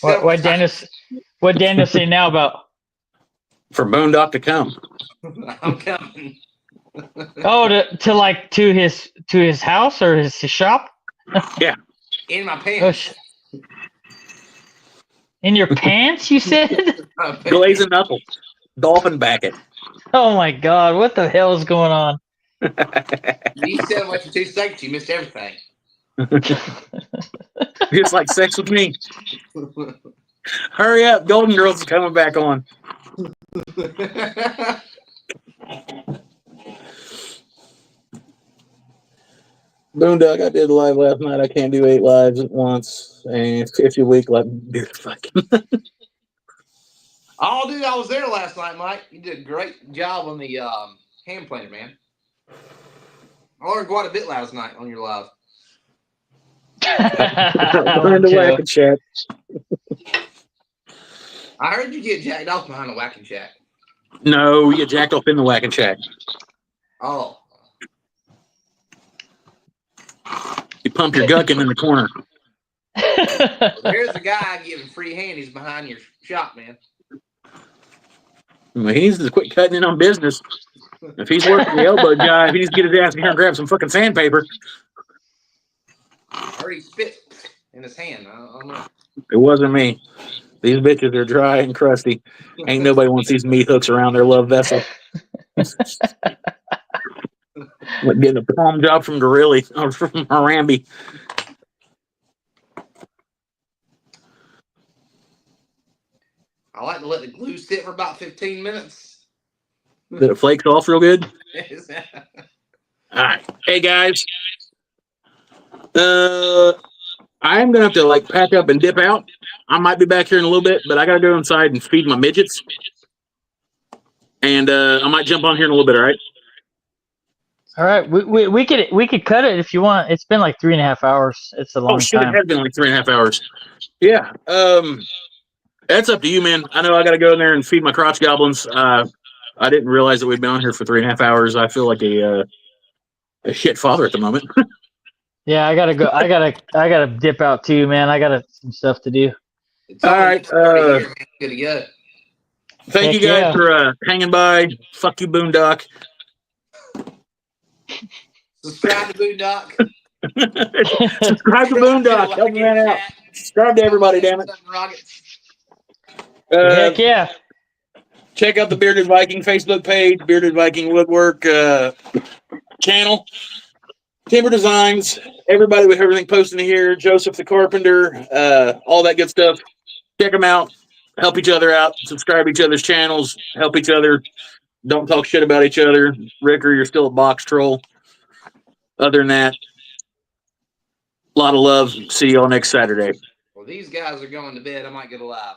What Daniel say now about? For Boondock to come. I'm coming. Oh, to his house or his shop? Yeah. In my pants. In your pants, you said? Glazing knuckles. Dolphin back it. Oh my God, what the hell is going on? You said what your 2 seconds, you missed everything. It's like sex with me. Hurry up, Golden Girls is coming back on. Boondock, I did live last night. I can't do 8 lives at once. And 50 a week, like, dude, fucking. Oh, dude, I was there last night, Mike. You did a great job on the hand planer, man. I learned quite a bit last night on your live. Behind the whacking shack. I heard you get jacked off behind the whacking shack. No, we get jacked off in the whacking shack. Oh. You pump your gucking in the corner. Well, there's a guy giving free handies behind your shop, man. Well, he needs to quit cutting in on business. If he's working the elbow jive, he needs to get his ass in here and grab some fucking sandpaper. I heard he spit in his hand. I don't know. It wasn't me. These bitches are dry and crusty. Ain't nobody wants these meat hooks around their love vessel. Like getting a palm job from Gorilla or from Harambe. I like to let the glue sit for about 15 minutes. That it flakes off real good. All right. Hey, guys. I'm going to have to like pack up and dip out. I might be back here in a little bit, but I got to go inside and feed my midgets. And I might jump on here in a little bit, all right? All right, we could cut it if you want. It's been like 3.5 hours. It's a long shit, time. It has been like 3.5 hours. Yeah. That's up to you, man. I know I got to go in there and feed my crotch goblins. I didn't realize that we'd been on here for 3.5 hours. I feel like a shit father at the moment. Yeah, I gotta go. I gotta dip out too, man. I got some stuff to do. It's all right. Good to go. Thank you guys for hanging by. Fuck you, Boondock. Subscribe to Boondock. Subscribe to Boondock. Help me out. Subscribe to everybody, damn it. Heck yeah. Check out the Bearded Viking Facebook page, Bearded Viking Woodwork channel. Timber Designs, everybody with everything posted in here, Joseph the Carpenter, all that good stuff. Check them out. Help each other out. Subscribe to each other's channels. Help each other. Don't talk shit about each other. Ricker, you're still a box troll. Other than that, a lot of love. See you all next Saturday. Well, these guys are going to bed. I might get a live.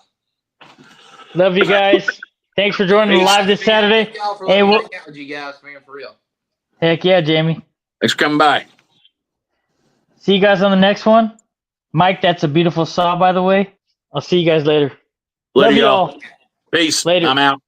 Love you guys. Thanks for joining the live this Saturday. Hey, hang out with you guys, man, for real. Heck yeah, Jamie. Thanks for coming by. See you guys on the next one. Mike, that's a beautiful saw, by the way. I'll see you guys later. Love y'all. Peace. Later. I'm out.